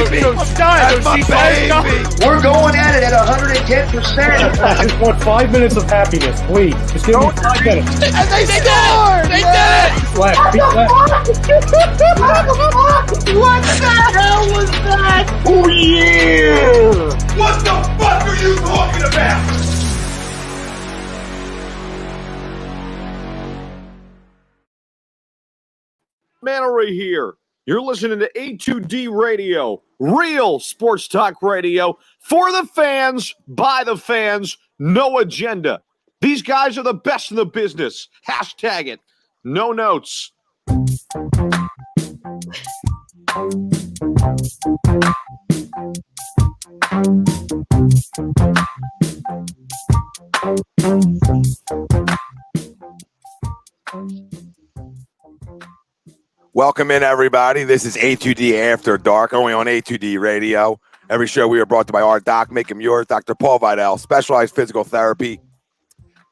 baby. That's my baby. We're going at it at 110%. I just want 5 minutes of happiness, please. Just give me 5 minutes. And they scored! They did it! Left, beat left. What the hell was that? Oh, yeah! What the fuck are you talking about? Mannery here. You're listening to A2D Radio, real sports talk radio for the fans, by the fans, no agenda. These guys are the best in the business. Hashtag it. No notes. Welcome in, everybody. This is A2D After Dark, only on A2D Radio. Every show we are brought to by our doc, make him yours, Dr. Paul Vidal, Specialized Physical Therapy,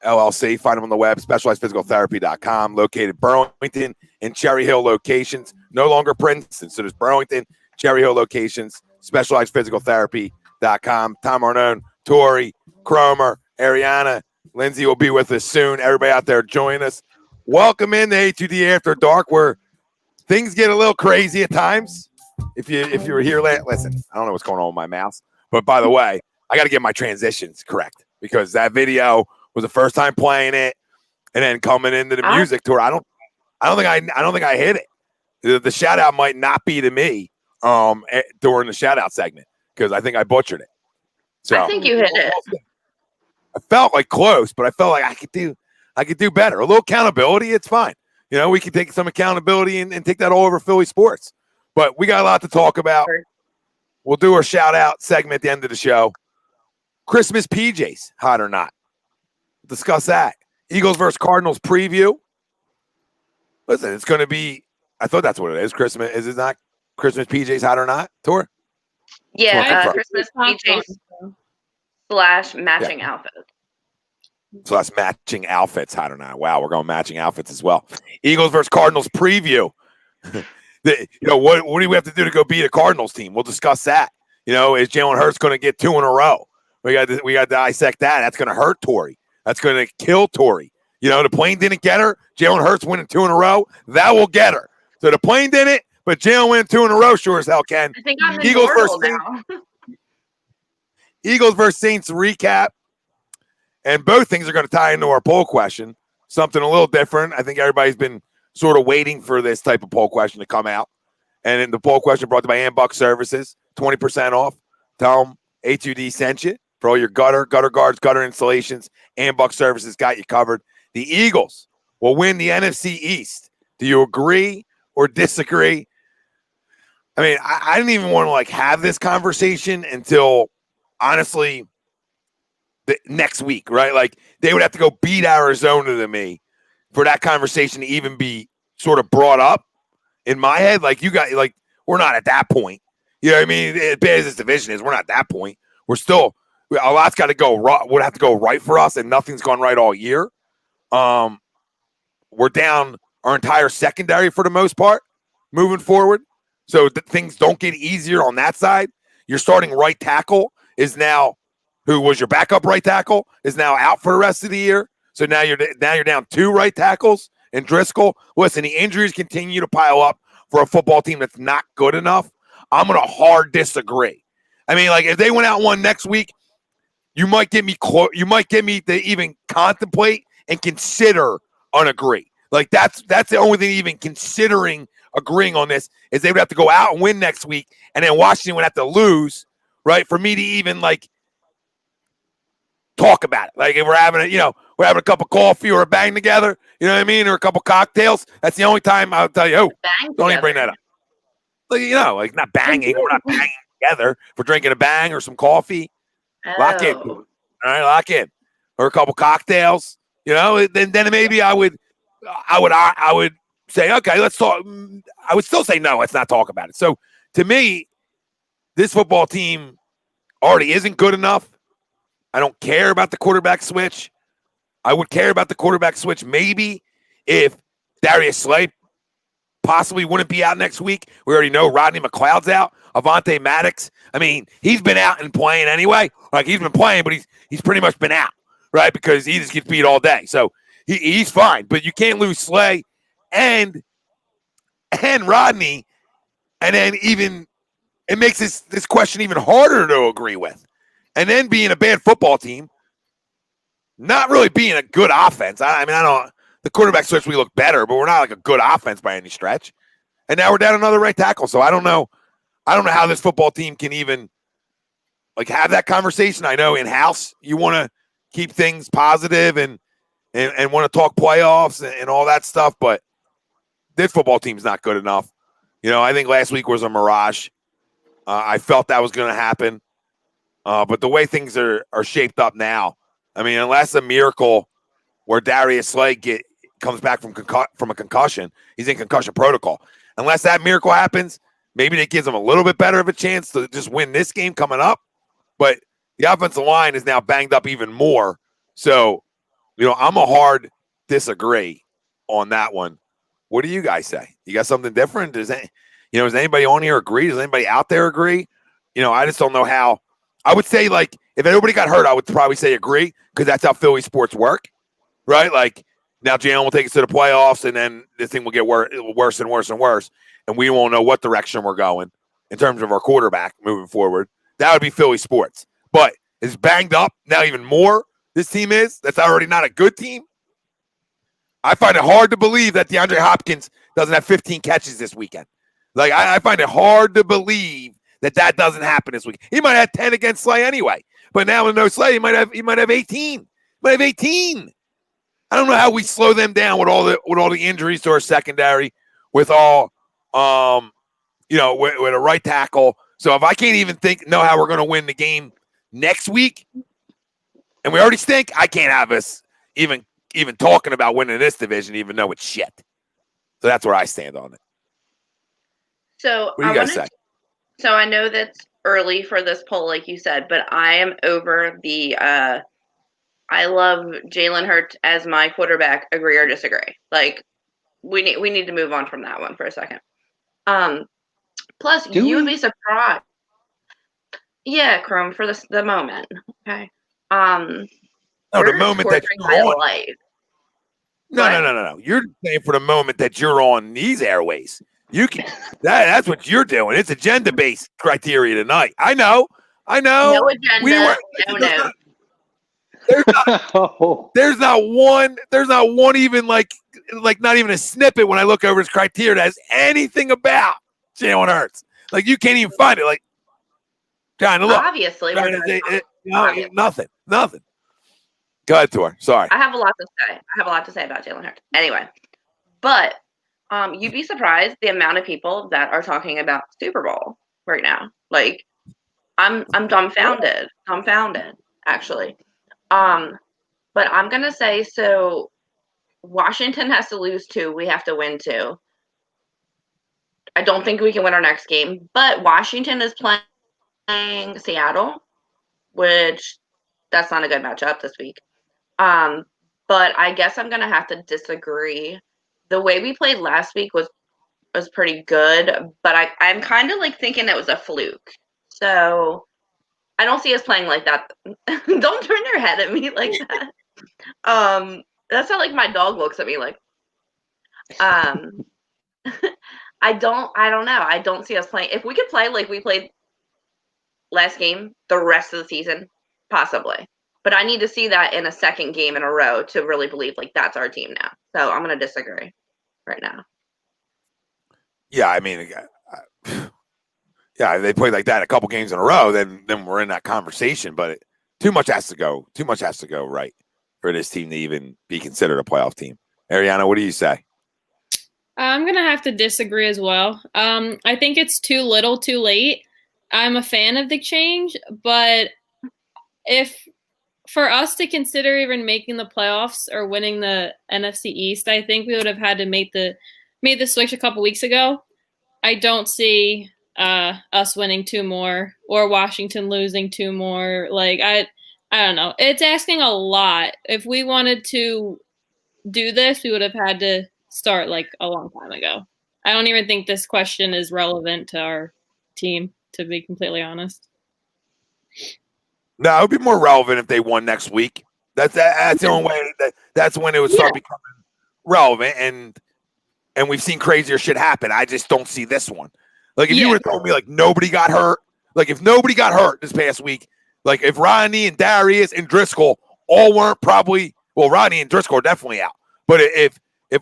LLC. Find him on the web, specializedphysicaltherapy.com, located Burlington and Cherry Hill locations. No longer Princeton, so there's Burlington, Cherry Hill locations, specializedphysicaltherapy.com. Tom Arnone, Tori, Cromer, Arianna, Lindsey will be with us soon. Everybody out there, join us. Welcome in to A2D After Dark, where things get a little crazy at times. If you were here late, listen, I don't know what's going on with my mouse, but by the way, I got to get my transitions correct because that video was the first time playing it, and then coming into the music tour, I don't think I hit it. The shout out might not be to me during the shout out segment because I think I butchered it. So I think you hit it. I felt like close, but I felt like I could do better. A little accountability, it's fine. You know, we can take some accountability and take that all over Philly sports. But we got a lot to talk about. We'll do our shout-out segment at the end of the show. Christmas PJs, hot or not. We'll discuss that. Eagles versus Cardinals preview. Listen, it's going to be – I thought that's what it is. Christmas – is it not Christmas PJs, hot or not, Tor? Yeah, Christmas PJs / matching outfits. So that's matching outfits. I don't know. Wow, we're going matching outfits as well. Eagles versus Cardinals preview. What do we have to do to go beat a Cardinals team? We'll discuss that. You know, is Jalen Hurts going to get 2 in a row? We got to dissect that. That's going to hurt Tori. That's going to kill Tori. You know, the plane didn't get her. Jalen Hurts winning 2 in a row. That will get her. So the plane didn't, but Jalen winning 2 in a row sure as hell can. I think I'm immortal now. Eagles versus Saints recap. And both things are going to tie into our poll question, something a little different. I think everybody's been sort of waiting for this type of poll question to come out. And in the poll question brought to you by Ambuck Services, 20% off. Tell them A2D sent you for all your gutter guards, gutter installations. Ambuck Services got you covered. The Eagles will win the NFC East. Do you agree or disagree? I mean, I didn't even want to have this conversation until, honestly, next week, right? Like they would have to go beat Arizona to me for that conversation to even be sort of brought up in my head. Like we're not at that point. You know what I mean? As bad as this division is, we're not at that point. We're still a lot's got to go. Would have to go right for us, and nothing's gone right all year. We're down our entire secondary for the most part moving forward, so things don't get easier on that side. Your starting right tackle is now. Who was your backup right tackle, is now out for the rest of the year. So now you're down 2 right tackles and Driscoll. Listen, the injuries continue to pile up for a football team that's not good enough. I'm going to hard disagree. I mean, if they went out and won next week, you might get me you might get me to even contemplate and consider unagree. That's the only thing even considering agreeing on this is they would have to go out and win next week, and then Washington would have to lose, right, for me to even talk about it. If we're having we're having a cup of coffee or a bang together, you know what I mean, or a couple cocktails. That's the only time I'll tell you, don't even bring that up. Not banging. We're not banging together. If we're drinking a bang or some coffee, lock in. All right, lock in. Or a couple cocktails. Then maybe I would say, okay, let's talk. I would still say no, let's not talk about it. So to me, this football team already isn't good enough. I don't care about the quarterback switch. I would care about the quarterback switch maybe if Darius Slay possibly wouldn't be out next week. We already know Rodney McLeod's out. Avonte Maddox. I mean, he's been out and playing anyway. Like, he's been playing, but he's pretty much been out, right? Because he just gets beat all day. So he's fine. But you can't lose Slay and Rodney, and then even it makes this question even harder to agree with. And then being a bad football team, not really being a good offense. I don't. The quarterback switch, we look better, but we're not like a good offense by any stretch. And now we're down another right tackle. So I don't know. I don't know how this football team can even like have that conversation. I know in-house you want to keep things positive and want to talk playoffs and all that stuff, but this football team's not good enough. You know, I think last week was a mirage. I felt that was going to happen. But the way things are shaped up now, I mean, unless a miracle where Darius Slay comes back from a concussion, he's in concussion protocol. Unless that miracle happens, maybe that gives him a little bit better of a chance to just win this game coming up. But the offensive line is now banged up even more. So, you know, I'm a hard disagree on that one. What do you guys say? You got something different? Does anybody on here agree? Does anybody out there agree? You know, I just don't know how. I would say, like, if everybody got hurt, I would probably say agree, because that's how Philly sports work, right? Like, now Jalen will take us to the playoffs, and then this thing will get worse and worse and worse, and we won't know what direction we're going in terms of our quarterback moving forward. That would be Philly sports. But it's banged up now even more, this team is. That's already not a good team. I find it hard to believe that DeAndre Hopkins doesn't have 15 catches this weekend. Like, I find it hard to believe that doesn't happen this week. He might have 10 against Slay anyway. But now with no Slay, he might have 18. He might have 18. I don't know how we slow them down with all the injuries to our secondary, with all with a right tackle. So if I can't even know how we're going to win the game next week, and we already stink, I can't have us even talking about winning this division, even though it's shit. So that's where I stand on it. So what do you guys say? So I know that's early for this poll, like you said, but I am over the I love Jalen Hurts as my quarterback, agree or disagree. Like, we need to move on from that one for a second. Plus, you would be surprised. Yeah, Chrome, for the moment. Okay. No, the moment that you're on. Life. No. You're saying for the moment that you're on these airways. You can. That's what you're doing. It's agenda-based criteria tonight. I know. No agenda. No. There's not one even like not even a snippet when I look over his criteria that has anything about Jalen Hurts. Like, you can't even find it. Like, trying to look. Obviously. Nothing. Go ahead, Tori. Sorry. I have a lot to say about Jalen Hurts. Anyway, but you'd be surprised the amount of people that are talking about Super Bowl right now. Like, I'm dumbfounded, actually. But I'm gonna say, so Washington has to lose 2. We have to win 2. I don't think we can win our next game, but Washington is playing Seattle, which that's not a good matchup this week. But I guess I'm gonna have to disagree. The way we played last week was pretty good, but I'm kind of like thinking it was a fluke. So I don't see us playing like that. Don't turn your head at me like that. That's how like my dog looks at me like. I don't know. I don't see us playing. If we could play like we played last game, the rest of the season, possibly. But I need to see that in a second game in a row to really believe like that's our team now. So I'm going to disagree right now. Yeah, I mean, yeah, they played like that a couple games in a row, then we're in that conversation. But too much has to go right for this team to even be considered a playoff team. Arianna, what do you say? I'm going to have to disagree as well. I think it's too little, too late. I'm a fan of the change, but if for us to consider even making the playoffs or winning the NFC East, I think we would have had to made the switch a couple weeks ago. I don't see us winning 2 more or Washington losing 2 more. Like, I don't know. It's asking a lot. If we wanted to do this, we would have had to start like a long time ago. I don't even think this question is relevant to our team, to be completely honest. No, it would be more relevant if they won next week. That's the only way. That's when it would start becoming relevant, and we've seen crazier shit happen. I just don't see this one. Like if you would have told me like nobody got hurt, like if nobody got hurt this past week, like if Rodney and Darius and Driscoll all weren't probably, well, Rodney and Driscoll are definitely out. But if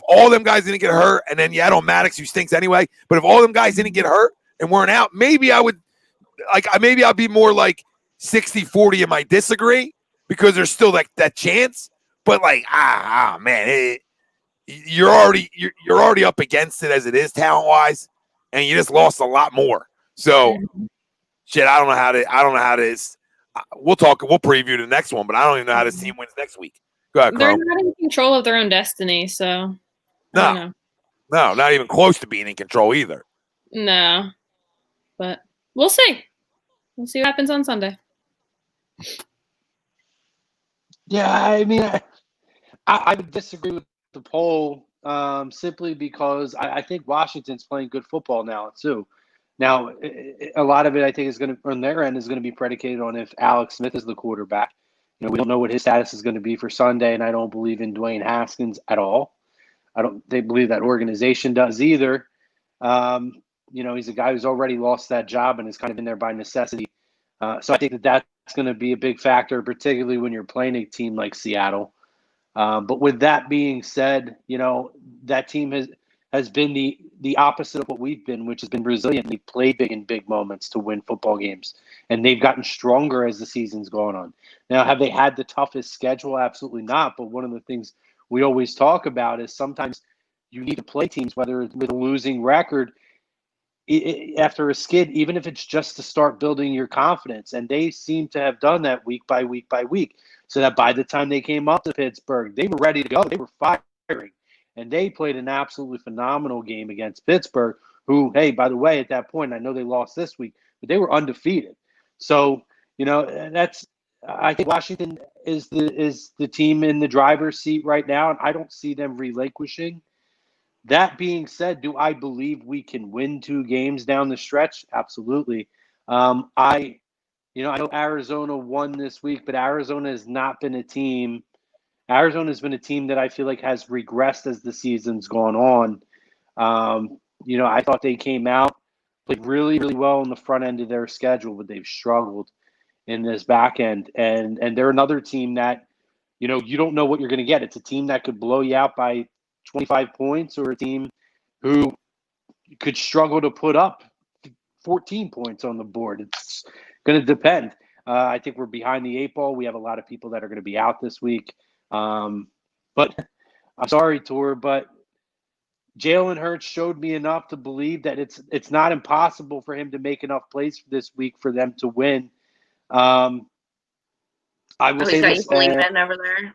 all them guys didn't get hurt, and then you add on Maddox, who stinks anyway, but if all them guys didn't get hurt and weren't out, maybe I would maybe I'll be more like 60-40 in my disagree because there's still like that chance. But like man, you're already up against it as it is talent wise, and you just lost a lot more. So shit, I don't know how this. We'll preview the next one, but I don't even know how this team wins next week. Go ahead, Carl. They're not in control of their own destiny, so no, not even close to being in control either. No, but we'll see. We'll see what happens on Sunday. Yeah, I mean, I would disagree with the poll simply because I think Washington's playing good football now too. Now, a lot of it I think is going to, on their end, is going to be predicated on if Alex Smith is the quarterback. We don't know what his status is going to be for Sunday, and I don't believe in Dwayne Haskins at all. They believe that organization does either. He's a guy who's already lost that job and is kind of in there by necessity. So I think that's going to be a big factor, particularly when you're playing a team like Seattle. But with that being said, that team has been the opposite of what we've been, which has been resilient. They play big in big moments to win football games, and they've gotten stronger as the season's gone on. Now, have they had the toughest schedule? Absolutely not. But one of the things we always talk about is sometimes you need to play teams, whether it's with a losing record, after a skid, even if it's just to start building your confidence. And they seem to have done that week by week by week, so that by the time they came up to Pittsburgh, they were ready to go. They were firing. And they played an absolutely phenomenal game against Pittsburgh, who, hey, by the way, at that point, I know they lost this week, but they were undefeated. So, I think Washington is the team in the driver's seat right now, and I don't see them relinquishing. That being said, do I believe we can win 2 games down the stretch? Absolutely. I know Arizona won this week, but Arizona has not been a team. Arizona has been a team that I feel like has regressed as the season's gone on. I thought they came out, played really, really well in the front end of their schedule, but they've struggled in this back end. And they're another team that, you don't know what you're going to get. It's a team that could blow you out by 25 points, or a team who could struggle to put up 14 points on the board. It's going to depend. I think we're behind the 8 ball. We have a lot of people that are going to be out this week. But I'm sorry, Tor, but Jalen Hurts showed me enough to believe that it's not impossible for him to make enough plays this week for them to win. I will say this. Over there.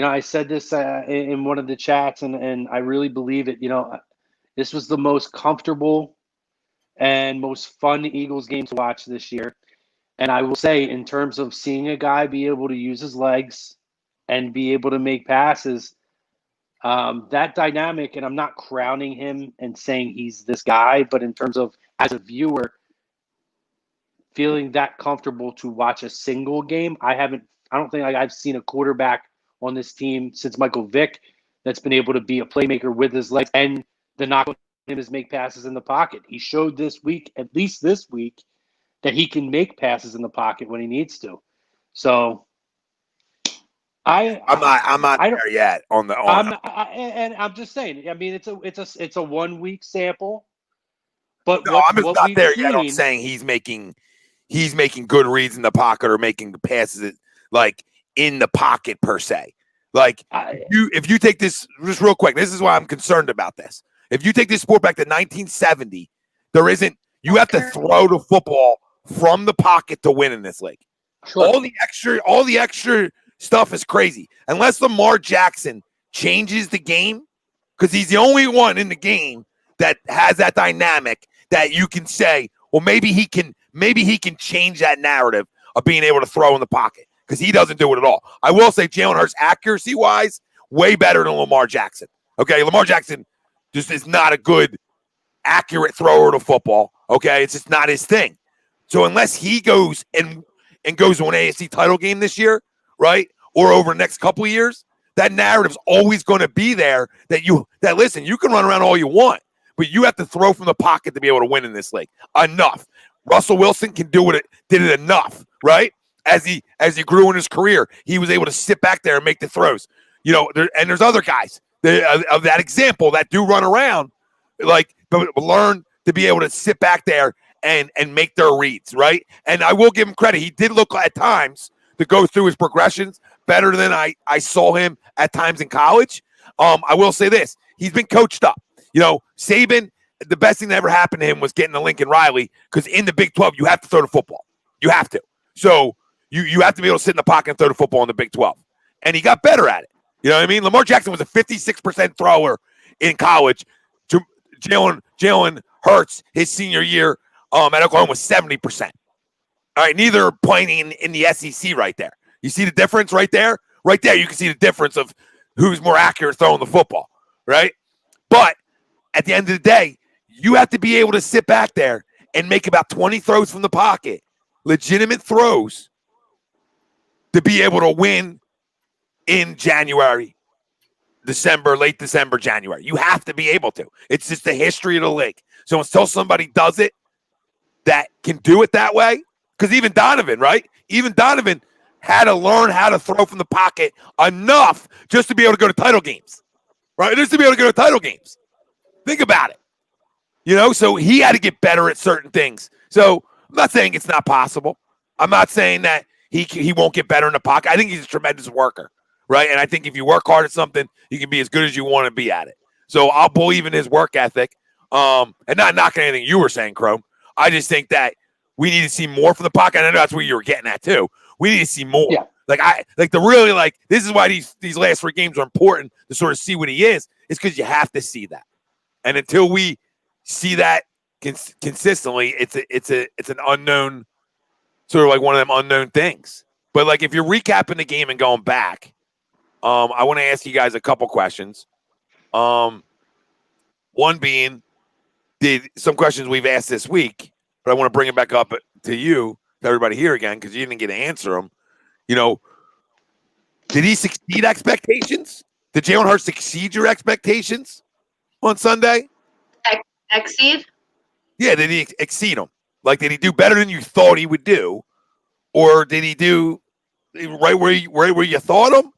I said this in one of the chats, and I really believe it. This was the most comfortable and most fun Eagles game to watch this year. And I will say, in terms of seeing a guy be able to use his legs and be able to make passes, that dynamic, and I'm not crowning him and saying he's this guy, but in terms of, as a viewer, feeling that comfortable to watch a single game, I don't think I've seen a quarterback on this team since Michael Vick that's been able to be a playmaker with his legs, and the knock on him is make passes in the pocket. He showed this week, at least this week, that he can make passes in the pocket when he needs to. So I'm not there yet on the. And I'm just saying. I mean, it's a 1 week sample. But no, I'm just not there yet. I'm saying he's making good reads in the pocket or making the passes like in the pocket per se. Like if you take this just real quick, this is why I'm concerned about this. If you take this sport back to 1970, you have to throw the football from the pocket to win in this league. Sure. All the extra stuff is crazy. Unless Lamar Jackson changes the game, because he's the only one in the game that has that dynamic that you can say, well, maybe he can change that narrative of being able to throw in the pocket, because he doesn't do it at all. I will say Jalen Hurts, accuracy-wise, way better than Lamar Jackson. Okay, Lamar Jackson just is not a good accurate thrower to football. Okay, it's just not his thing. So unless he goes and goes to an AFC title game this year, right, or over the next couple of years, that narrative's always going to be there. That listen, you can run around all you want, but you have to throw from the pocket to be able to win in this league. Enough. Russell Wilson can did it enough, right? As he grew in his career, he was able to sit back there and make the throws. And there's other guys of that example that do run around, but learn to be able to sit back there and make their reads, right? And I will give him credit. He did look at times to go through his progressions better than I saw him at times in college. I will say this. He's been coached up. Saban, the best thing that ever happened to him was getting to Lincoln Riley, because in the Big 12, you have to throw the football. You have to. So you have to be able to sit in the pocket and throw the football in the Big 12. And he got better at it. You know what I mean? Lamar Jackson was a 56% thrower in college. Jalen Hurts, his senior year at Oklahoma, was 70%. All right, neither are playing in the SEC right there. You see the difference right there? Right there, you can see the difference of who's more accurate throwing the football, right? But at the end of the day, you have to be able to sit back there and make about 20 throws from the pocket, legitimate throws, to be able to win in January, December, late December, January. You have to be able to. It's just the history of the league. So until somebody does it that can do it that way, because even Donovan, right? Even Donovan had to learn how to throw from the pocket enough just to be able to go to title games, right? Just to be able to go to title games. Think about it. So he had to get better at certain things. So I'm not saying it's not possible. I'm not saying that he won't get better in the pocket. I think he's a tremendous worker, right? And I think if you work hard at something, you can be as good as you want to be at it. So I'll believe in his work ethic. And not knocking anything you were saying, Chrome. I just think that we need to see more from the pocket. I know that's where you were getting at too. We need to see more. Yeah. This is why these last 3 games are important to sort of see what he is. It's because you have to see that. And until we see that consistently, it's an unknown, sort of like one of them unknown things. But if you're recapping the game and going back, I want to ask you guys a couple questions. One being, some questions we've asked this week, but I want to bring it back up to you, to everybody here again, because you didn't get to answer them. Did he succeed expectations? Did Jalen Hurts exceed your expectations on Sunday? Exceed? Yeah, did he exceed them? Did he do better than you thought he would do? Or did he do right where you thought him?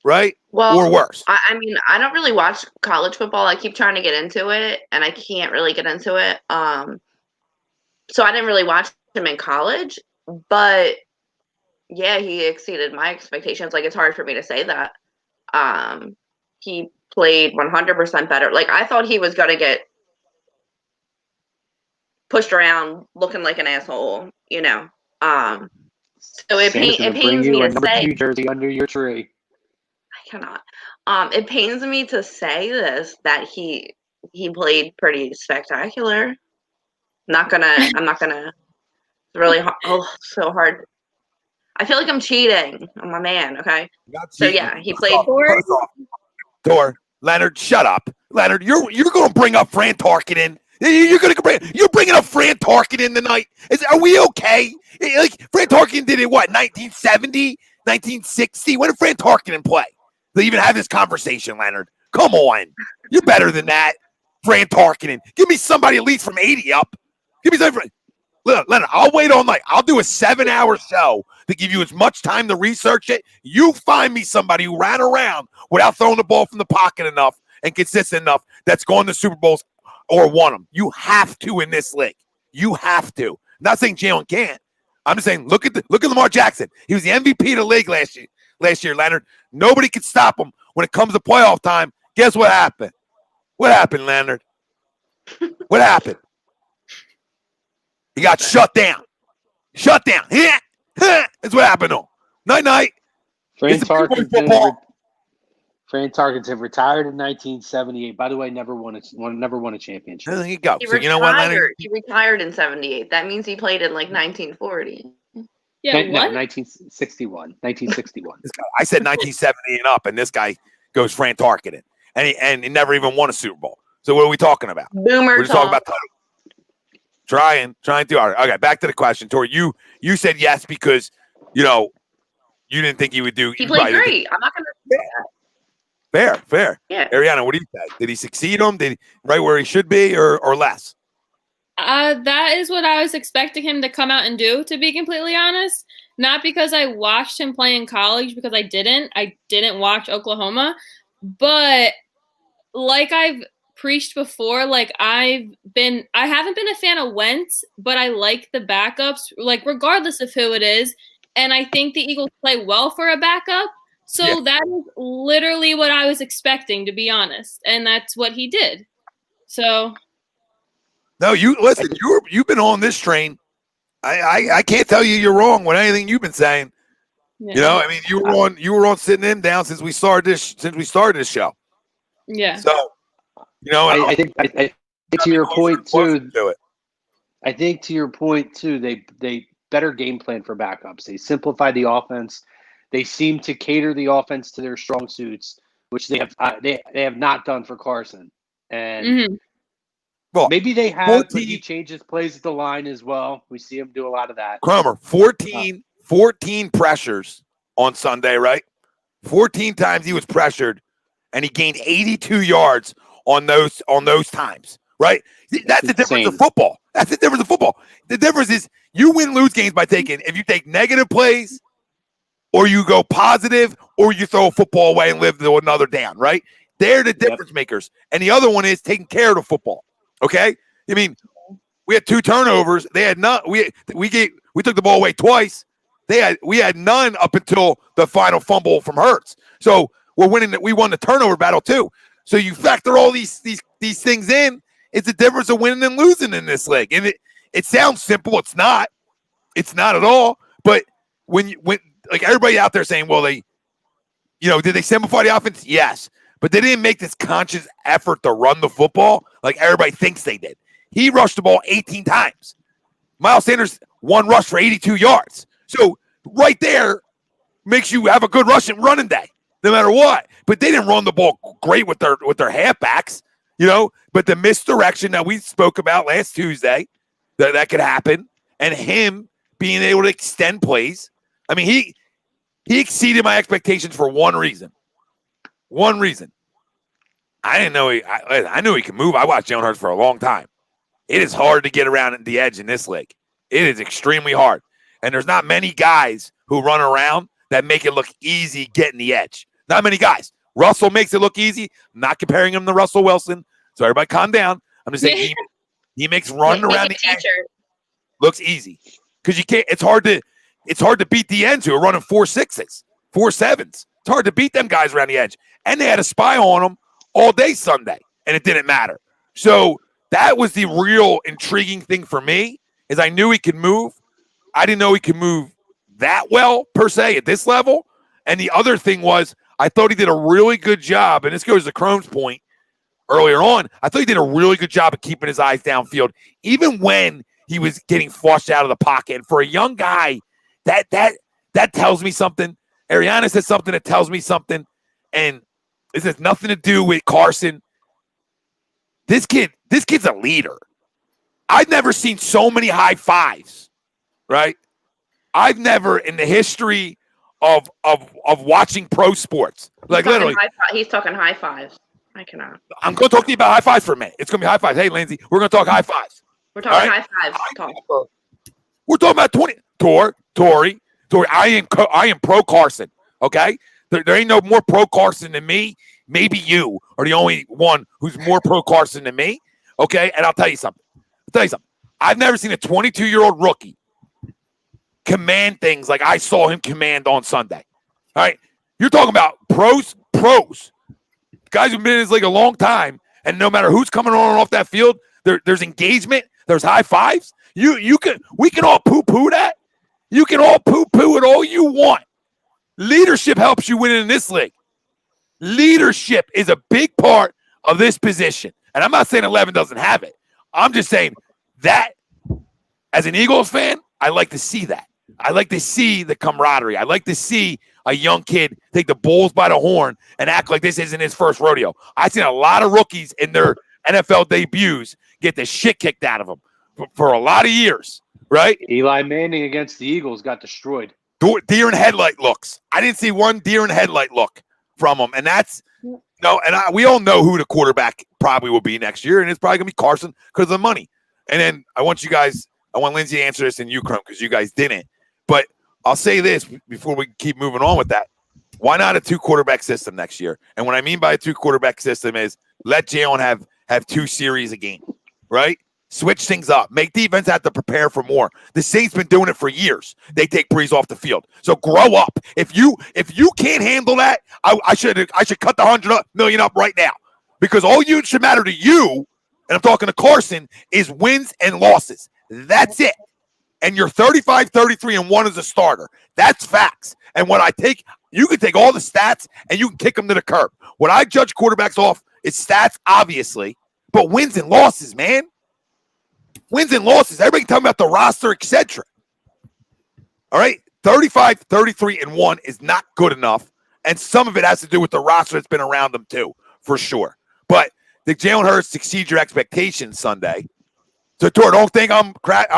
Right? Well, or worse? I mean, I don't really watch college football. I keep trying to get into it, and I can't really get into it. So I didn't really watch him in college, but yeah, he exceeded my expectations. It's hard for me to say that. He played 100% better. I thought he was going to get pushed around looking like an asshole, So it pains me to say. New Jersey under your tree. I cannot. It pains me to say this, that he played pretty spectacular. I'm not gonna really so hard. I feel like I'm cheating on my man. Okay. So yeah, he played for. Tor, Leonard, shut up, Leonard. You're going to bring up Fran Tarkenton. You're bringing up Fran Tarkenton tonight. Are we okay? Fran Tarkenton did it what? 1970, 1960. When did Fran Tarkenton play? They even have this conversation, Leonard. Come on, you're better than that, Fran Tarkenton. Give me somebody at least from 80 up. Give me somebody. Leonard, I'll wait all night. I'll do a 7-hour show to give you as much time to research it. You find me somebody who ran around without throwing the ball from the pocket enough and consistent enough that's gone to Super Bowls or won them. You have to in this league. You have to. I'm not saying Jalen can't. I'm just saying look at Lamar Jackson. He was the MVP of the league last year, Leonard. Nobody could stop him when it comes to playoff time. Guess what happened? What happened, Leonard? What happened? He got shut down. Shut down. That's what happened to him. Night-night. Fran Tarkenton retired in 1978. By the way, never won a championship. There you go. So you know what, Leonard? He retired in 78. That means he played in 1940. Yeah, no, 1961. 1961. I said 1970 and up, and this guy goes Fran Tarkenton, and he never even won a Super Bowl. So what are we talking about? Boomer We're just talking talk. about trying too hard. Okay, back to the question, Tori. You said yes because you didn't think he would do. He played great. I'm not gonna. Fair. Yeah. Arianna, what do you think? Did he succeed him? Did he right where he should be, or less? That is what I was expecting him to come out and do, to be completely honest. Not because I watched him play in college, because I didn't. I didn't watch Oklahoma. But like I've preached before, like I haven't been a fan of Wentz, but I like the backups, like regardless of who it is. And I think the Eagles play well for a backup. So that is literally what I was expecting, to be honest. And that's what he did. So no, listen, you've been on this train. I can't tell you you're wrong with anything you've been saying. yeah. I mean, you were on sitting him down since we started this show. Yeah. So, I think to your point too. Do it. I think to your point too, they better game plan for backups. They simplify the offense. They seem to cater the offense to their strong suits, which they have not done for Carson. And well, maybe they have, 14, but he changes plays at the line as well. We see him do a lot of that. Cromer, 14 pressures on Sunday, right? 14 times he was pressured, and he gained 82 yards on those times, right? That's the difference of football. That's the difference of football. The difference is you win, lose games by if you take negative plays, or you go positive, or you throw a football away and live to another down, right? They're the difference makers. And the other one is taking care of the football. Okay? I mean, we had 2 turnovers. They had none. We took the ball away twice. We had none up until the final fumble from Hurts. So we won the turnover battle too. So you factor all these things in. It's the difference of winning and losing in this league. And it sounds simple. It's not. It's not at all. But when like everybody out there saying, well, did they simplify the offense? Yes. But they didn't make this conscious effort to run the football like everybody thinks they did. He rushed the ball 18 times. Miles Sanders, 1 rush for 82 yards. So right there makes you have a good running day, no matter what. But they didn't run the ball great with their halfbacks, But the misdirection that we spoke about last Tuesday, that could happen, and him being able to extend plays. I mean, he exceeded my expectations for one reason. One reason. I didn't know I knew he could move. I watched Jalen Hurts for a long time. It is hard to get around the edge in this league. It is extremely hard. And there's not many guys who run around that make it look easy getting the edge. Not many guys. Russell makes it look easy. I'm not comparing him to Russell Wilson. So everybody calm down. I'm just saying he makes running around the edge looks easy. Because you can't, it's hard to beat the ends who are running 4.6s, 4.7s. It's hard to beat them guys around the edge. And they had a spy on them all day Sunday, and it didn't matter. So that was the real intriguing thing for me, is I knew he could move. I didn't know he could move that well, per se, at this level. And the other thing was, I thought he did a really good job, and this goes to Chrome's point earlier on. I thought he did a really good job of keeping his eyes downfield, even when he was getting flushed out of the pocket. And for a young guy, that tells me something. Arianna said something that tells me something. And this has nothing to do with Carson. This kid's a leader. I've never seen so many high fives, right? I've never, in the history of watching pro sports, like literally. He's talking high fives. I cannot. I'm going to talk to you about high fives for a minute. It's going to be high fives. Hey, Lindsey, we're going to talk high fives. We're talking high fives. We're talking about 20. Tori. I am pro Carson. Okay, there ain't no more pro Carson than me. Maybe you are the only one who's more pro Carson than me. Okay, and I'll tell you something. I've never seen a 22-year-old rookie command things like I saw him command on Sunday. All right, you're talking about pros. Guys who've been in this league a long time, and no matter who's coming on and off that field, there's engagement. There's high fives. We can all poo-poo that. You can all poo-poo it all you want. Leadership helps you win in this league. Leadership is a big part of this position. And I'm not saying 11 doesn't have it. I'm just saying that as an Eagles fan, I like to see that. I like to see the camaraderie. I like to see a young kid take the bulls by the horn and act like this isn't his first rodeo. I've seen a lot of rookies in their NFL debuts get the shit kicked out of them for a lot of years, right? Eli Manning against the Eagles got destroyed. Deer in headlight looks. I didn't see one deer in headlight look from him, and that's we all know who the quarterback probably will be next year, and it's probably gonna be Carson because of the money. And then I want Lindsey to answer this and you, Crumb, because you guys didn't. But I'll say this before we keep moving on with that. Why not a 2-quarterback system next year? And what I mean by a 2-quarterback system is let Jalen have 2 series a game, right? Switch things up. Make defense have to prepare for more. The Saints been doing it for years. They take Breeze off the field. So grow up. If you can't handle that, I should cut the $100 million up right now, because all you should matter to you, and I'm talking to Carson, is wins and losses. That's it. And you're 35-33-1 as a starter. That's facts. And you can take all the stats and you can kick them to the curb. What I judge quarterbacks off is stats, obviously, but wins and losses, man. Wins and losses. Everybody talking about the roster, etc. All right? 35-33-1 is not good enough. And some of it has to do with the roster that's been around them too, for sure. But the Jalen Hurts exceed your expectations Sunday. So, Tori, don't think I'm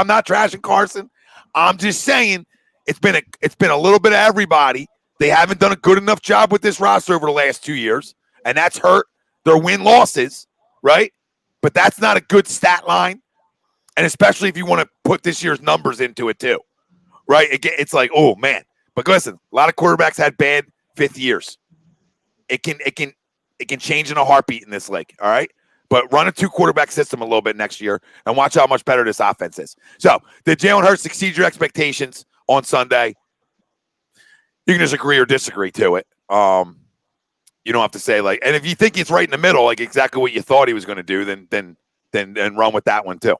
not trashing Carson. I'm just saying it's been a little bit of everybody. They haven't done a good enough job with this roster over the last 2 years, and that's hurt their win-losses, right? But that's not a good stat line, and especially if you want to put this year's numbers into it too, right? It's like, oh, man. But listen, a lot of quarterbacks had bad 5th years. It can change in a heartbeat in this league, all right? But run a 2-quarterback system a little bit next year and watch how much better this offense is. So, did Jalen Hurts exceed your expectations on Sunday? You can just agree or disagree to it. You don't have to say and if you think he's right in the middle, like exactly what you thought he was going to do, then run with that one too.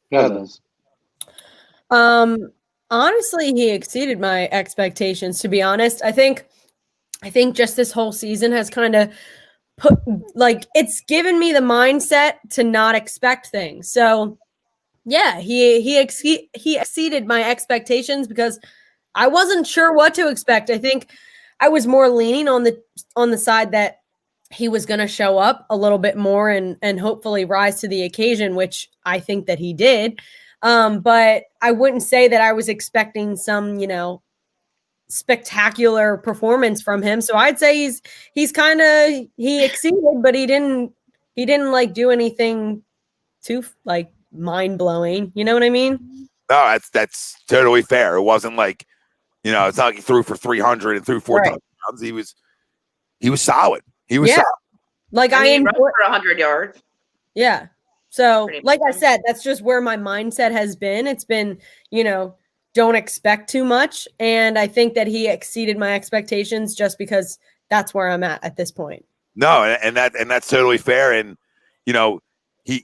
Yeah, honestly, he exceeded my expectations, to be honest. I think just this whole season has kind of it's given me the mindset to not expect things. So yeah, he exceeded my expectations because I wasn't sure what to expect. I think I was more leaning on the side that he was going to show up a little bit more and hopefully rise to the occasion, which I think that he did. But I wouldn't say that I was expecting some, spectacular performance from him. So I'd say he exceeded, but he didn't do anything too mind blowing. You know what I mean? No, that's totally fair. It wasn't it's not like he threw for 300 and threw 4 touchdowns. He was solid. He was solid. He rushed for 100 yards. Yeah. So like I said, that's just where my mindset has been. It's been, don't expect too much. And I think that he exceeded my expectations just because that's where I'm at this point. No, and that's totally fair. And he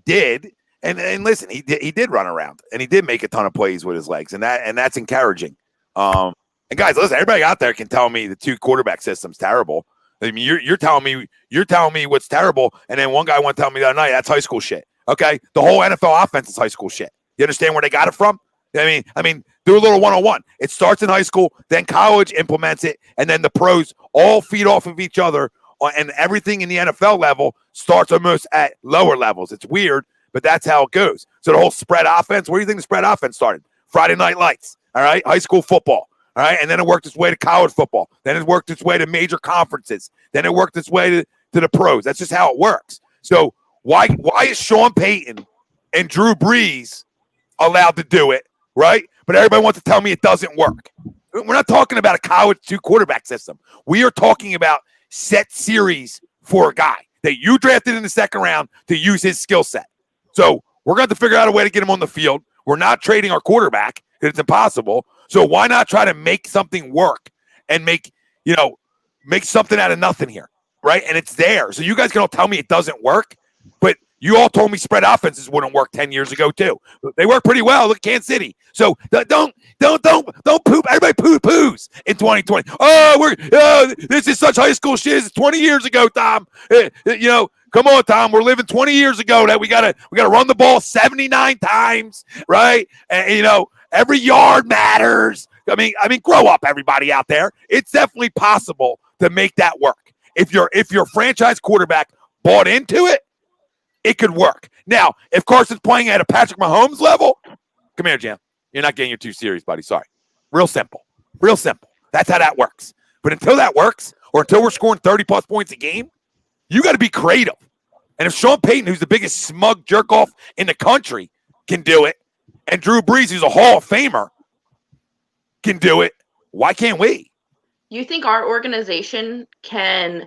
did. And listen, he did run around and he did make a ton of plays with his legs, and that's encouraging. And guys, listen, everybody out there can tell me the 2-quarterback system's terrible. I mean, you're telling me what's terrible, and then one guy won't tell me the other night that's high school shit. Okay, the whole NFL offense is high school shit. You understand where they got it from? I mean, do a little 101. It starts in high school, then college implements it, and then the pros all feed off of each other. And everything in the NFL level starts almost at lower levels. It's weird, but that's how it goes. So the whole spread offense. Where do you think the spread offense started? Friday Night Lights. All right, high school football. All right, and then it worked its way to college football. Then it worked its way to major conferences. Then it worked its way to the pros. That's just how it works. So why is Sean Payton and Drew Brees allowed to do it, right? But everybody wants to tell me it doesn't work. We're not talking about a college 2-quarterback system. We are talking about set series for a guy that you drafted in the 2nd round to use his skill set. So we're going to have to figure out a way to get him on the field. We're not trading our quarterback because it's impossible. So why not try to make something work and make something out of nothing here, right? And it's there. So you guys can all tell me it doesn't work, but you all told me spread offenses wouldn't work 10 years ago too. They work pretty well. Look at Kansas City. So don't poop. Everybody poo-poos in 2020. This is such high school shit. It's 20 years ago, Tom. Come on, Tom. We're living 20 years ago that we gotta run the ball 79 times, right? And every yard matters. I mean, grow up, everybody out there. It's definitely possible to make that work. if your franchise quarterback bought into it, it could work. Now, if Carson's playing at a Patrick Mahomes level, come here, Jam. You're not getting your too serious, buddy. Sorry. Real simple. Real simple. That's how that works. But until that works, or until we're scoring 30-plus points a game, you got to be creative. And if Sean Payton, who's the biggest smug jerk-off in the country, can do it, and Drew Brees, who's a Hall of Famer, can do it, why can't we? You think our organization can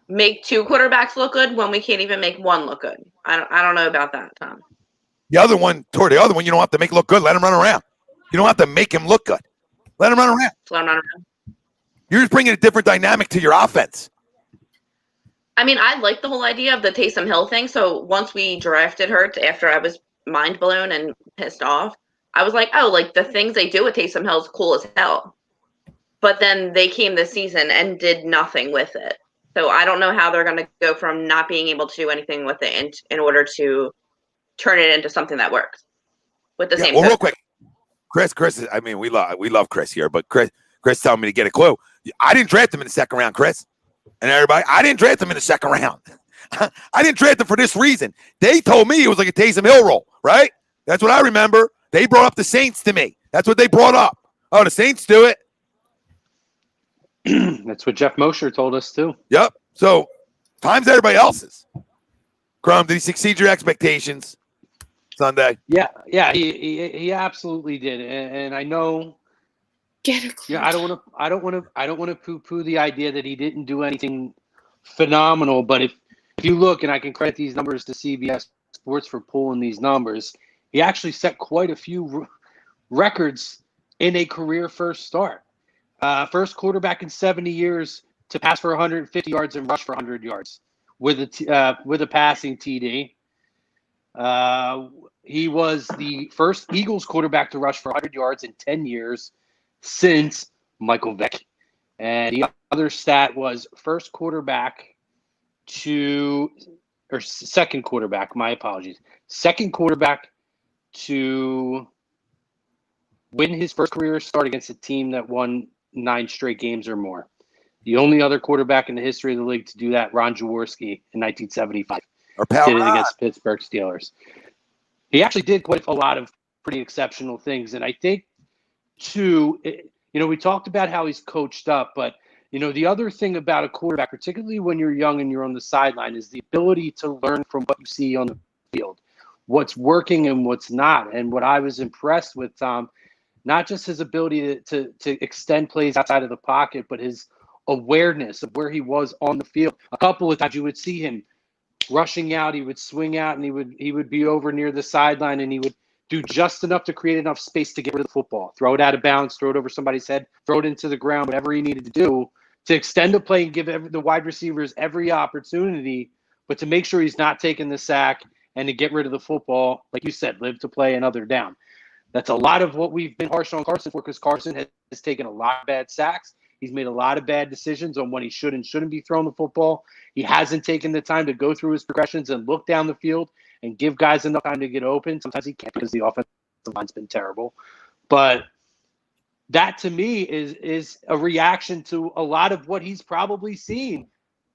make two quarterbacks look good when we can't even make one look good? I don't know about that, Tom. The other one, Tori, you don't have to make look good. Let him run around. You don't have to make him look good. Let him run around. Let him run around. You're just bringing a different dynamic to your offense. I mean, I like the whole idea of the Taysom Hill thing. So once we drafted Hurts, after I was mind blown and pissed off, I was like, oh, like the things they do with Taysom Hill is cool as hell. But then they came this season and did nothing with it. So I don't know how they're going to go from not being able to do anything with it in order to turn it into something that works with the same. Well, real quick, Chris. I mean, we love Chris here, but Chris telling me to get a clue. I didn't draft him in the second round, Chris, and everybody. I didn't draft him in the second round. I didn't draft him for this reason. They told me it was like a Taysom Hill role, right? That's what I remember. They brought up the Saints to me. That's what they brought up. Oh, the Saints do it. That's what Jeff Mosher told us too. Yep. So time's everybody else's. Crum, did he exceed your expectations Sunday? Yeah, he absolutely did, and I know. Get a clue. Yeah, I don't want to poo-poo the idea that he didn't do anything phenomenal. But if you look, and I can credit these numbers to CBS Sports for pulling these numbers, he actually set quite a few records in a career first start. First quarterback in 70 years to pass for 150 yards and rush for 100 yards with a passing TD. He was the first Eagles quarterback to rush for 100 yards in 10 years since Michael Vick. And the other stat was second quarterback, to win his first career start against a team that won 9 straight games or more. The only other quarterback in the history of the league to do that, Ron Jaworski, in 1975. Did it against Pittsburgh Steelers. He actually did quite a lot of pretty exceptional things. And I think, too, we talked about how he's coached up, but, the other thing about a quarterback, particularly when you're young and you're on the sideline, is the ability to learn from what you see on the field, what's working and what's not. And what I was impressed with, Tom, not just his ability to extend plays outside of the pocket, but his awareness of where he was on the field. A couple of times you would see him rushing out, he would swing out, and he would be over near the sideline, and he would do just enough to create enough space to get rid of the football, throw it out of bounds, throw it over somebody's head, throw it into the ground, whatever he needed to do to extend the play and give the wide receivers every opportunity, but to make sure he's not taking the sack and to get rid of the football, like you said, live to play another down. That's a lot of what we've been harsh on Carson for, because Carson has taken a lot of bad sacks. He's made a lot of bad decisions on when he should and shouldn't be throwing the football. He hasn't taken the time to go through his progressions and look down the field and give guys enough time to get open. Sometimes he can't because the offensive line's been terrible. But that, to me, is a reaction to a lot of what he's probably seen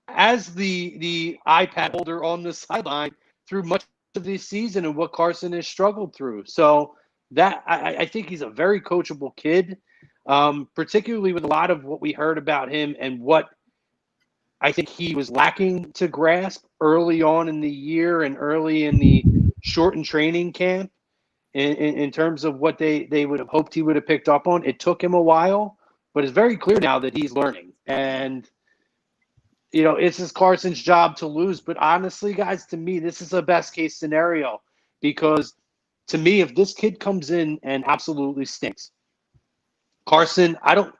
as the iPad holder on the sideline through much of this season and what Carson has struggled through. So that I think he's a very coachable kid, particularly with a lot of what we heard about him and what I think he was lacking to grasp early on in the year and early in the shortened training camp in terms of what they would have hoped he would have picked up on. It took him a while, but it's very clear now that he's learning. And, it's just Carson's job to lose. But honestly, guys, to me, this is a best case scenario, because to me, if this kid comes in and absolutely stinks, Carson, I don't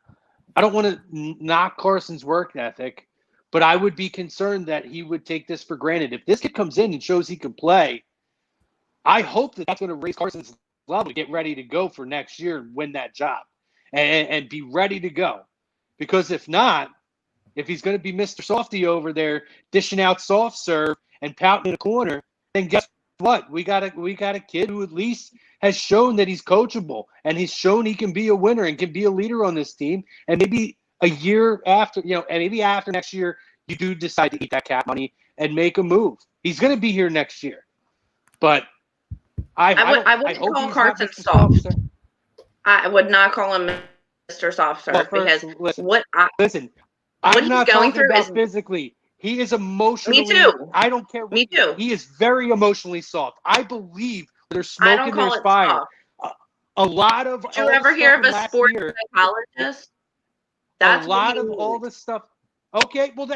want to knock Carson's work ethic, but I would be concerned that he would take this for granted. If this kid comes in and shows he can play, I hope that that's going to raise Carson's level to get ready to go for next year and win that job and be ready to go. Because if not, if he's going to be Mr. Softy over there dishing out soft serve and pouting in a corner, then guess what? We got a kid who at least has shown that he's coachable and he's shown he can be a winner and can be a leader on this team, and maybe a year after, and maybe after next year, you do decide to eat that cap money and make a move. He's going to be here next year. But I wouldn't hope call he's Carson not Mr. soft. Serve. I would not call him Mr. Soft Serve because I'm he's not going talking through about is physically. He is emotionally. Me too. I don't care. Me too. He is very emotionally soft. I believe there's I smoke don't and call there's it fire. soft. A lot of. Did you ever hear of a sports psychologist? That's a lot of all this stuff. Okay, well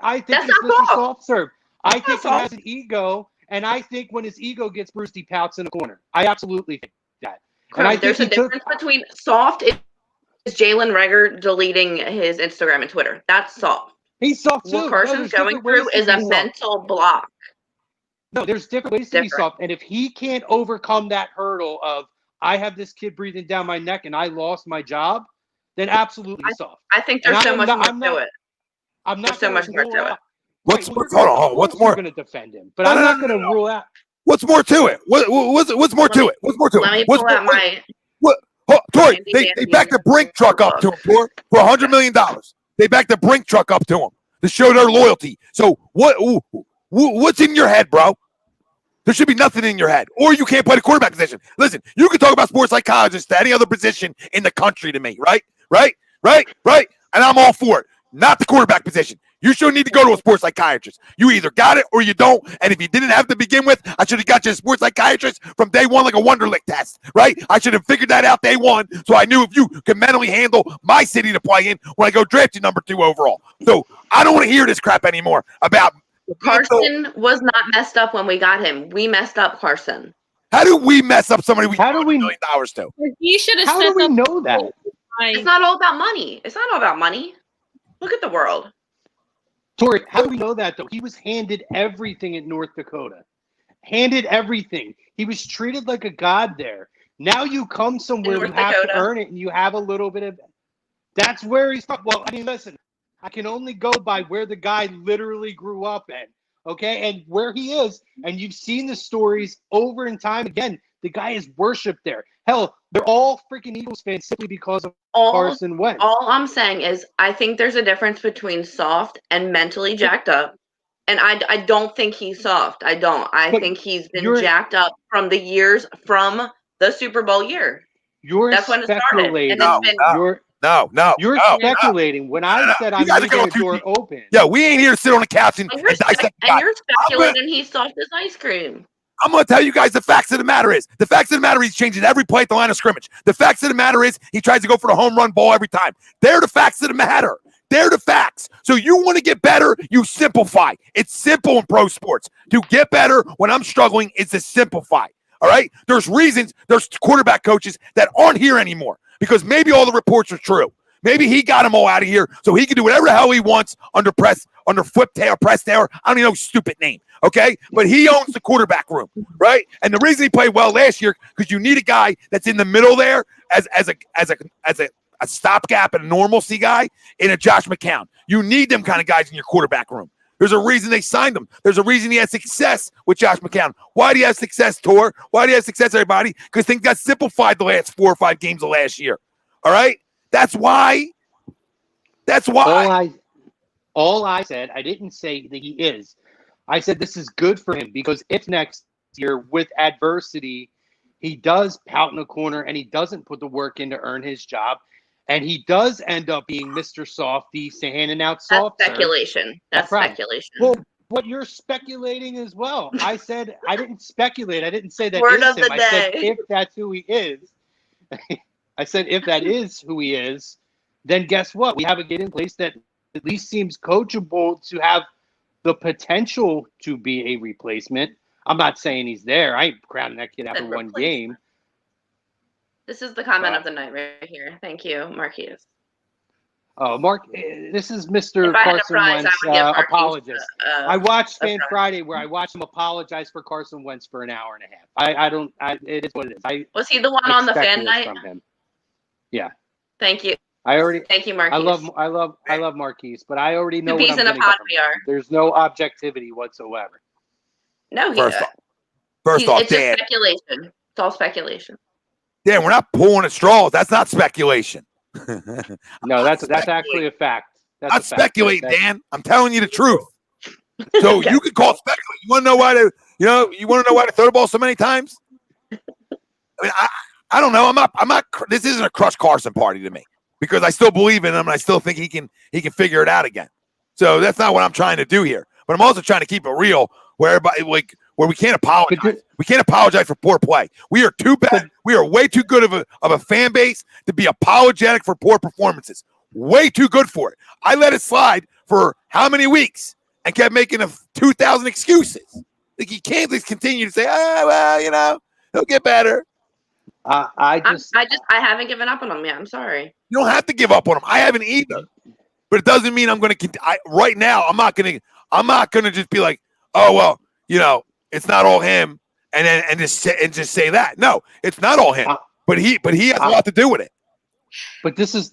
I think That's it's not Mr. soft. Soft Serve. I think he soft. has an ego, and I think when his ego gets bruised, he pouts in the corner. I absolutely think that. And I There's a think difference between soft is Jalen Reagor deleting his Instagram and Twitter. That's soft. He's soft too. What Carson's going through is a mental block. No, there's different ways to be soft. And if he can't overcome that hurdle of, I have this kid breathing down my neck and I lost my job, then absolutely soft. I think there's so much more to it. I'm not so much more to it. What's more? Going to defend him, but I'm not going to rule out. What's more to it? What's more to it? What's more to it? Let me pull out my. Tori, they backed the Brink truck up to him for $100 million. They backed the Brink truck up to him to show their loyalty. So what's in your head, bro? There should be nothing in your head, or you can't play the quarterback position. Listen, you can talk about sports psychologists to any other position in the country to me, right? And I'm all for it. Not the quarterback position. You shouldn't need to go to a sports psychiatrist. You either got it or you don't. And if you didn't have to begin with, I should have got you a sports psychiatrist from day one, like a Wonderlic test, right? I should have figured that out day one, so I knew if you could mentally handle my city to play in when I go draft you number 2 overall. So I don't want to hear this crap anymore about Carson was not messed up when we got him. We messed up Carson. How do we mess up somebody we $1 million to? He should have. How do we know that? It's not all about money. It's not all about money. Look at the world. Tori, how do we know that, though? He was handed everything in North Dakota. Handed everything. He was treated like a god there. Now you come somewhere, you have to earn it, and you have a little bit of... That's where he's from. Well, I mean, listen, I can only go by where the guy literally grew up in, okay? And where he is, and you've seen the stories over and time again. The guy is worshipped there. Hell, they're all freaking Eagles fans simply because of Carson Wentz. All I'm saying is I think there's a difference between soft and mentally jacked up. And I don't think he's soft. I don't. I think he's been jacked up from the years from the Super Bowl year. That's when it started. And You're speculating. When I said I'm leaving the door open. Yeah, we ain't here to sit on the couch and dissect. And you're speculating he's soft as ice cream. I'm going to tell you guys the facts of the matter is. The facts of the matter is he's changing every play at the line of scrimmage. The facts of the matter is he tries to go for the home run ball every time. They're the facts of the matter. They're the facts. So you want to get better, you simplify. It's simple in pro sports. To get better when I'm struggling is to simplify. All right? There's reasons, there's quarterback coaches that aren't here anymore because maybe all the reports are true. Maybe he got them all out of here so he can do whatever the hell he wants under flip tail, press tail. I don't even know stupid name. Okay, but he owns the quarterback room, right? And the reason he played well last year because you need a guy that's in the middle there as a stopgap and a normalcy guy in a Josh McCown. You need them kind of guys in your quarterback room. There's a reason they signed him. There's a reason he had success with Josh McCown. Why do you have success, Tor? Why do you have success, everybody? Because things got simplified the last 4 or 5 games of last year. All right, that's why. All I said, I didn't say that he is. I said this is good for him because if next year with adversity, he does pout in a corner and he doesn't put the work in to earn his job, and he does end up being Mr. Softy, handing out soft. That's speculation. That's speculation. Well, what you're speculating as well. I said I didn't speculate. I didn't say that Word is of him. the I said day. if that's who he is. I said if that is who he is, then guess what? We have a kid in place that at least seems coachable to have the potential to be a replacement. I'm not saying he's there. I ain't crowning that kid after one game. This is the comment of the night right here. Thank you, Marquise. Oh, Mark, this is Mr. Carson Wentz apologist. I watched Fan Friday where I watched him apologize for Carson Wentz for an hour and a half. It is what it is. Was he the one on the fan night? From him. Yeah. Thank you. Thank you, Marquise. I love Marquise, but I already know what I'm in a pod we are. There's no objectivity whatsoever. No, first off, it's Dan, just speculation. It's all speculation. Dan, we're not pulling at straws. That's not speculation. No, that's actually a fact. That's Not a fact. speculating, Dan. I'm telling you the truth. So you can call speculate. You want to know why you want to know why to throw the ball so many times? I mean, I don't know. I'm not. This isn't a Crush Carson party to me because I still believe in him and I still think he can figure it out again. So that's not what I'm trying to do here. But I'm also trying to keep it real, where everybody where we can't apologize. We can't apologize for poor play. We are too bad. We are way too good of a fan base to be apologetic for poor performances. Way too good for it. I let it slide for how many weeks and kept making 2,000 excuses. Like you can't just continue to say, he'll get better. I haven't given up on him yet. I'm sorry. You don't have to give up on him. I haven't either. But it doesn't mean I'm going to. Right now, I'm not going to just be like, oh well, it's not all him, and just say that. No, it's not all him. But he has a lot to do with it. But this is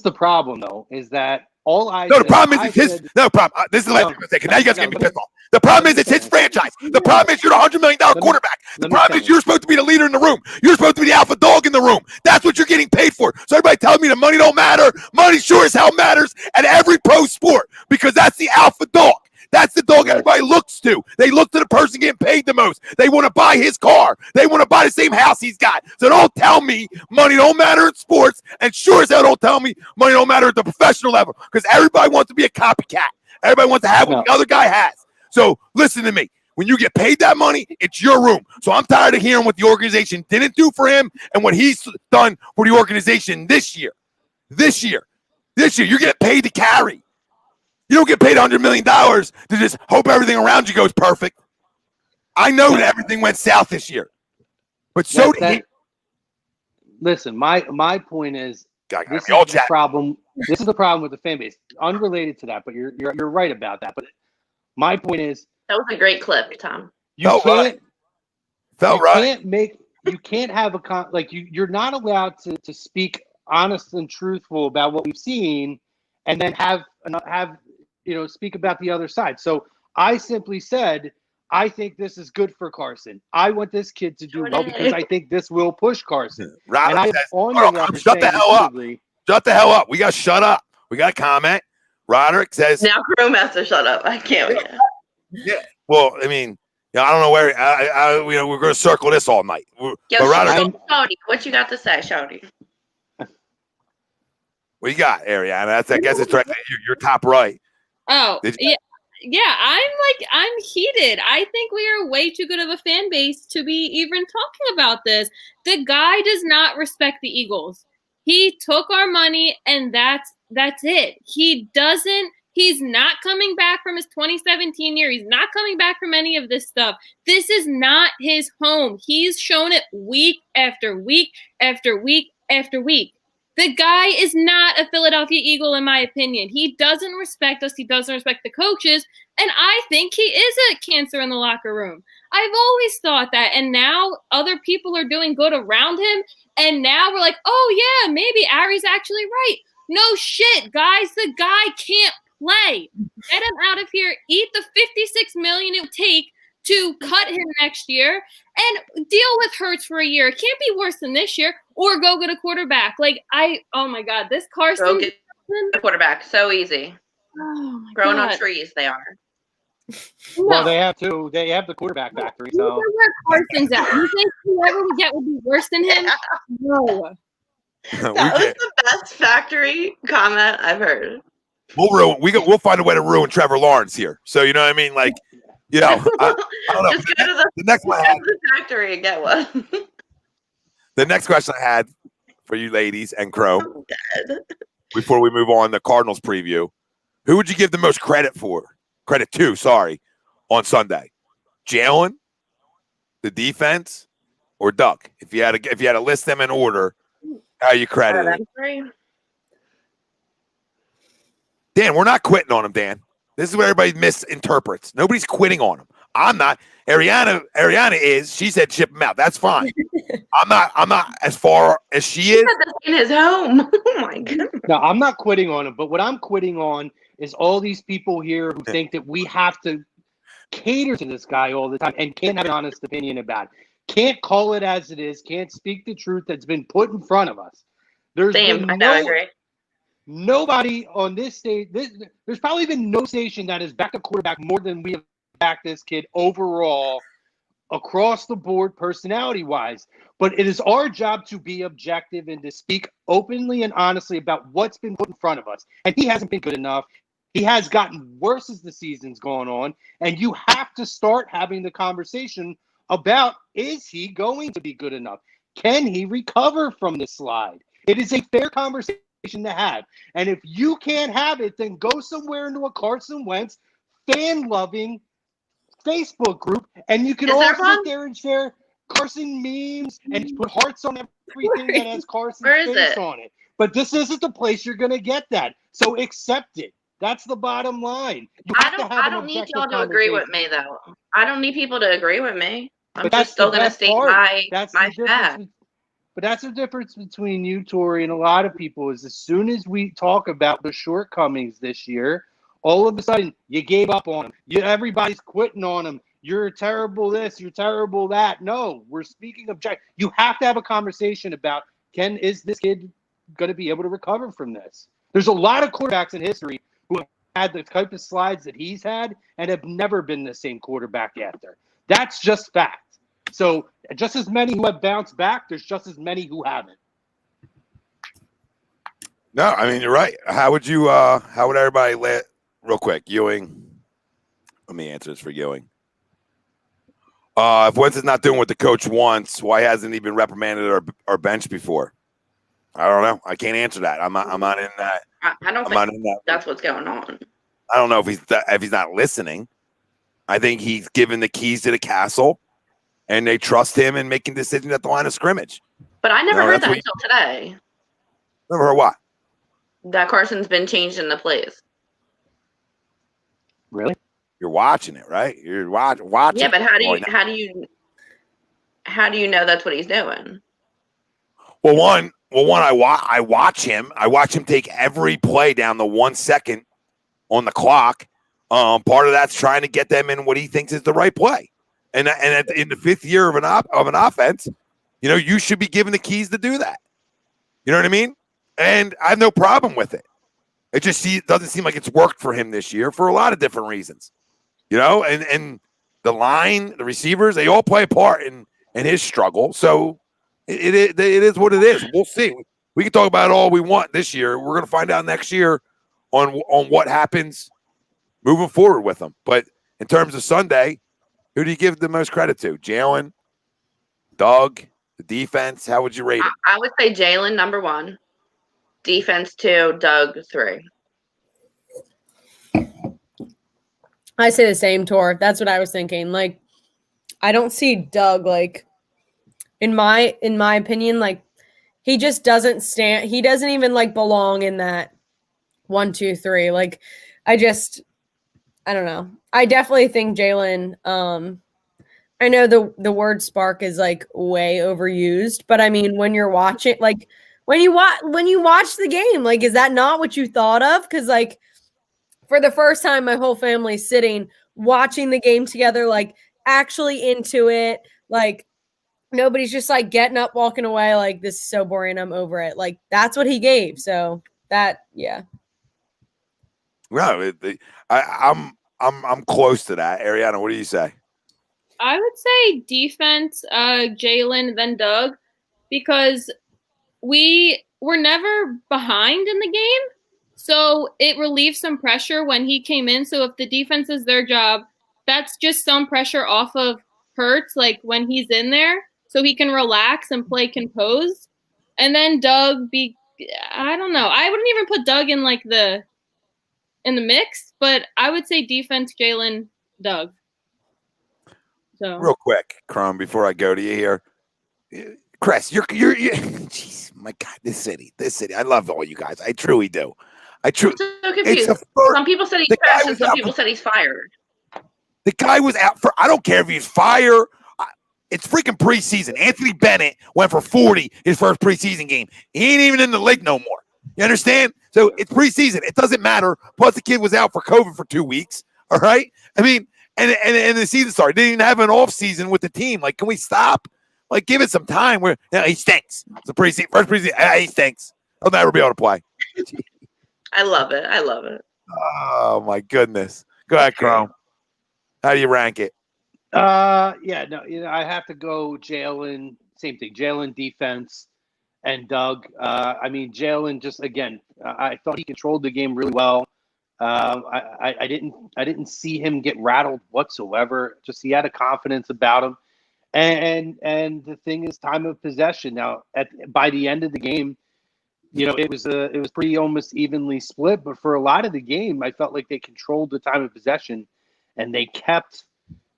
the problem, though, is that the problem is it's his. No problem. This is the last thing I'm going to say. Because now you guys get me pissed off. The problem is it's his franchise. The problem is you're the $100 million quarterback. The problem is you're supposed to be the leader in the room. You're supposed to be the alpha dog in the room. That's what you're getting paid for. So everybody telling me the money don't matter. Money sure as hell matters at every pro sport because that's the alpha dog. That's the dog everybody looks to. They look to the person getting paid the most. They want to buy his car. They want to buy the same house he's got. So don't tell me money don't matter in sports, and sure as hell don't tell me money don't matter at the professional level because everybody wants to be a copycat. Everybody wants to have what the other guy has. So listen to me. When you get paid that money, it's your room. So I'm tired of hearing what the organization didn't do for him and what he's done for the organization this year. This year, you're getting paid to carry. You don't get paid $100 million to just hope everything around you goes perfect. I know that everything went south this year, but so did he. Listen, my point is this is the problem. This is the problem with the fan base. Unrelated to that, but you're right about that. But my point is that was a great clip, Tom. You can't have you're not allowed to speak honest and truthful about what we've seen, and then have speak about the other side. So I simply said, I think this is good for Carson. I want this kid to do well because I think this will push Carson. Shut the hell up. Shut the hell up. We got to shut up. We got a comment. Roderick says. Now Chrome has to shut up. I can't wait. Yeah. Well, I mean, I don't know where. We're going to circle this all night. Shawty, what you got to say, Shawty? What you got, Arianna? I guess it's right. You're top right. Oh, yeah. I'm heated. I think we are way too good of a fan base to be even talking about this. The guy does not respect the Eagles. He took our money, and that's it. He doesn't. He's not coming back from his 2017 year. He's not coming back from any of this stuff. This is not his home. He's shown it week after week after week after week. The guy is not a Philadelphia Eagle, in my opinion. He doesn't respect us. He doesn't respect the coaches. And I think he is a cancer in the locker room. I've always thought that. And now other people are doing good around him. And now we're like, oh, yeah, maybe Ari's actually right. No shit, guys. The guy can't play. Get him out of here. Eat the $56 million it would take to cut him next year and deal with Hurts for a year. It can't be worse than this year. Or go get a quarterback. Oh my God, this Carson. Go get a quarterback. So easy. Oh my Growing God. on trees, they are. No. Well, they have to. They have the quarterback factory. So where Carson's at. You think whoever we get will be worse than him? No. That was the best factory comment I've heard. We'll find a way to ruin Trevor Lawrence here. So you know what I mean? I don't know. Just go to the next one. The factory and get one. The next question I had for you ladies and Crow, before we move on, the Cardinals preview, who would you give the most credit to, on Sunday? Jalen, the defense, or Duck? If you had to list them in order, how you credit it? Dan, we're not quitting on him, Dan. This is what everybody misinterprets. Nobody's quitting on him. I'm not. Arianna is. She said ship him out. That's fine. I'm not as far as she is. In his home. Oh my God. No, I'm not quitting on him. But what I'm quitting on is all these people here who think that we have to cater to this guy all the time and can't have an honest opinion about it. Can't call it as it is. Can't speak the truth that's been put in front of us. There's Same. been I agree. nobody on this stage. There's probably been no station that has backed a quarterback more than we have backed this kid overall, across the board, personality-wise. But it is our job to be objective and to speak openly and honestly about what's been put in front of us. And he hasn't been good enough. He has gotten worse as the season's gone on. And you have to start having the conversation about, is he going to be good enough? Can he recover from the slide? It is a fair conversation to have. And if you can't have it, then go somewhere into a Carson Wentz fan-loving Facebook group, and you can all sit there and share Carson memes and put hearts on everything that has Carson's face on it. But this isn't the place you're going to get that. So accept it. That's the bottom line. I don't need y'all to agree with me, though. I don't need people to agree with me. I'm just still going to state my fact. But that's the difference between you, Tori, and a lot of people is as soon as we talk about the shortcomings this year, all of a sudden you gave up on him. Everybody's quitting on him. You're terrible this, you're terrible that. No, we're speaking objective. You have to have a conversation about, is this kid going to be able to recover from this? There's a lot of quarterbacks in history who have had the type of slides that he's had and have never been the same quarterback after. That's just fact. So just as many who have bounced back, there's just as many who haven't. No, I mean, you're right. How would everybody real quick, Ewing? Let me answer this for Ewing. If Wentz is not doing what the coach wants, why hasn't he been reprimanded or benched before? I don't know. I can't answer that. I'm not in that. I don't think that's what's going on. I don't know if he's not listening. I think he's given the keys to the castle, and they trust him in making decisions at the line of scrimmage. But I never heard that until today. Never heard what? That Carson's been changed in the plays. Really? You're watching it, right? You're watching. Yeah, but how do you know that's what he's doing? Well, one, I watch him. I watch him take every play down the 1 second on the clock. Part of that's trying to get them in what he thinks is the right play. And in the fifth year of an offense, you should be given the keys to do that. You know what I mean? And I have no problem with it. It just doesn't seem like it's worked for him this year for a lot of different reasons. And the line, the receivers, they all play a part in his struggle. So it is what it is. We'll see. We can talk about it all we want this year. We're going to find out next year on what happens moving forward with him. But in terms of Sunday, who do you give the most credit to? Jalen, Doug, the defense? How would you rate it? I would say Jalen, number 1. Defense 2, Doug 3. I say the same, Tor. That's what I was thinking. Like, I don't see Doug, like, in my opinion, like, he just doesn't stand. He doesn't even, like, belong in that 1, 2, 3. Like, I don't know. I definitely think Jalen, I know the word spark is, like, way overused, but I mean, when you're watching, like, when you watch the game, like, is that not what you thought of? Because, like, for the first time, my whole family's sitting, watching the game together, like, actually into it. Like, nobody's just, like, getting up, walking away, like, this is so boring, I'm over it. Like, that's what he gave. So that, yeah. No, I'm close to that. Arianna, what do you say? I would say defense, Jalen, then Doug, because we were never behind in the game. So it relieves some pressure when he came in. So if the defense is their job, that's just some pressure off of Hurts, like when he's in there, so he can relax and play composed. And then Doug, I don't know. I wouldn't even put Doug in like in the mix, but I would say defense, Jalen, Doug. So real quick, Crum, before I go to you here, Chris, you're jeez, my God, this city, I love all you guys. I truly do. I'm so confused. Some people said he's crashed and some people said he's fired. The guy was out for, I don't care if he's fired. It's freaking preseason. Anthony Bennett went for 40 his first preseason game. He ain't even in the league no more. You understand? So it's preseason. It doesn't matter. Plus the kid was out for COVID for 2 weeks. All right. I mean, and the season started. They didn't even have an off season with the team. Like, can we stop? Like, give it some time. Where he stinks. It's the first preseason. He stinks. He'll never be able to play. I love it. I love it. Oh my goodness. Go ahead, Chrome. How do you rank it? Yeah, no, I have to go Jalen. Same thing. Jalen defense and Doug. I mean, Jalen just again. I thought he controlled the game really well. I didn't see him get rattled whatsoever. Just he had a confidence about him. And the thing is, time of possession. Now, by the end of the game, it was pretty almost evenly split. But for a lot of the game, I felt like they controlled the time of possession, and they kept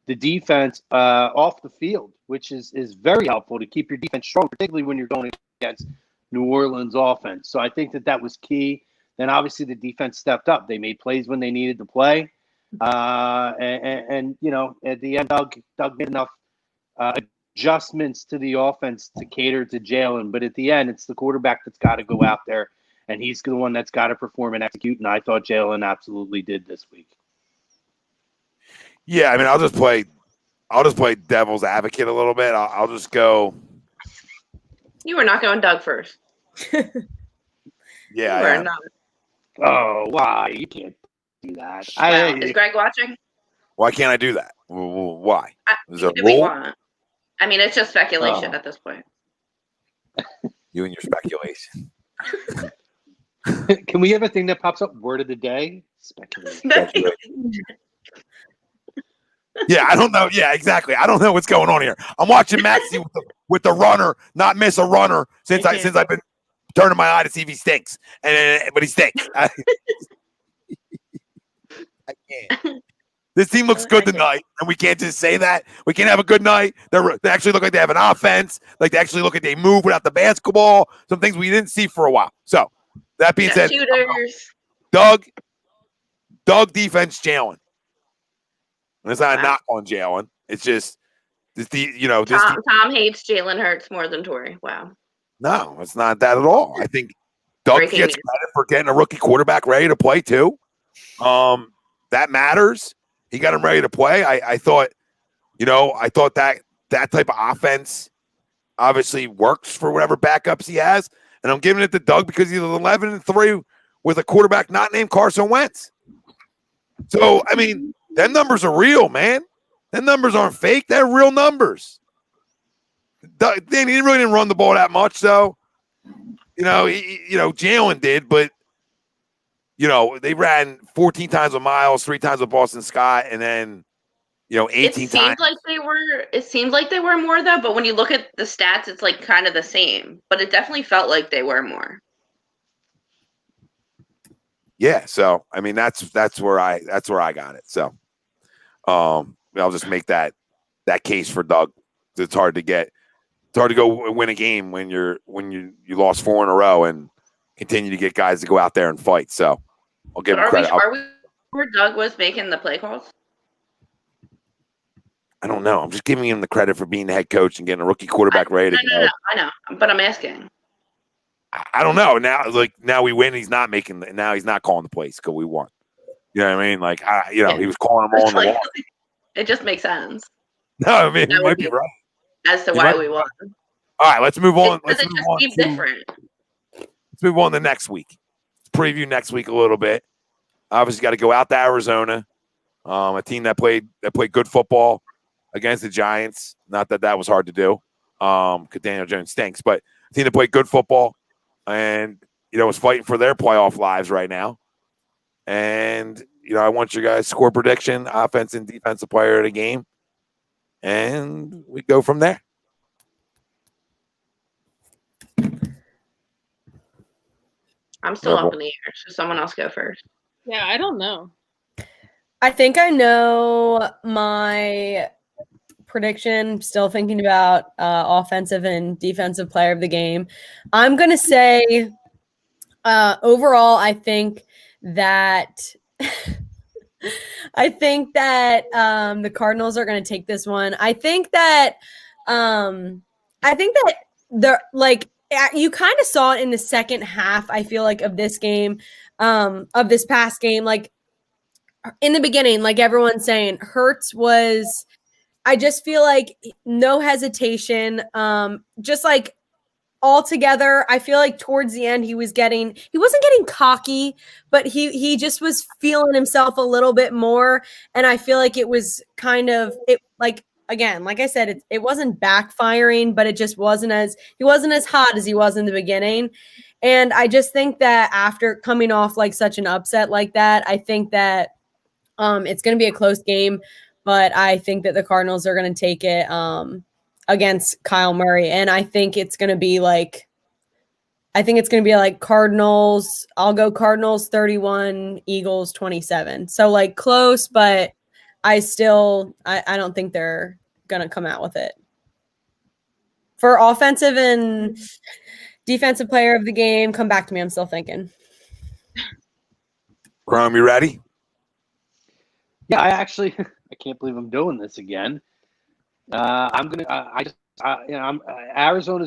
the defense off the field, which is very helpful to keep your defense strong, particularly when you're going against New Orleans offense. So I think that was key. Then obviously the defense stepped up. They made plays when they needed to play, and at the end, Doug made enough adjustments to the offense to cater to Jalen. But at the end, it's the quarterback that's got to go out there, and he's the one that's got to perform and execute. And I thought Jalen absolutely did this week. Yeah, I mean, I'll just play devil's advocate a little bit. I'll just go. You were not going Doug first. Yeah, you are not. Oh, why? You can't do that. Wow. Is Greg watching? Why can't I do that? Why? Is there a we rule? want? I mean, it's just speculation at this point. You and your speculation. Can we have a thing that pops up? Word of the day? Speculation. Yeah, I don't know. Yeah, exactly. I don't know what's going on here. I'm watching Maxie with the runner not miss a runner since I've been turning my eye to see if he stinks, but he stinks. I can't. This team looks good tonight, and we can't just say that. We can't have a good night. They actually look like they have an offense. Like they actually look like they move without the basketball. Some things we didn't see for a while. So that being said, shooters. Doug defense, Jalen. And it's not a knock on Jalen. It's just Tom hates Jalen Hurts more than Tori. Wow. No, it's not that at all. I think Doug gets credit for getting a rookie quarterback ready to play too. That matters. He got him ready to play. I thought that type of offense obviously works for whatever backups he has. And I'm giving it to Doug because he's 11-3 with a quarterback not named Carson Wentz. So, I mean, them numbers are real, man. Them numbers aren't fake. They're real numbers. He really didn't run the ball that much, though. Jalen did, but they ran 14 times with Miles, 3 times with Boston Scott, and then 18 times. It seemed like they were more though, but when you look at the stats, it's like kind of the same. But it definitely felt like they were more. Yeah, so I mean that's where I got it. So I'll just make that case for Doug. It's hard to go win a game when you lost 4 in a row and continue to get guys to go out there and fight. So I'll give him credit. Are we where Doug was making the play calls? I don't know. I'm just giving him the credit for being the head coach and getting a rookie quarterback ready to go. No, I know, but I'm asking. I don't know. Now we win. He's not now he's not calling the plays because we won. You know what I mean? Like, he was calling them all in the wall. It just makes sense. No, I mean, you might be right. As to why we won. All right, let's move on. Let's move on to next week. Let's preview next week a little bit. Obviously, got to go out to Arizona, a team that played good football against the Giants. Not that was hard to do. Daniel Jones stinks, but a team that played good football and was fighting for their playoff lives right now. And I want your guys' score prediction, offense and defensive player of the game, and we go from there. I'm still up in the air, so someone else go first. Yeah, I don't know. I think I know my prediction. Still thinking about offensive and defensive player of the game. I'm going to say overall, I think that the Cardinals are going to take this one. I think that they're like, you kind of saw it in the second half, I feel like, of this game, of this past game. Like in the beginning, like everyone's saying, Hurts I just feel like no hesitation. Just like altogether, I feel like towards the end he wasn't getting cocky, but he just was feeling himself a little bit more. And I feel like it was kind of it like again, like I said, it wasn't backfiring, but it just he wasn't as hot as he was in the beginning. And I just think that after coming off like such an upset like that, I think that it's going to be a close game, but I think that the Cardinals are going to take it against Kyle Murray. And I think it's going to be like Cardinals. I'll go Cardinals 31, Eagles 27. So like close, but I don't think they're going to come out with it. For offensive and defensive player of the game, come back to me. I'm still thinking. Rome, you ready? Yeah, I can't believe I'm doing this again. Arizona's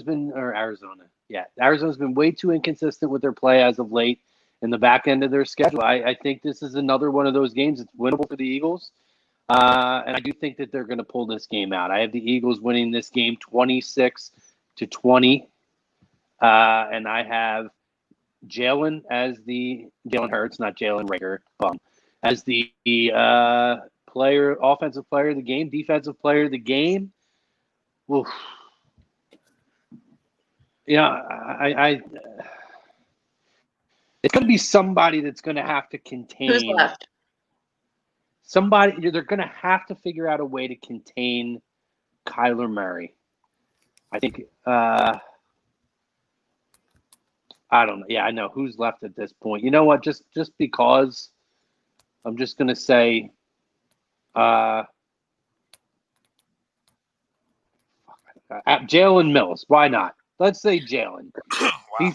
been way too inconsistent with their play as of late in the back end of their schedule. I think this is another one of those games that's winnable for the Eagles. And I do think that they're going to pull this game out. I have the Eagles winning this game 26-20. And I have Jalen Hurts, not Jalen Rager, as the offensive player of the game, defensive player of the game. Oof. I it's going to be somebody that's going to have to contain. Who's left? They're going to have to figure out a way to contain Kyler Murray. I think. I don't know. Yeah, I know who's left at this point. You know what? Just because I'm just going to say. Jalen Mills. Why not? Let's say Jalen. Wow.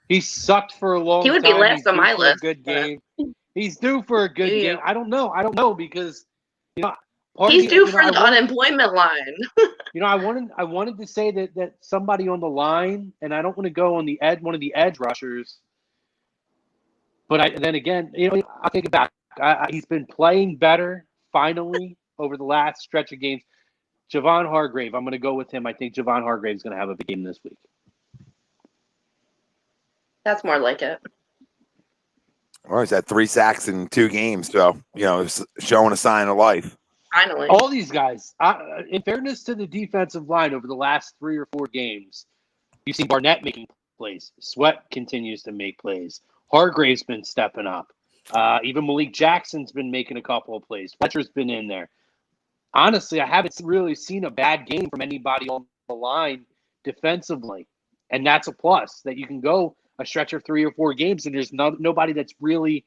He's sucked for a long time. He would be last on my list. Good game. He's due for a good game. I don't know because he's due for the unemployment line. I wanted to say that somebody on the line, and I don't want to go on one of the edge rushers. But then again, I'll take it back. He's been playing better finally over the last stretch of games. Javon Hargrave, I'm going to go with him. I think Javon Hargrave is going to have a big game this week. That's more like it. Well, he's had 3 sacks in 2 games, so showing a sign of life. Finally, all these guys. In fairness to the defensive line, over the last 3 or 4 games, you've seen Barnett making plays. Sweat continues to make plays. Hargrave's been stepping up. Even Malik Jackson's been making a couple of plays. Fletcher's been in there. Honestly, I haven't really seen a bad game from anybody on the line defensively, and that's a plus. That you can go a stretch of 3 or 4 games, and there's nobody that's really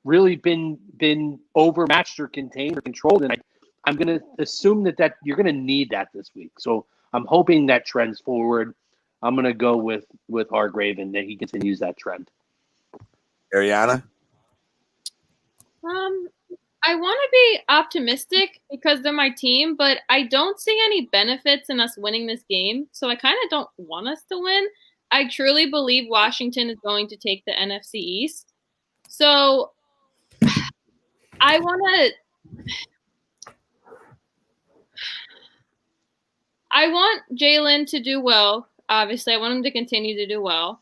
been overmatched or contained or controlled. And I'm going to assume that you're going to need that this week. So I'm hoping that trends forward. I'm going to go with Hargrave and that he continues that trend. Arianna? I want to be optimistic because they're my team, but I don't see any benefits in us winning this game. So I kind of don't want us to win. I truly believe Washington is going to take the NFC East. So I want Jalen to do well. Obviously, I want him to continue to do well.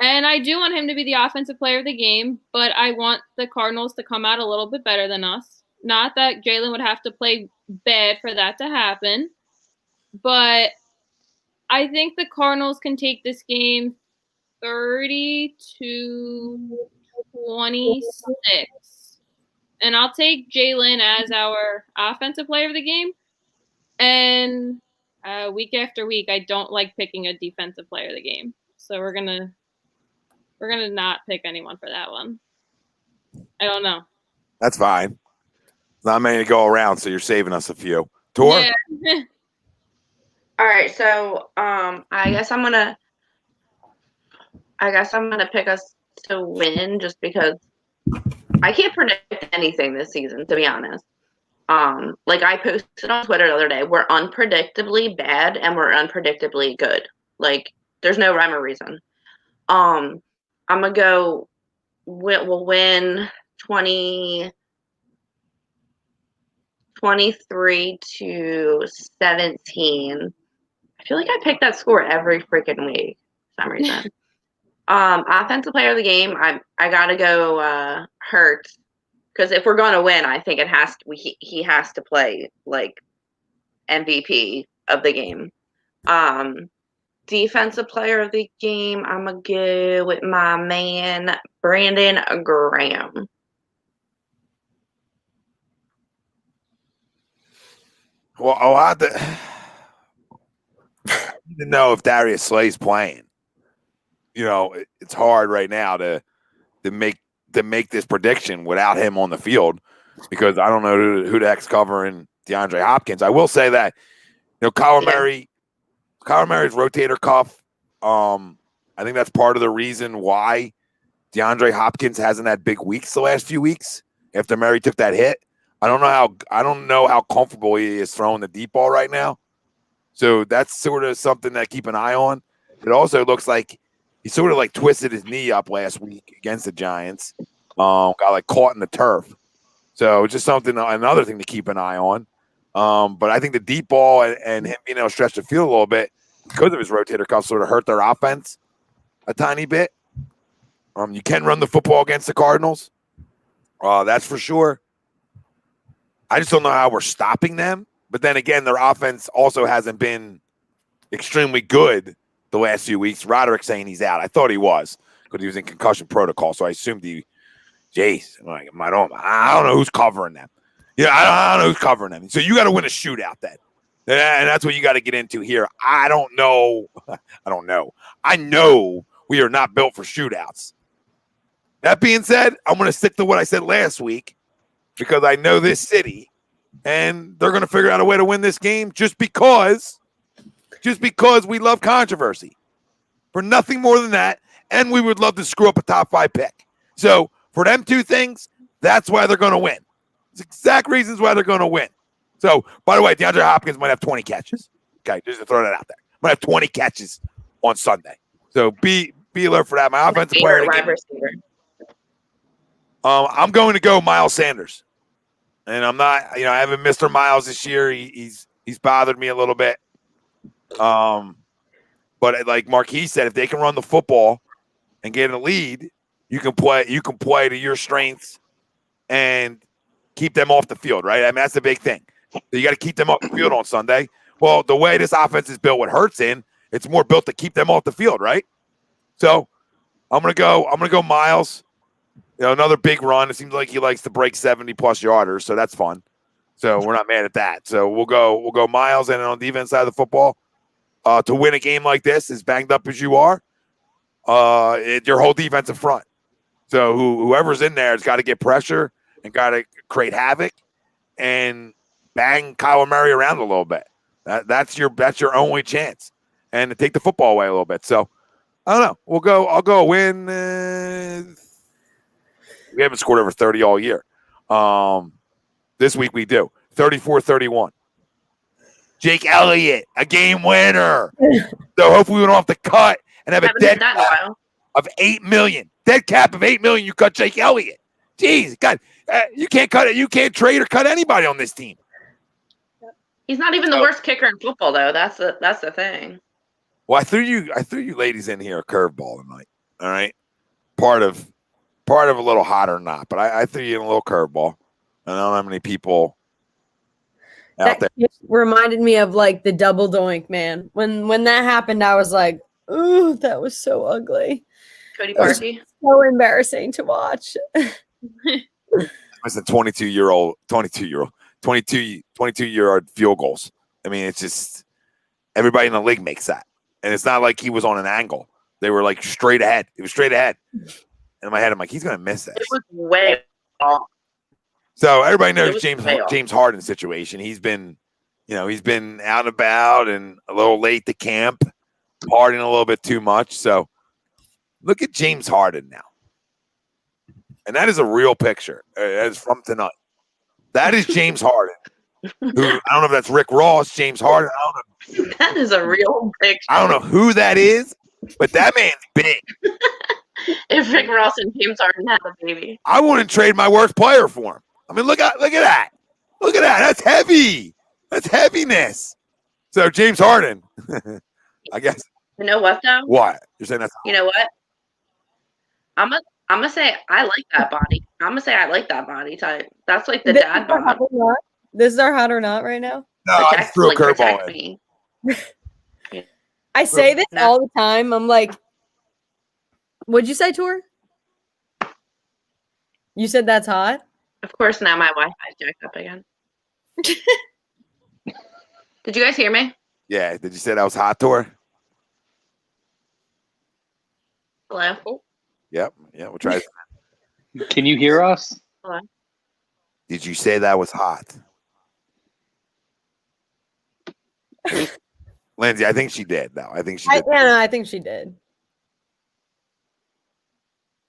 And I do want him to be the offensive player of the game, but I want the Cardinals to come out a little bit better than us. Not that Jalen would have to play bad for that to happen, but I think the Cardinals can take this game 30-26. And I'll take Jalen as our offensive player of the game. And week after week, I don't like picking a defensive player of the game. So we're gonna not pick anyone for that one. I don't know. That's fine. Not many to go around, so you're saving us a few. Tor? Yeah. All right, so I guess I'm gonna pick us to win just because I can't predict anything this season, to be honest. Like I posted on Twitter the other day, we're unpredictably bad and we're unpredictably good. Like there's no rhyme or reason. I'm gonna go. We'll win 23-17. I feel like I pick that score every freaking week for some reason. Offensive player of the game, I gotta go Hurts, because if we're gonna win, I think he has to play like MVP of the game. Defensive player of the game, I'm gonna go with my man Brandon Graham. Well, I need to know if Darius Slay's playing. It's hard right now to make this prediction without him on the field, because I don't know who the heck's covering DeAndre Hopkins. I will say that Kyler Murray's rotator cuff. I think that's part of the reason why DeAndre Hopkins hasn't had big weeks the last few weeks after Murray took that hit. I don't know how comfortable he is throwing the deep ball right now. So that's sort of something that keep an eye on. It also looks like he sort of like twisted his knee up last week against the Giants. Got like caught in the turf. So just another thing to keep an eye on. But I think the deep ball and him being able to stretch the field a little bit because of his rotator cuff sort of hurt their offense a tiny bit. You can run the football against the Cardinals. That's for sure. I just don't know how we're stopping them. But then again, their offense also hasn't been extremely good the last few weeks. Roderick's saying he's out. I thought he was because he was in concussion protocol. So I assumed Jace, I don't know who's covering them. Yeah, I don't know who's covering them. So you got to win a shootout then. And that's what you got to get into here. I don't know. I know we are not built for shootouts. That being said, I'm going to stick to what I said last week because I know this city and they're going to figure out a way to win this game just because we love controversy. For nothing more than that, and we would love to screw up a top 5 pick. So for them two things, that's why they're going to win. It's exact reasons why they're going to win. So, by the way, DeAndre Hopkins might have 20 catches. Okay, just to throw that out there. Might have 20 catches on Sunday. So be alert for that. My offensive player. I'm going to go Miles Sanders. And I'm not, I haven't Mr. Miles this year. He's bothered me a little bit. But like Marquis said, if they can run the football and get a lead, you can play to your strengths and keep them off the field, right? I mean, that's the big thing. You got to keep them off the field on Sunday. Well, the way this offense is built with Hurts in, it's more built to keep them off the field, right? So I'm gonna go Miles. Another big run. It seems like he likes to break 70+ yarders, so that's fun. So we're not mad at that. So we'll go Miles, and on the defense side of the football, to win a game like this, as banged up as you are, your whole defensive front. So whoever's in there has got to get pressure and got to create havoc and bang Kyler Murray around a little bit. That's your only chance, and to take the football away a little bit. So I don't know. I'll go win. We haven't scored over 30 all year. This week we do 34-31. Jake Elliott, a game winner. So hopefully we don't have to cut and have a dead cap of $8 million. Dead cap of $8 million. You cut Jake Elliott. Jeez, God, you can't cut it. You can't trade or cut anybody on this team. He's not even the worst kicker in football, though. That's the thing. Well, I threw you ladies in here a curveball tonight. All right, part of a little hot or not, but I threw you in a little curveball. I don't know how many people out there. Reminded me of like the double doink, man. When that happened, I was like, "Ooh, that was so ugly." Cody Parkey. So embarrassing to watch. It's a 22-year-old field goals. I mean, it's just everybody in the league makes that, and it's not like he was on an angle. They were like straight ahead. It was straight ahead. And in my head, I'm like, he's going to miss this. It was way off. So everybody knows James Harden's situation. He's been out and about and a little late to camp, partying a little bit too much. So look at James Harden now. And that is a real picture. That is from tonight. That is James Harden. Who, I don't know if that's Rick Ross, James Harden. I don't know. That is a real picture. I don't know who that is, but that man's big. If Rick Ross and James Harden had a baby, I wouldn't trade my worst player for him. I mean, look at that. Look at that. That's heavy. That's heaviness. So James Harden, I guess. You know what though? What you're saying? That's You know what? I'm gonna say I like that body. I'm gonna say I like that body type. That's like the This dad is our hot bod. or not. This is our hot or not right now. no. I just threw a curveball Protect in. me. I say this No. all the time. I'm like, what'd you say, Tor? You said that's hot? Of course, now my Wi-Fi's jacked up again. Did you guys hear me? Yeah. Did you say that was hot, Tor? Hello. Yep. Yeah. We'll try. Can you hear us? Hello. Did you say that was hot? Lindsay, I think she did, though. I think she did. I think she did.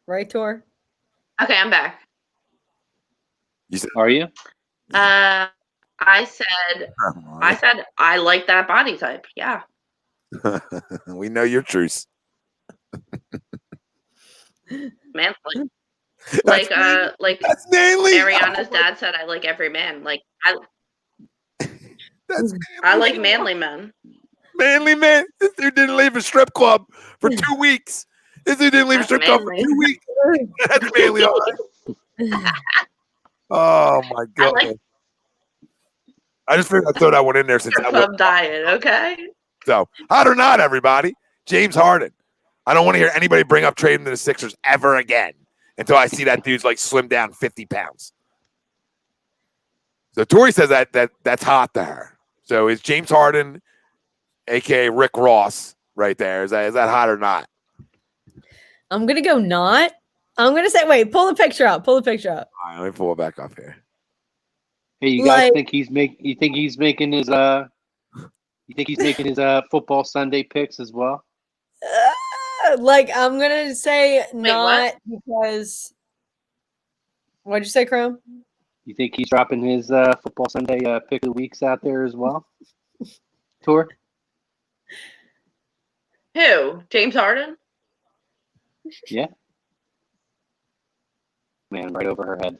Right, Tor? Okay, I'm back. You said, Are you? I said I like that body type. Yeah. we know your truths. Man, like That's manly. Arianna's dad said I like every man. Like That's manly. I like manly men. Manly man. This dude didn't leave a strip club for 2 weeks. This dude didn't leave a That's strip club for manly. 2 weeks. That's manly. All right. Oh my god. I just figured I'd throw that one in there since Strip I club was diet, okay? so hot or not, everybody. James Harden. I don't want to hear anybody bring up trading to the Sixers ever again until I see that dude's like slim down 50 pounds. So Tori says that's hot to her. So is James Harden, aka Rick Ross, right there? Is that hot or not? I'm gonna go not. I'm gonna say, wait, pull the picture up. Pull the picture up. All right, let me pull it back up here. Hey, you guys Like- think he's making his football Sunday picks as well? Like, I'm gonna say not what? because. What'd you say, Chrome? You think he's dropping his football Sunday pick of the weeks out there as well? Tour? Who? James Harden? Yeah. Man, right over her head.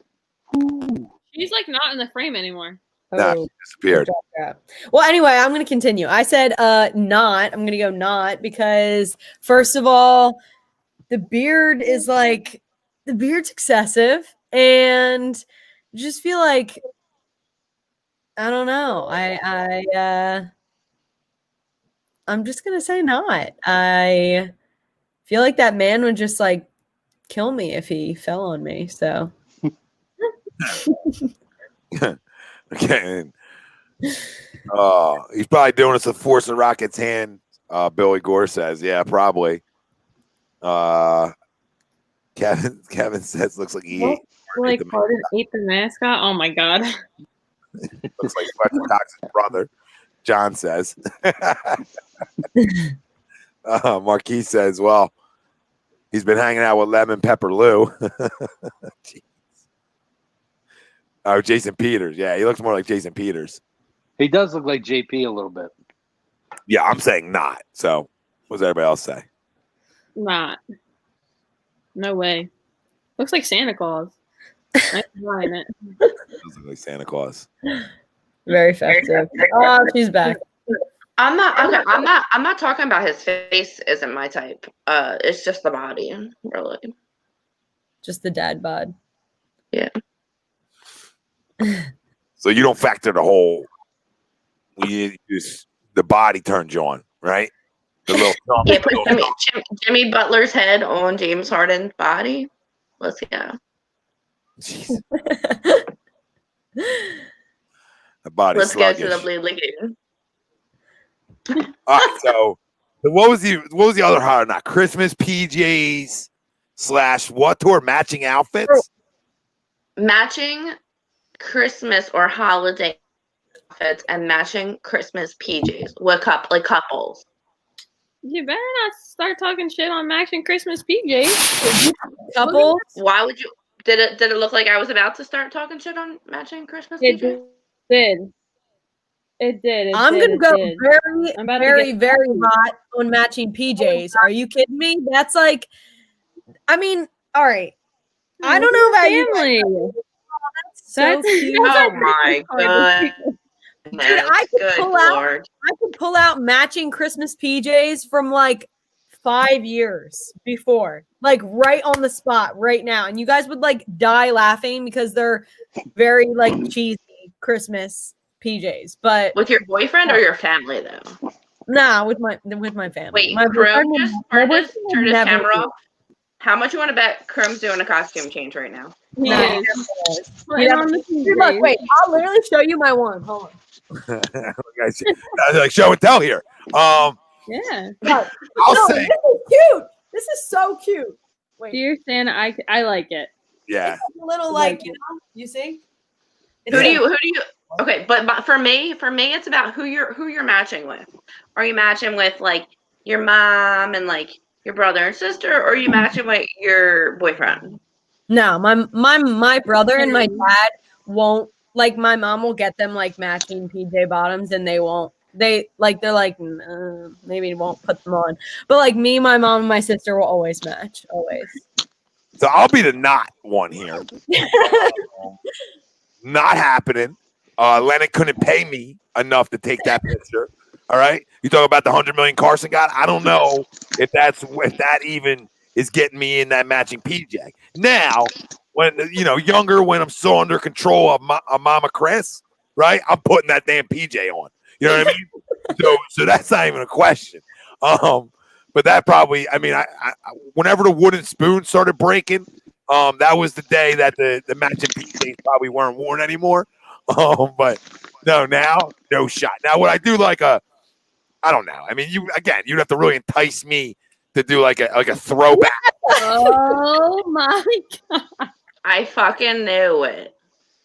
She's like not in the frame anymore. Nah, Oh, disappeared. well, anyway, I'm gonna continue. I said not. I'm gonna go not because first of all, the beard is like the beard's excessive, and I just feel like I don't know. I'm just gonna say not. I feel like that man would just like kill me if he fell on me. So Okay. He's probably doing us to force the Rockets' hand. Billy Gore says, "Yeah, probably." Kevin says, "Looks like he ate, Like the Harden ate the mascot. Oh my god. looks like Fletcher Cox's brother." John says. Marquis says, "Well, he's been hanging out with Lemon Pepper Lou." Oh, Jason Peters. Yeah, he looks more like Jason Peters. He does look like JP a little bit. Yeah, I'm saying not. So, what does everybody else say? Not. No way. Looks like Santa Claus. I ain't buying it. Doesn't look like Santa Claus. very festive. Oh, she's back. I'm not talking about his face isn't my type. It's just the body, really. Just the dad bod. Yeah. So you don't factor the whole. You just the body turns you on, right? The little Yeah, put Jimmy Butler's head on James Harden's body. Let's go. Jeez. The body's Let's sluggish. go to the Blue Lagoon. All right, so what was the other hot or not? Christmas PJs / what tour matching outfits? Matching Christmas or holiday outfits and matching Christmas PJs with couples. You better not start talking shit on matching Christmas PJs. Couple. Why would you? Did it look like I was about to start talking shit on matching Christmas It PJs? did. It did. I'm gonna go very, I'm about to very, get- very hot on matching PJs. Are you kidding me? That's like, I mean, all right. I don't know about you. Family. That's so That's- cute. Oh my god! Dude, I Lord. could pull out matching Christmas PJs from like 5 years before, like right on the spot right now. And you guys would like die laughing because they're very like cheesy Christmas PJs. But With your boyfriend or your family though? nah, with my family. Wait, My Chrome boyfriend- just my turned his boyfriend never camera did. off. How much you want to bet Chrome's doing a costume change right now? He No, is. he never- Putting on the Dude, look, PJs. wait, I'll literally show you my one. Hold on. Like show and tell here. Yeah. Look. I'll No, say, this is cute. This is so cute. Wait, Dear Santa, I like it. yeah. it's a little like, you know, you see? Who do you? Okay, but for me, it's about who you're matching with. Are you matching with like your mom and like your brother and sister, or are you matching with your boyfriend? No, my brother and my dad won't, like, my mom will get them like matching PJ bottoms and they're like maybe won't put them on, but like me, my mom and my sister will always match, always. So I'll be the not one here. Not happening. Lennon couldn't pay me enough to take that picture. All right, you talk about the 100 million Carson got. I don't know if that even is getting me in that matching PJ. Now, when younger, when I'm so under control of Mama Chris, right? I'm putting that damn PJ on. You know what I mean? So that's not even a question. But that probably, I whenever the wooden spoon started breaking, that was the day that the matching PJs probably weren't worn anymore. But no, now no shot. Now, would I do like I don't know. You'd have to really entice me to do like a throwback. Oh my god! I fucking knew it.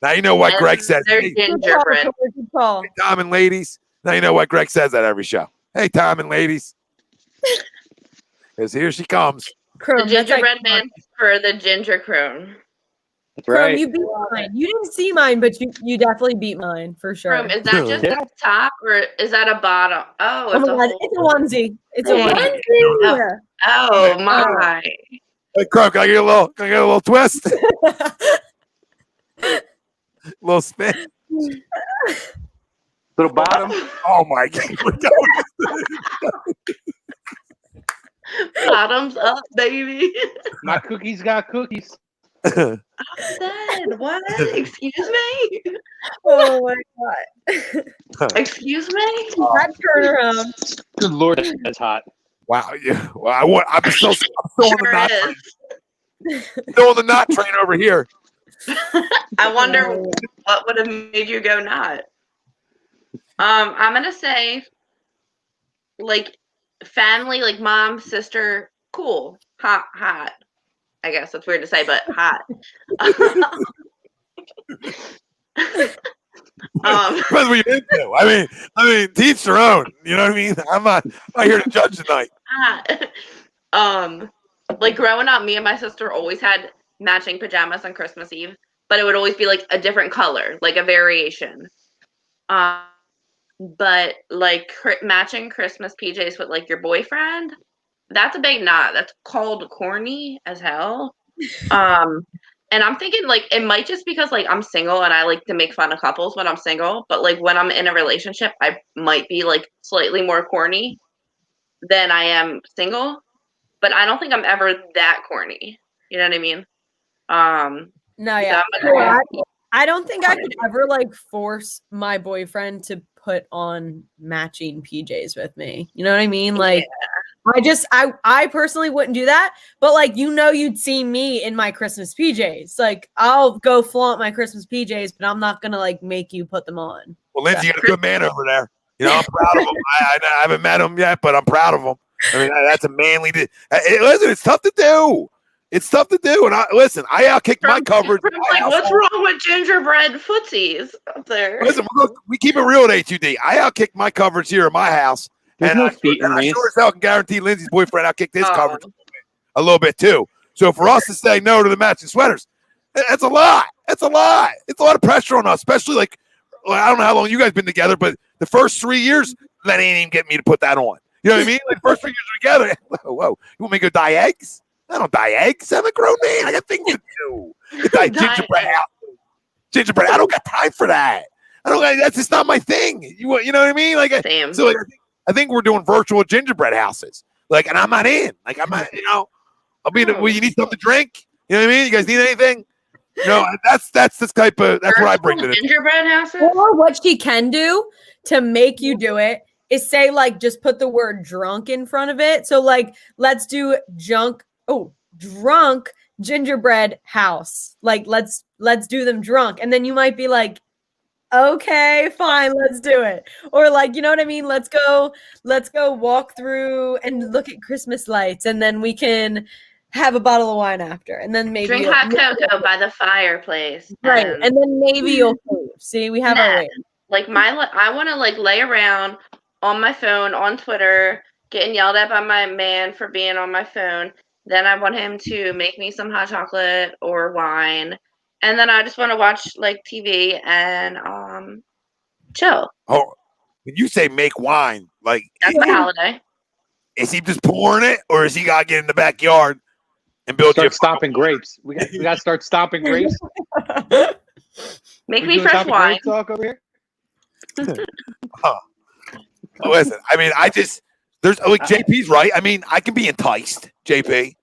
Now you know what Greg says. They're Hey, gingerbread. Tom and ladies. Now you know what Greg says at every show. Hey, Tom and ladies. Because here she comes. The gingerbread man for the ginger crone. That's Chrome, right. you beat mine. You didn't see mine, but you definitely beat mine for sure. Crone, is that just a top or is that a bottom? Oh, Oh it's my a god, whole. it's a onesie. It's a Hey. onesie. Oh my! Hey, Crow, can I get a little twist? Little spin. Little bottom. Oh my god. Bottoms up, baby. My cookies got cookies. Said what? Excuse me. Oh my god. Excuse me. That turnaround. Good lord, that's hot. Wow. Yeah. Well, I'm still on the Sure knot is. train. Still on the knot train over here. I wonder what would have made you go not. I'm gonna say, like, family, like mom, sister, cool, hot. I guess that's weird to say, but hot. Depends what you're into. I mean, to each their own. You know what I mean? I'm not here to judge tonight. Hot. Like growing up, me and my sister always had matching pajamas on Christmas Eve, but it would always be like a different color, like a variation. But like matching Christmas PJs with like your boyfriend, that's a big not. That's called corny as hell. And I'm thinking like it might just because like I'm single and I like to make fun of couples when I'm single, but like when I'm in a relationship, I might be like slightly more corny than I am single. But I don't think I'm ever that corny. You know what I mean? No, yeah. I don't think I could ever like force my boyfriend to put on matching PJs with me. You know what I mean? Like I personally wouldn't do that, but like you'd see me in my Christmas PJs. Like I'll go flaunt my Christmas PJs, but I'm not gonna like make you put them on. Well, Lindsey, you got a good man over there. You know, I'm proud of him. I haven't met him yet, but I'm proud of him. I mean, that's a manly. Listen, it's tough to do. It's tough to do. And I outkicked my coverage. Like, what's wrong with gingerbread footsies up there? Listen, we keep it real at A2D. I outkicked my coverage here at my house. There's and no I sure as hell can guarantee Lindsey's boyfriend outkicked his coverage a little bit too. So for us to say no to the matching sweaters, that's a lot. It's a lot of pressure on us, especially like I don't know how long you guys been together, but the first 3 years, that ain't even getting me to put that on. You know what I mean? Like first 3 years together. Whoa, you want me to go dye eggs? I don't dye eggs. I'm a grown man. I got things to do. Dye gingerbread out. Gingerbread. I don't got time for that. I don't like that's just not my thing. You know what I mean? Like, Same. so like, I think we're doing virtual gingerbread houses. Like, and I'm not in. Like, I'm not. You know, I'll be. Well, you need something to drink. You know what I mean? You guys need anything? No, that's this type of. That's what I bring to the gingerbread houses. Or what she can do to make you do it is say like just put the word drunk in front of it. So like let's do drunk gingerbread house. Like let's do them drunk. And then you might be like, okay, fine, let's do it. Or like, you know what I mean? Let's go walk through and look at Christmas lights, and then we can have a bottle of wine after, and then maybe drink hot cocoa by the fireplace. Right. And then maybe you'll leave. See, we have our way. Like I want to like lay around on my phone on Twitter, getting yelled at by my man for being on my phone. Then I want him to make me some hot chocolate or wine. And then I just want to watch like TV and chill. Oh, when you say make wine, like that's my holiday. Is he just pouring it, or is he got to get in the backyard and build? Start stomping grapes. We got to start stomping grapes. Make me fresh wine. Talk over here. Listen, I mean, there's like JP's right. I mean, I can be enticed, JP,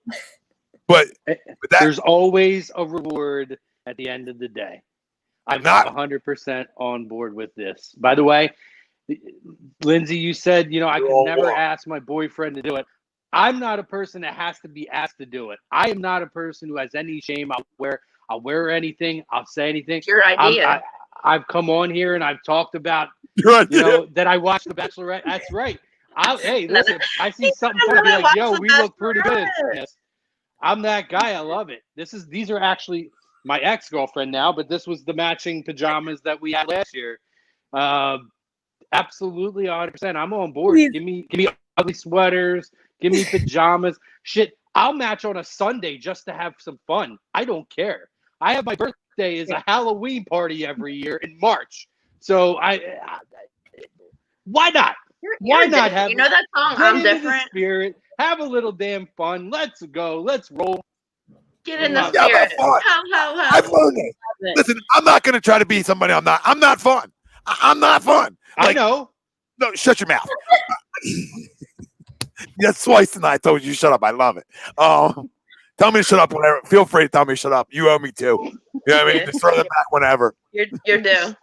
but there's always a reward at the end of the day. I'm not 100% on board with this. By the way, Lindsey, you said, I can never ask my boyfriend to do it. I'm not a person that has to be asked to do it. I am not a person who has any shame. I'll wear anything. I'll say anything. Your idea. I've come on here and I've talked about, that I watched The Bachelorette. That's right. Hey, listen, I see something funny, be like, yo, we look pretty good. Yes. I'm that guy. I love it. These are actually my ex-girlfriend now, but this was the matching pajamas that we had last year. Absolutely 100%. I'm on board. Please. Give me ugly sweaters. Give me pajamas. Shit, I'll match on a Sunday just to have some fun. I don't care. I have my birthday is a Halloween party every year in March. So why not? Why not have that song? I'm different. Spirit. Have a little damn fun. Let's go. Let's roll. Get in the spirit. I've learned it. Listen, I'm not going to try to be somebody I'm not. I'm not fun. I'm not fun. I know. No, shut your mouth. That's twice tonight. I told you shut up. I love it. Tell me to shut up whenever. Feel free to tell me to shut up. You owe me too. You know what I mean? Just throw them back whenever. You're due.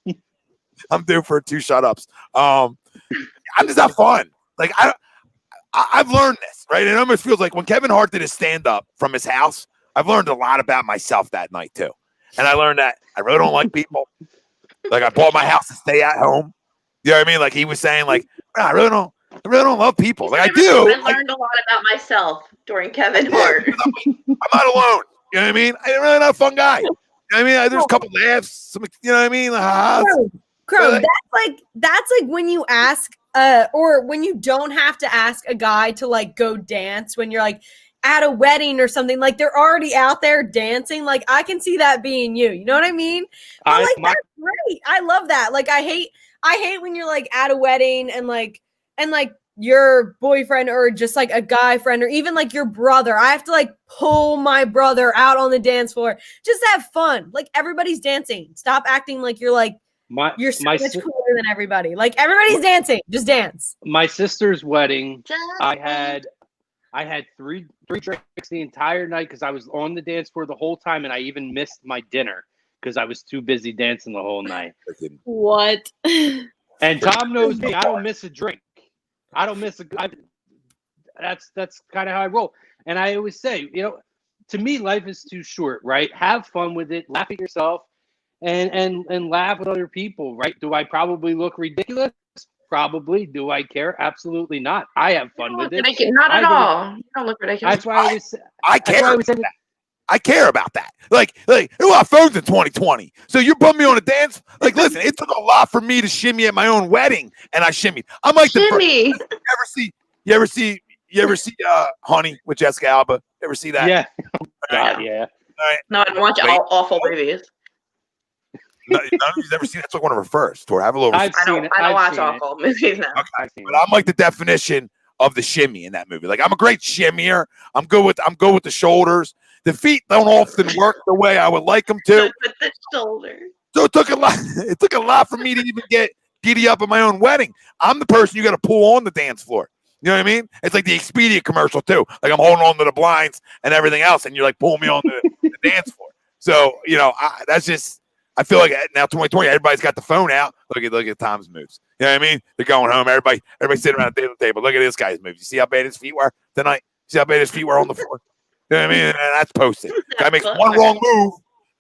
I'm due for 2 shut-ups. I'm just not fun. Like I've learned this, right? It almost feels like when Kevin Hart did his stand-up from his house, I've learned a lot about myself that night too. And I learned that I really don't like people. Like I bought my house to stay at home. You know what I mean? Like he was saying, like, I really don't love people. Like I do. I learned a lot about myself during Kevin Hart. I'm not alone. You know what I mean? I'm really not a fun guy. You know what I mean? There's a couple laughs. Some, you know what I mean? Crow, that's like when you ask, or when you don't have to ask a guy to like go dance when you're like at a wedding or something. Like they're already out there dancing. Like I can see that being you. You know what I mean? But that's great. I love that. Like I hate when you're like at a wedding and like your boyfriend or just like a guy friend or even like your brother. I have to like pull my brother out on the dance floor just to have fun. Like everybody's dancing. Stop acting like you're like you're so much cooler than everybody. Like everybody's dancing. Just dance. My sister's wedding, I had three drinks the entire night because I was on the dance floor the whole time, and I even missed my dinner because I was too busy dancing the whole night. What? And Tom knows me. I don't miss a drink. I don't miss that's kind of how I roll. And I always say, to me, life is too short, right? Have fun with it. Laugh at yourself and laugh with other people, right? Do I probably look ridiculous? Probably. Do I care? Absolutely not. I have fun with it. Not at all. You don't look ridiculous. That's why I always say I care. I care about that. Like, who got phones in 2020? So you put me on a dance. Like, listen, it took a lot for me to shimmy at my own wedding, and I shimmied. I'm like shimmy. You ever see Honey with Jessica Alba? You ever see that? Yeah. God, yeah. All right. No, I watch awful movies. No, you've never seen that. It's like one of her first. Or have a little. I don't watch awful movies now. Okay. But I'm like the definition of the shimmy in that movie. Like I'm a great shimmier. I'm good with the shoulders. The feet don't often work the way I would like them to. With the shoulders. So it took a lot. It took a lot for me to even get giddy up at my own wedding. I'm the person you got to pull on the dance floor. You know what I mean? It's like the Expedia commercial too. Like I'm holding on to the blinds and everything else, and you're like pulling me on the dance floor. So that's just. I feel like now 2020, everybody's got the phone out. Look at Tom's moves. You know what I mean? They're going home. Everybody sitting around the dinner table. Look at this guy's moves. You see how bad his feet were tonight? See how bad his feet were on the floor? You know what I mean? And that's posted. Guy makes one wrong move,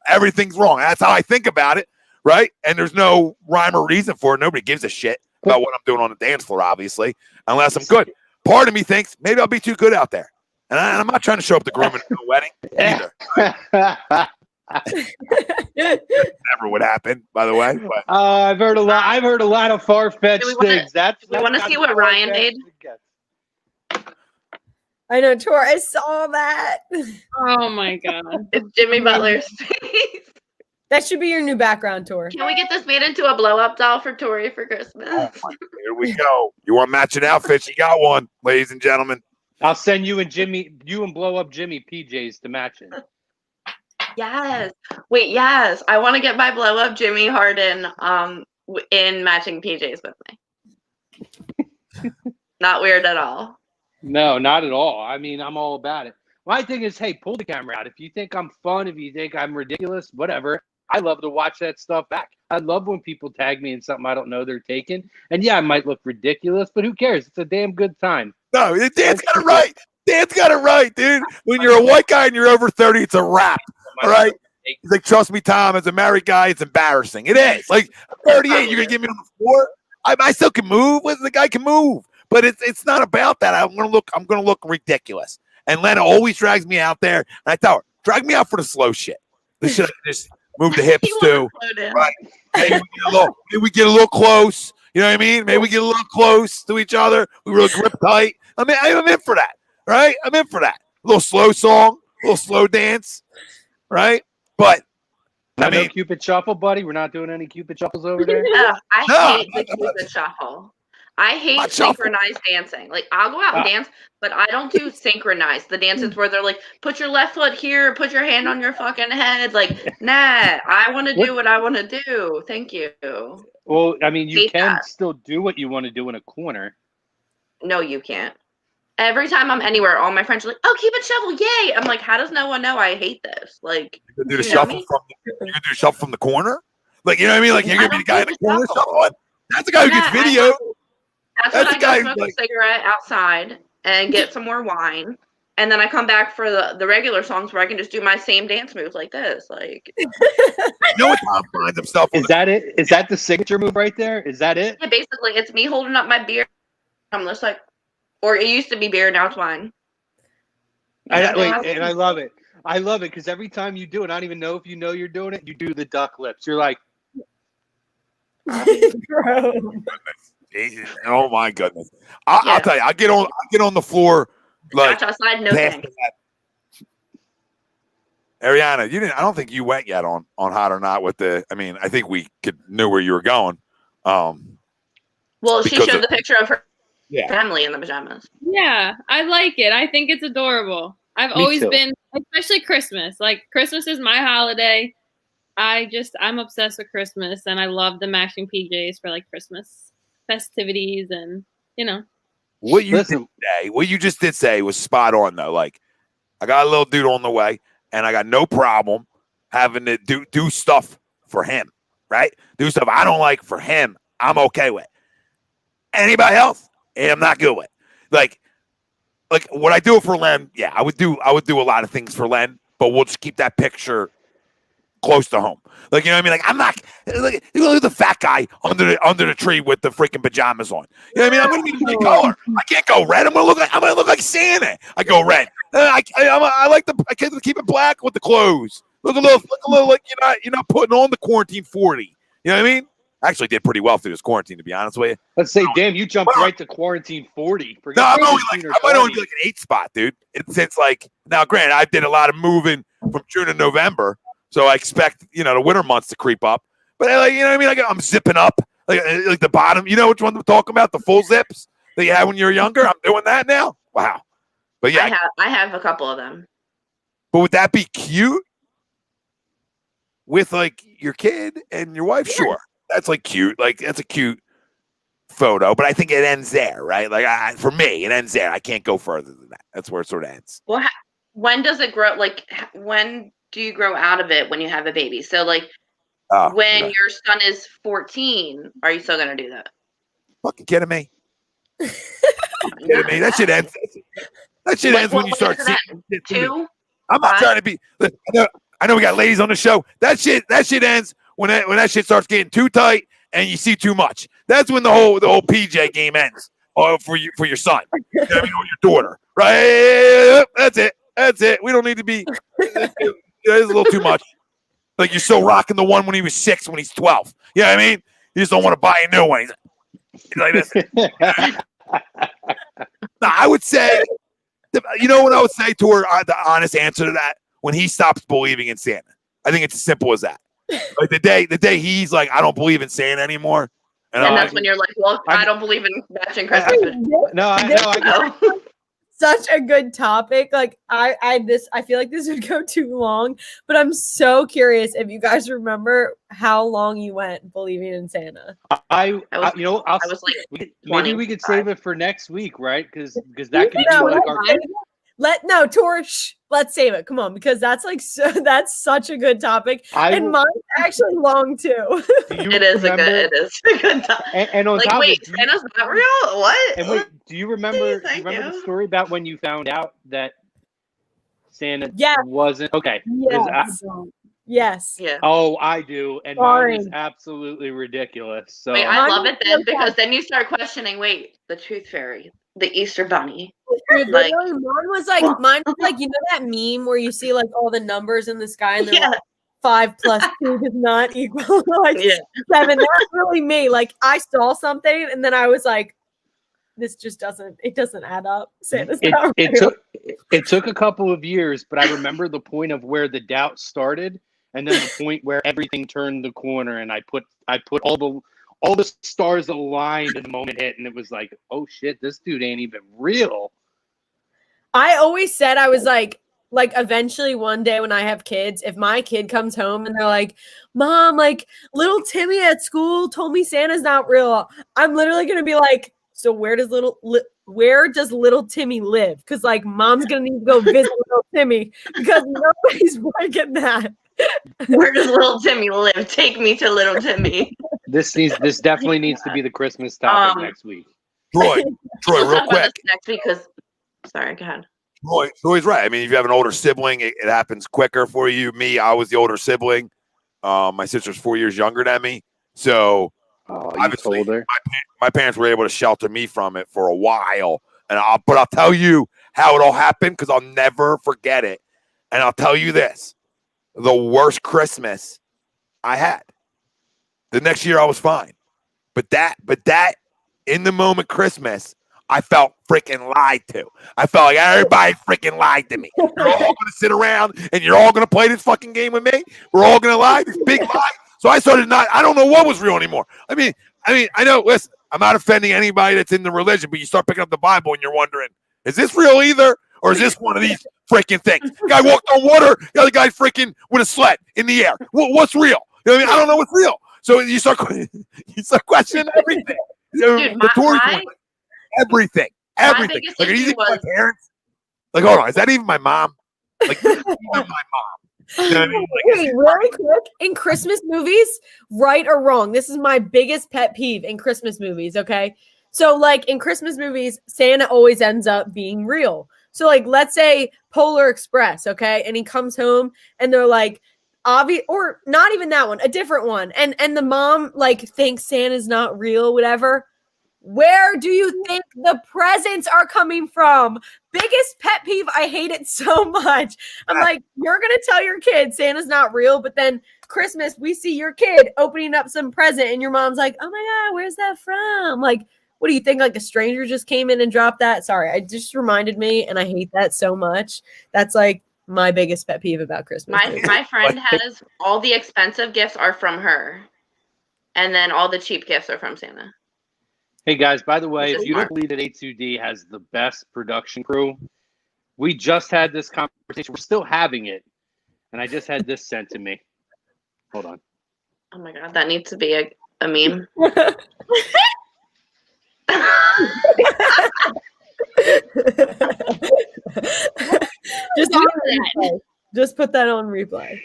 everything's wrong. That's how I think about it, right? And there's no rhyme or reason for it. Nobody gives a shit about what I'm doing on the dance floor, obviously, unless I'm good. Part of me thinks maybe I'll be too good out there. And I'm not trying to show up to groom at a wedding either. Never would happen, by the way. But. I've heard a lot of far-fetched things. We want to see what Ryan made. I know, Tor. I saw that. Oh my god! It's Jimmy Butler's face. That should be your new background, Tor. Can we get this made into a blow-up doll for Tori for Christmas? Oh here we go. You want matching outfits? You got one, ladies and gentlemen. I'll send you and blow up Jimmy PJs to match it. Yes. Wait, yes. I want to get my blow-up Jimmy Harden in matching PJs with me. Not weird at all. No, not at all. I mean, I'm all about it. My thing is, hey, pull the camera out. If you think I'm fun, if you think I'm ridiculous, whatever, I love to watch that stuff back. I love when people tag me in something I don't know they're taking. And yeah, I might look ridiculous, but who cares? It's a damn good time. No, Dan's got it right. Dan's got it right, dude. When you're a white guy and you're over 30, it's a wrap. All right? He's like, trust me, Tom, as a married guy, it's embarrassing. It is. Like, I'm 38, you're going to get me on the floor? I still can move. The guy can move. But it's not about that. I'm gonna look ridiculous. And Lena always drags me out there. And I tell her, drag me out for the slow shit. The shit I just move the hips to. Right. Maybe we get a little close. You know what I mean? Maybe we get a little close to each other. We really grip tight. I mean, I'm in for that. Right? I'm in for that. A little slow song, a little slow dance. Right? But no Cupid shuffle, buddy. We're not doing any Cupid shuffles over there. I hate the Cupid shuffle. I hate synchronized dancing. Like, I'll go out and dance, but I don't do synchronized. The dances where they're like, put your left foot here, put your hand on your fucking head. Like, nah, I want to do what I want to do. Thank you. Well, I mean, you can still do what you want to do in a corner. No, you can't. Every time I'm anywhere, all my friends are like, oh, Cupid shuffle, yay. I'm like, how does no one know I hate this? Like, you do the shuffle from the corner? Like, you know what I mean? Like, you're going to be the guy in the corner shuffling? That's the guy who gets video. That's when I go smoke a cigarette outside and get some more wine, and then I come back for the regular songs where I can just do my same dance moves like this. Like, you know what Tom finds himself? Is that it? Is that the signature move right there? Is that it? Yeah, basically, it's me holding up my beer. I'm just like, or it used to be beer, now it's wine. And I love it. I love it because every time you do it, I don't even know if you know you're doing it. You do the duck lips. You're like, oh my goodness! I'll tell you, I get on the floor like outside, no thanks. Arianna, I don't think you went yet on Hot or Not with the. I mean, I think we knew where you were going. Well, she showed the picture of her family in the pajamas. Yeah, I like it. I think it's adorable. I've always been, especially Christmas. Like, Christmas is my holiday. I'm obsessed with Christmas, and I love the matching PJs for like Christmas festivities, and what you just did say was spot on though. Like, I got a little dude on the way, and I got no problem having to do stuff for him, right? Do stuff I don't like for him. I'm okay with. Anybody else, I'm not good with. Like would I do it for Len? Yeah, I would do a lot of things for Len, but we'll just keep that picture close to home. Like, you know what I mean? Like, I'm not look at the fat guy under the tree with the freaking pajamas on. You know what I mean? I'm gonna need a color. I can't go red. I'm gonna look like Santa. I go red. I like I keep it black with the clothes. Look a little like you're not putting on the quarantine 40. You know what I mean? I actually did pretty well through this quarantine, to be honest with you. Let's say, damn, you jumped right to quarantine 40. No, I might only be like an 8 spot, dude. It's like, now, granted, I did a lot of moving from June to November. So I expect, the winter months to creep up. But, you know what I mean? Like, I'm zipping up, like the bottom. You know which one I'm talking about? The full zips that you had when you were younger? I'm doing that now? Wow. But, yeah. I have a couple of them. But would that be cute? with like your kid and your wife, sure, that's like cute. Like that's a cute photo, but I think it ends there, right? Like for me, it ends there. I can't go further than that. That's where it sort of ends. Well, when does it grow? Like, when do you grow out of it when you have a baby? So, like, when your son is 14, are you still gonna do that? Fucking kidding me? Kidding me? That shit ends. That shit ends when you start seeing. 2. I'm not trying to be. I know we got ladies on the show. That shit ends when that shit starts getting too tight and you see too much. That's when the whole PJ game ends. For your son, or your daughter, right? That's it. We don't need to be. It's a little too much. Like you're still rocking the one when he was 6, when he's 12. You know what I mean? You just don't want to buy a new one. He's like this. No, I would say, you know what I would say to her, the honest answer to that, when he stops believing in Santa. I think it's as simple as that. Like the day he's like, I don't believe in Santa anymore. And that's when you're like, well, I don't believe in matching Christmas. Such a good topic. Like I feel like this would go too long, but I'm so curious if you guys remember how long you went believing in Santa. Maybe we could save it for next week, right? Because that could be like our. Tori, let's save it. Come on, because that's such a good topic, and mine's actually long too. It is a good topic. And on like, top wait, Santa's not real? What? And wait, do you remember? The story about when you found out that Santa wasn't okay? Yes. Yeah. Oh, I do, and mine is absolutely ridiculous. So wait, I love it then because then you start questioning. Wait, the Tooth Fairy, the Easter Bunny. Dude, mine was like you know that meme where you see like all the numbers in the sky and they're like 5 plus 2 does not equal like 7. That's really me. Like I saw something and then I was like, this just doesn't add up. Santa's not real. It took a couple of years, but I remember the point of where the doubt started, and then the point where everything turned the corner, and I put all the stars aligned and the moment hit, and it was like, oh shit, this dude ain't even real. I always said I was like eventually one day when I have kids, if my kid comes home and they're like, Mom, like little Timmy at school told me Santa's not real, I'm literally gonna be like, so where does little Timmy live? Because like mom's gonna need to go visit little Timmy because nobody's working that. Where does little Timmy live? Take me to little Timmy. This definitely needs to be the Christmas topic next week. Troy, real quick. Next week, because sorry, go ahead. Troy's right. I mean, if you have an older sibling, it happens quicker for you. Me, I was the older sibling. My sister's 4 years younger than me, so obviously my parents were able to shelter me from it for a while. But I'll tell you how it all happened because I'll never forget it. And I'll tell you this. The worst Christmas I had. The next year I was fine. But that in the moment Christmas, I felt freaking lied to. I felt like everybody freaking lied to me. You're all going to sit around and you're all going to play this fucking game with me. We're all going to lie, this big lie. So I started I don't know what was real anymore. I mean, I know, listen, I'm not offending anybody that's in the religion, but you start picking up the Bible and you're wondering, is this real either? Or is this one of these freaking things? Guy walked on water, the other guy freaking with a sled in the air. What's real? You know what I mean? I don't know what's real. So you start questioning everything. Dude, everything. Like, are these even my parents? Like, hold on, is that even my mom? Like, this is even my mom. You know what I mean? Like, wait, really quick, in Christmas movies, right or wrong, this is my biggest pet peeve in Christmas movies, okay? So, like, in Christmas movies, Santa always ends up being real. So, like, let's say Polar Express, okay? And he comes home, and they're like, or not even that one, a different one. And the mom, like, thinks Santa's not real, whatever. Where do you think the presents are coming from? Biggest pet peeve. I hate it so much. I'm like, you're going to tell your kid Santa's not real, but then Christmas, we see your kid opening up some present and your mom's like, oh my God, where's that from? Like, what do you think? Like a stranger just came in and dropped that? Sorry, it just reminded me, and I hate that so much. That's like my biggest pet peeve about Christmas. My friend has all the expensive gifts are from her, and then all the cheap gifts are from Santa. Hey guys, by the way, if you don't believe that A2D has the best production crew, we just had this conversation. We're still having it, and I just had this sent to me. Hold on. Oh my god, that needs to be a meme. Just put that on replay. Just put that on replay.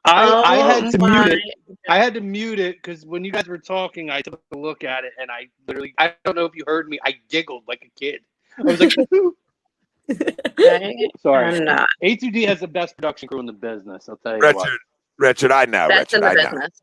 I had to my- mute it. I had to mute it because when you guys were talking, I took a look at it and I don't know if you heard me. I giggled like a kid. I was like, sorry. I'm not. A2D has the best production crew in the business. I'll tell you what. Richard, I know. That's in Richard, the I know. business.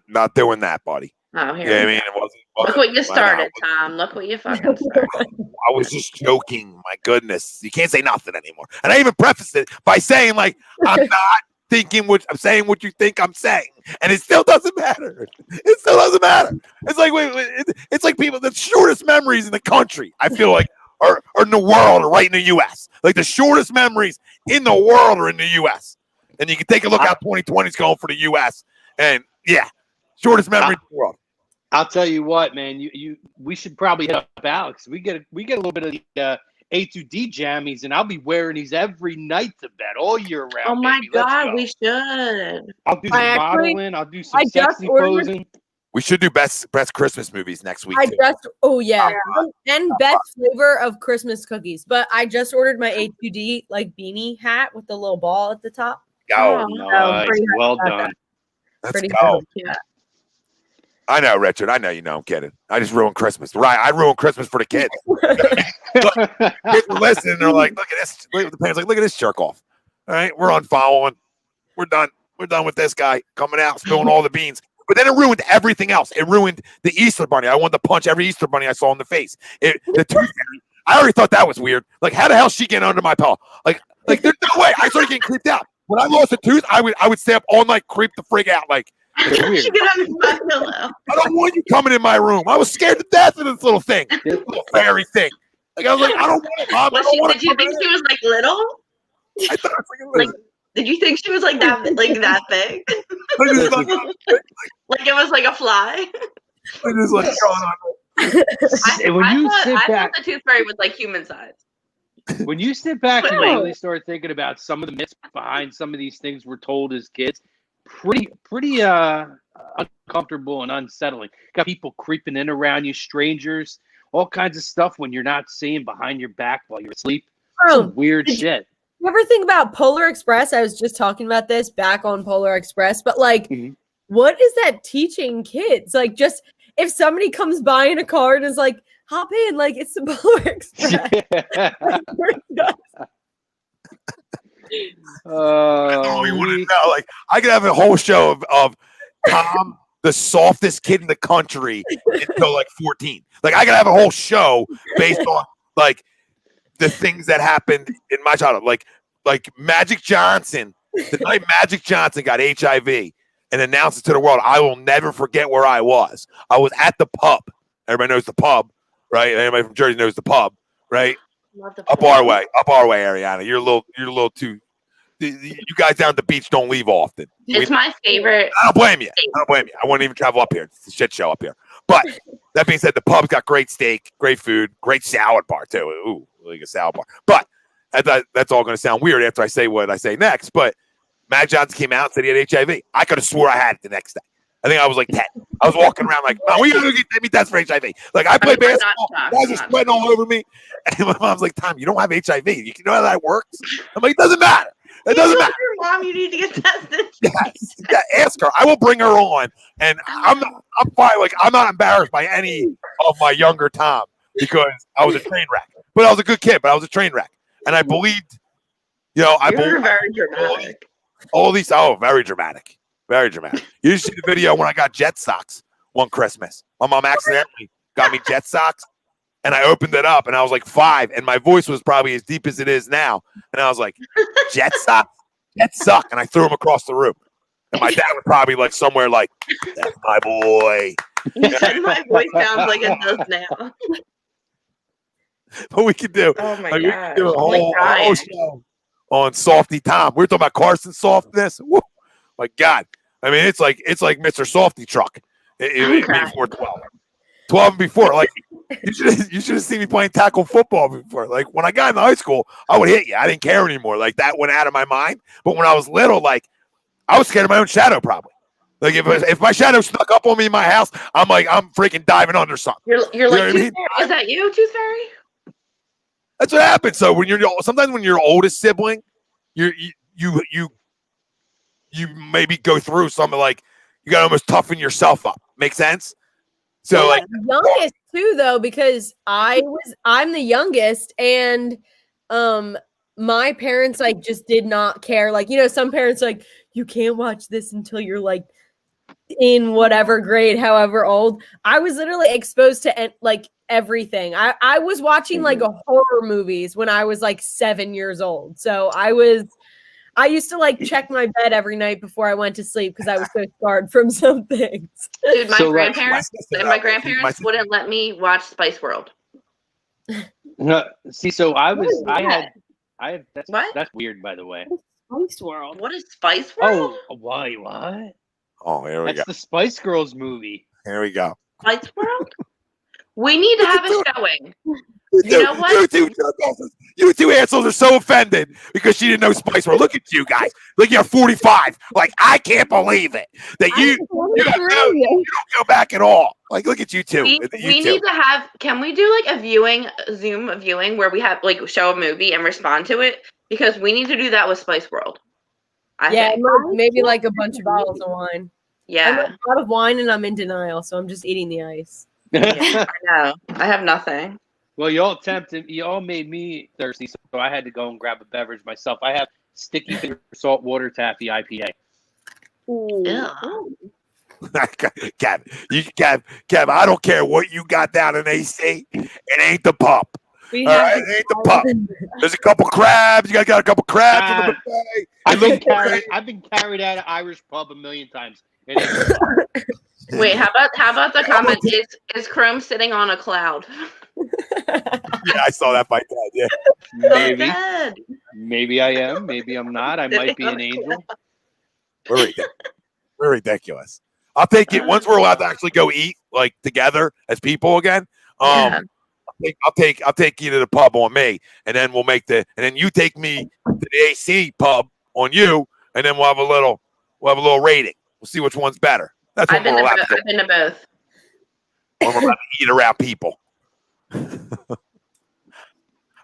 Not doing that, buddy. Oh, here. Yeah, I mean, it wasn't. Look what you I know. started, Tom. Look what you fucking started. I was just joking. My goodness, you can't say nothing anymore. And I even prefaced it by saying, like, I'm not thinking what I'm saying, what you think I'm saying, and it still doesn't matter. It still doesn't matter. It's like it's like people the shortest memories in the country. I feel like are in the world are right in the U.S. Like the shortest memories in the world are in the U.S. And you can take a look how 2020 is going for the U.S. And yeah, shortest memories in the world. I'll tell you what, man. We should probably hit up Alex. We get a little bit of the A2D jammies, and I'll be wearing these every night to bed all year round. Oh my baby. Let's god, go. we should. I'll do some modeling. I'll do some sexy posing. We should do best Christmas movies next week. And best flavor of Christmas cookies. But I just ordered my A2D like beanie hat with the little ball at the top. Go. Nice. Well done. Let's go. Yeah. I know, Richard. I know you know. I'm kidding. I just ruined Christmas. Right. I ruined Christmas for the kids. Kids were listening. They're like, look at this. Look at the parents like, look at this jerk off. All right. We're unfollowing. We're done. We're done with this guy coming out, spilling all the beans. But then it ruined everything else. It ruined the Easter bunny. I wanted to punch every Easter bunny I saw in the face. The tooth fairy. I already thought that was weird. Like, how the hell she getting under my pillow? Like there's no way. I started getting creeped out. When I lost a tooth, I would stay up all night, creep the frig out. Like, it's weird. She get under my pillow. I don't want you coming in my room. I was scared to death of this little thing, this little fairy thing. Like I was like, I don't want it, Mom. Did you think she was like little? I thought it was like, did you think she was like that big? Like it was like a fly. Like, I thought the tooth fairy was like human size. When you sit back and really start thinking about some of the myths behind some of these things we're told as kids, pretty uncomfortable and unsettling. Got people creeping in around you, strangers, all kinds of stuff when you're not seeing behind your back while you're asleep. Some weird shit. You ever think about Polar Express? I was just talking about this back on Polar Express, but like, what is that teaching kids? Like, just if somebody comes by in a car and is like, hop in, like it's the Polar Express. We wouldn't know. Like, I could have a whole show of Tom, the softest kid in the country, until like 14. Like, I could have a whole show based on like the things that happened in my childhood. Like Magic Johnson, the night Magic Johnson got HIV and announced it to the world. I will never forget where I was. I was at the pub. Everybody knows the pub, right? Anybody from Jersey knows the pub, right? Up our way, Arianna. You're a little too. You guys down at the beach don't leave often. It's my favorite. I don't blame you. I wouldn't even travel up here. It's a shit show up here. But that being said, the pub's got great steak, great food, great salad bar too. Ooh, like a salad bar. But that's all going to sound weird after I say what I say next. But Matt Johnson came out and said he had HIV. I could have swore I had it the next day. I think I was like 10. I was walking around like, Mom, we got to get me tests for HIV. Like, I play basketball. Guys are sweating all over me. And my mom's like, Tom, you don't have HIV. You know how that works? I'm like, it doesn't matter. It doesn't matter. Your mom, you need to get tested. Yes. Yeah, ask her. I will bring her on. And I'm fine. Like, I'm not embarrassed by any of my younger Tom because I was a train wreck. But I was a good kid, but I was a train wreck. And I believed, You're very dramatic. Very dramatic. Very dramatic. You should see the video when I got Jet socks one Christmas. My mom accidentally got me Jet socks, and I opened it up, and I was like 5, and my voice was probably as deep as it is now. And I was like, Jet socks? Jets suck. And I threw them across the room. And my dad was probably like somewhere like, that's my boy. You said my voice sounds like it does now. But we could do. Oh my God. We could do a whole show on Softy Tom. We were talking about Carson's softness. Woo. My God. I mean, it's like Mr. Softy Truck. Before 12. 12 and before. Like, you should have seen me playing tackle football before. Like, when I got into high school, I would hit you. I didn't care anymore. Like, that went out of my mind. But when I was little, like, I was scared of my own shadow, probably. Like if my shadow snuck up on me in my house, I'm freaking diving under something. You're You like, know what I Tooth mean? Fairy? Is that you, Tooth Fairy? That's what happens. So when sometimes when you're oldest sibling, you maybe go through something like you got to almost toughen yourself up. Make sense? So Well, like youngest too, though, because I'm the youngest, and my parents like just did not care. Like, some parents like, you can't watch this until you're like in whatever grade, however old. I was literally exposed to like everything. I was watching like horror movies when I was like 7 years old. So I used to like check my bed every night before I went to sleep because I was so scarred from some things. Dude, my So, grandparents wouldn't let me watch Spice World. See, so What? that's weird, by the way. Spice World. What is Spice World? Oh, why? What? oh, here we That's go. the Spice Girls movie. Here we go. Spice World? We need to have a showing. You know what? You two assholes are so offended because she didn't know Spice World. Look at you guys. Look, you're 45. Like, I can't believe it that you don't go back at all. Like, look at you two. We need to have. Can we do like a Zoom viewing where we have like show a movie and respond to it? Because we need to do that with Spice World. I think. Maybe like a bunch of bottles of wine. I'm Yeah, out of wine and I'm in denial, so I'm just eating the ice. I know. I have nothing. Well, y'all made me thirsty, so I had to go and grab a beverage myself. I have Sticky Finger Saltwater Taffy IPA. Ew. Kev, I don't care what you got down in AC. It ain't the pump. All right, it ain't the pump. There's a couple crabs. You guys got a couple crabs on the buffet. I've been carried out of Irish pub a million times. Wait, how about the comment? Is Chrome sitting on a cloud? Yeah, I saw that by Dad. Yeah, Maybe. Dad. Maybe I am. Maybe I'm not. I might be an angel. we're ridiculous. I'll take it once we're allowed to actually go eat like together as people again. Yeah. I'll take you to the pub on me, and then and then you take me to the AC pub on you, and then we'll have a little rating. We'll see which one's better. That's what we're allowed to do. I've been to both. When we're allowed to eat around people.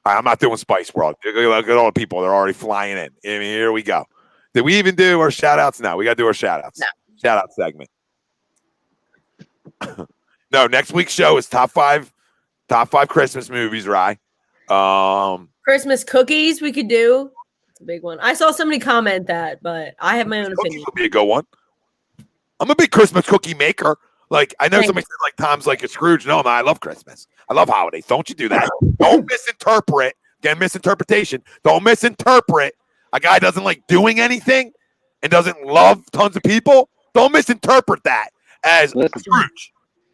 All right, I'm not doing Spice World. Look at all the people. They're already flying in. I mean, here we go. Did we even do our shout-outs? No, we got to do our shout-outs. No. Shout-out segment. No, next week's show is top five Christmas movies, Rye. Christmas cookies we could do. It's a big one. I saw somebody comment that, but I have my own opinion. Would be a good one. I'm a big Christmas cookie maker. Like, I know somebody said, like, Tom's like a Scrooge. No, I love Christmas. I love holidays. Don't you do that. Don't misinterpret. Again, misinterpretation. Don't misinterpret. A guy doesn't like doing anything and doesn't love tons of people. Don't misinterpret that as Scrooge.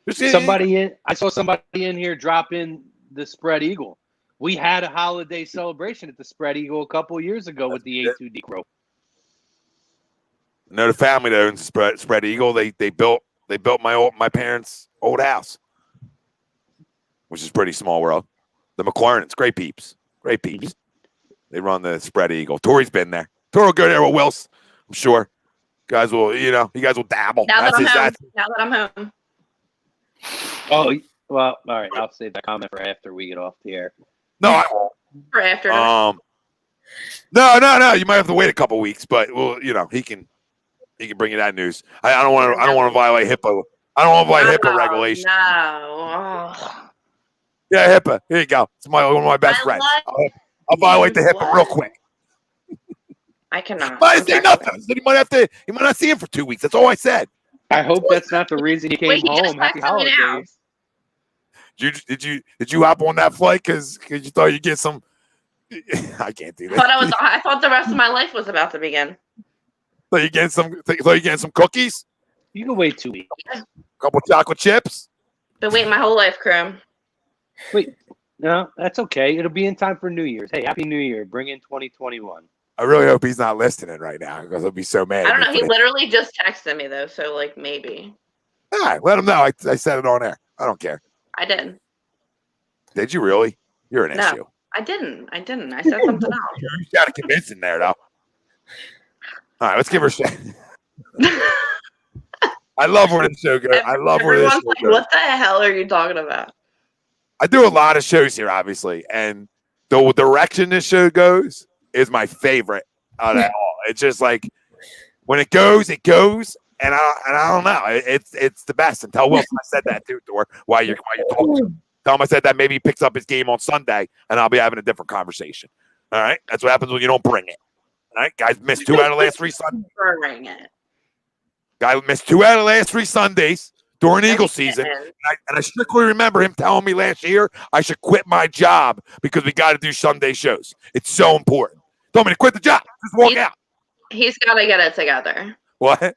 I saw somebody in here drop in the Spread Eagle. We had a holiday celebration at the Spread Eagle a couple years ago with the A2D crew. No, the family that owns Spread Eagle, they built my parents' old house, which is pretty small world. The McLaren's, great peeps. They run the Spread Eagle. Tori's been there. Tori will go there with Wills, I'm sure. You guys will dabble. Now that I'm home. Oh, well, all right. I'll save that comment for after we get off the air. No, I won't. For after. No. You might have to wait a couple weeks, but he can bring you that news. I don't want to violate HIPAA. I don't want to violate HIPAA regulations. No. Yeah, HIPAA. Here you go. It's one of my best friends. I'll violate the HIPAA real quick. I cannot. Might say nothing. I said you might not see him for 2 weeks. That's all I said. I hope that's not the reason he came home. Happy holidays. Did you hop on that flight because you thought you'd get some? I can't do that. I thought the rest of my life was about to begin. Thought you getting some cookies? You can wait 2 weeks. A couple chocolate chips. Been waiting my whole life, Chrome. Wait, no, that's okay. It'll be in time for New Year's. Hey, Happy New Year. Bring in 2021. I really hope he's not listening right now because he'll be so mad. I don't know. He literally just texted me though, so like maybe. All right, let him know. I said it on air. I don't care. I did. Did you really? You're an issue. I didn't. I said something else. You got to convince him there though. All right, let's give her a shot. I love where this show goes. I love where this Everyone's show like, goes. what the hell are you talking about? I do a lot of shows here, obviously, and the direction this show goes is my favorite out of all. It's just like when it goes, and I don't know. It's the best. And tell Wilson I said that too, Thor. While you're talking, tell him I said that. Maybe he picks up his game on Sunday, and I'll be having a different conversation. All right, that's what happens when you don't bring it. All right, guys missed 2 out of the last 3 Sundays. Bring it. Guy missed 2 out of the last 3 Sundays during Eagle season. And I strictly remember him telling me last year I should quit my job because we got to do Sunday shows. It's so important. Told me to quit the job. Just walk out. He's got to get it together. What?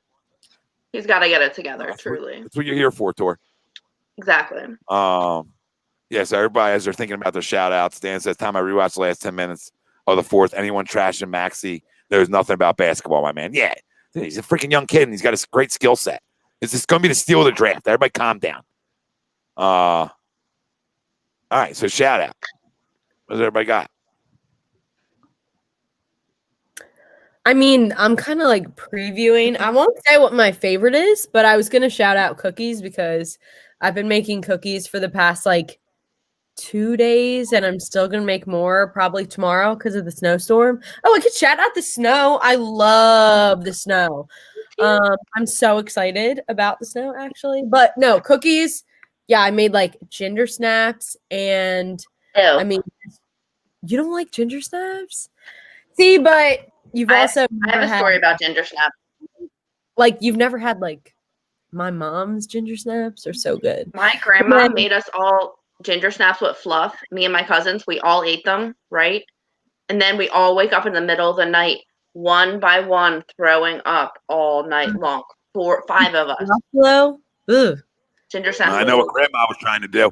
He's got to get it together, truly. That's what you're here for, Tor. Exactly. Yeah, so everybody, as they're thinking about their shout-outs, Dan says, time I rewatched the last 10 minutes of the fourth. Anyone trashing Maxey knows nothing about basketball, my man. Yeah, dude, he's a freaking young kid, and he's got a great skill set. Is this going to be the steal of the draft? Everybody calm down. All right, so shout-out. What does everybody got? I mean, I'm kind of like previewing. I won't say what my favorite is, but I was going to shout out cookies because I've been making cookies for the past like 2 days, and I'm still going to make more probably tomorrow because of the snowstorm. Oh, I could shout out the snow. I love the snow. I'm so excited about the snow, actually. But no, cookies. Yeah, I made like ginger snaps, and I mean, you don't like ginger snaps? See, but you've also I have a story about ginger snaps. Like, you've never had like my mom's ginger snaps are so good. My grandma made us all ginger snaps with fluff. Me and my cousins, we all ate them, right? And then we all wake up in the middle of the night, one by one, throwing up all night long. 4, 5 of us. Hello? Ugh. Ginger snaps. I know what Grandma was trying to do.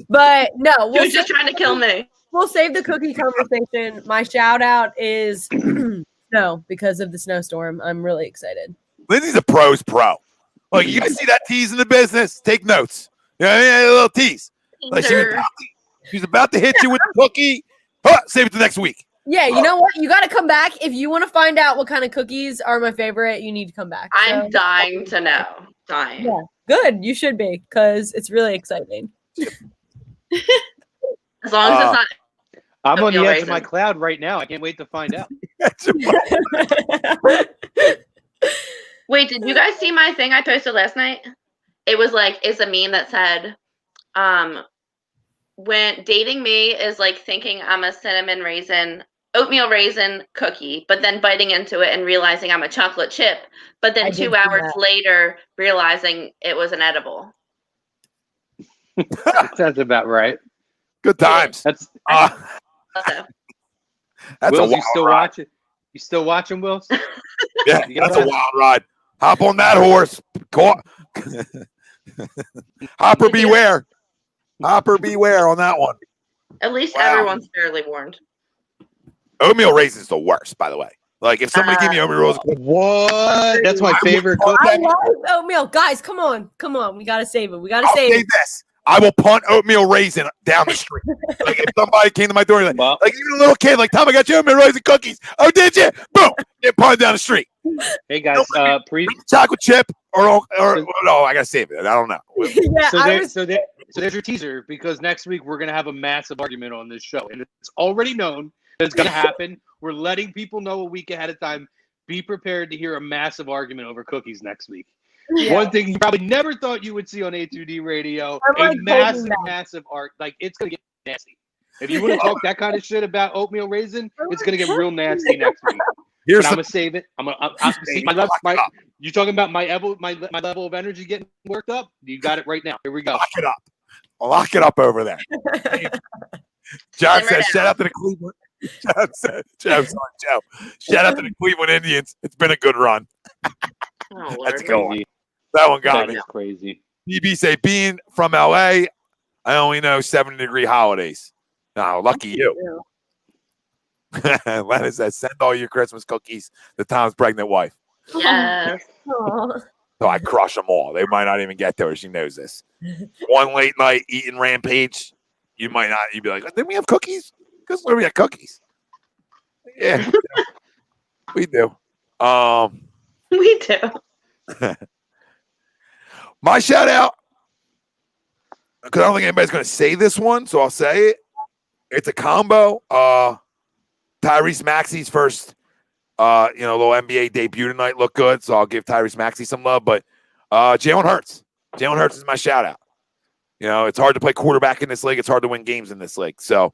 But no, She was just trying to kill me. We'll save the cookie conversation. My shout out is snow because of the snowstorm. I'm really excited. Lindsey's a pro's pro. Like, you guys see that tease in the business? Take notes. Yeah, a little tease. Like she's about to hit you with the cookie. Save it to next week. Yeah, you know what? You got to come back. If you want to find out what kind of cookies are my favorite, you need to come back. I'm dying to know. Dying. Yeah, good. You should be because it's really exciting. As long as it's not. I'm on the edge of my cloud right now. I can't wait to find out. Wait, did you guys see my thing I posted last night? It was like, it's a meme that said, when dating me is like thinking I'm a oatmeal raisin cookie, but then biting into it and realizing I'm a chocolate chip, but then 2 hours later realizing it was an edible. That's about right. Good times. That's a Wills, wild you still ride. watching? You still watching, Wills? Yeah, that's a wild ride. Hop on that horse. Hopper beware. Hopper beware on that one. At least everyone's fairly warned. Oatmeal raisin is the worst, by the way. Like, if somebody gave me oatmeal raisin, What? That's my favorite I cookie. love oatmeal. Guys, come on. We got to save it. We got to I'll save say it. this. I will punt oatmeal raisin down the street. Like, if somebody came to my door, like even a little kid, like, Tom, I got you oatmeal raisin cookies. Oh, did you? Boom. Get punted down the street. Hey, guys. Chocolate chip or no, I got to save it. I don't know. Yeah, So there's your teaser, because next week we're going to have a massive argument on this show. And it's already known that it's going to happen. We're letting people know a week ahead of time. Be prepared to hear a massive argument over cookies next week. Yeah. One thing you probably never thought you would see on A2D radio, I'm like massive art. Like, it's going to get nasty. If you want to talk that kind of shit about oatmeal raisin, it's going to get real nasty next week. I'm going to save it. You talking about my level of energy getting worked up? You got it right now. Here we go. Lock it up. Lock it up over there. John says, shout out to the Cleveland. Joe. Shout out to the Cleveland Indians. It's been a good run. That's a good one. That one got me. That's crazy. DB say, being from LA, I only know 70-degree holidays. Now, lucky you. Lennon says, send all your Christmas cookies to Tom's pregnant wife. Yes. So I crush them all. They might not even get to her. She knows this. One late night eating rampage, you might not. You'd be like, didn't we have cookies? Because we had cookies. Yeah. We do. We do. My shout out, because I don't think anybody's going to say this one, so I'll say it. It's a combo. Tyrese Maxey's first, little NBA debut tonight looked good, so I'll give Tyrese Maxey some love. But Jalen Hurts. Jalen Hurts is my shout out. It's hard to play quarterback in this league. It's hard to win games in this league. So,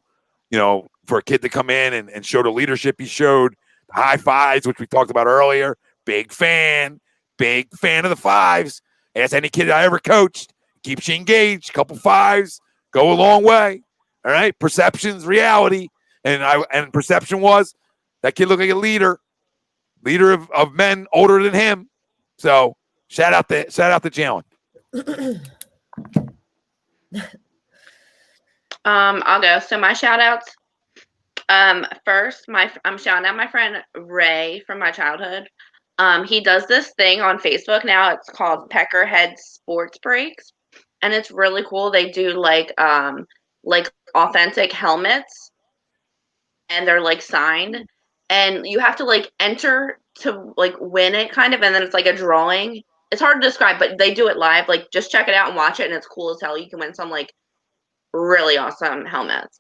for a kid to come in and show the leadership he showed, the high fives, which we talked about earlier, big fan of the fives. Ask any kid I ever coached. Keeps you engaged. Couple fives go a long way. All right. Perception's reality. And perception was that kid looked like a leader of men older than him. So shout out to Jalen. I'll go. So my shout outs. First, I'm shouting out my friend Ray from my childhood. He does this thing on Facebook now. It's called Peckerhead Sports Breaks, and it's really cool. They do like authentic helmets, and they're like signed, and you have to like enter to like win it kind of, and then it's like a drawing. It's hard to describe, but they do it live. Like just check it out and watch it, and it's cool as hell. You can win some like really awesome helmets.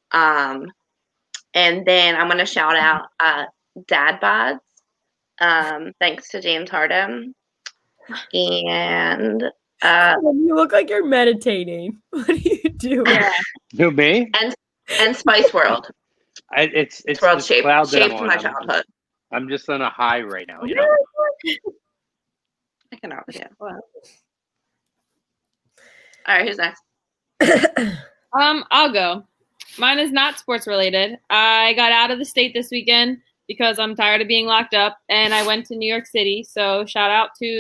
And then I'm gonna shout out Dad Bods. Thanks to James Harden. And you look like you're meditating. What are you doing? Yeah. Who, me? And Spice World. It's world the shaped cloud that I'm from on. my childhood. I'm just on a high right now. I cannot with you. Wow. All right, who's next? I'll go. Mine is not sports related. I got out of the state this weekend because I'm tired of being locked up, and I went to New York City. So shout out to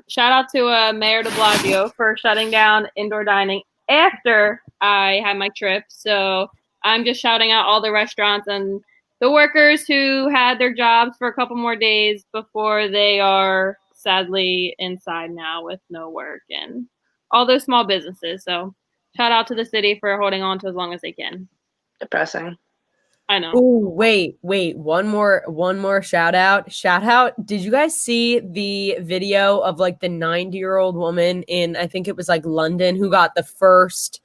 shout out to Mayor de Blasio for shutting down indoor dining after I had my trip. So I'm just shouting out all the restaurants and the workers who had their jobs for a couple more days before they are sadly inside now with no work, and all those small businesses. So shout out to the city for holding on to as long as they can. Depressing. I know. Oh, wait. One more shout out. Did you guys see the video of like the 90-year-old woman in, I think it was like London, who got the first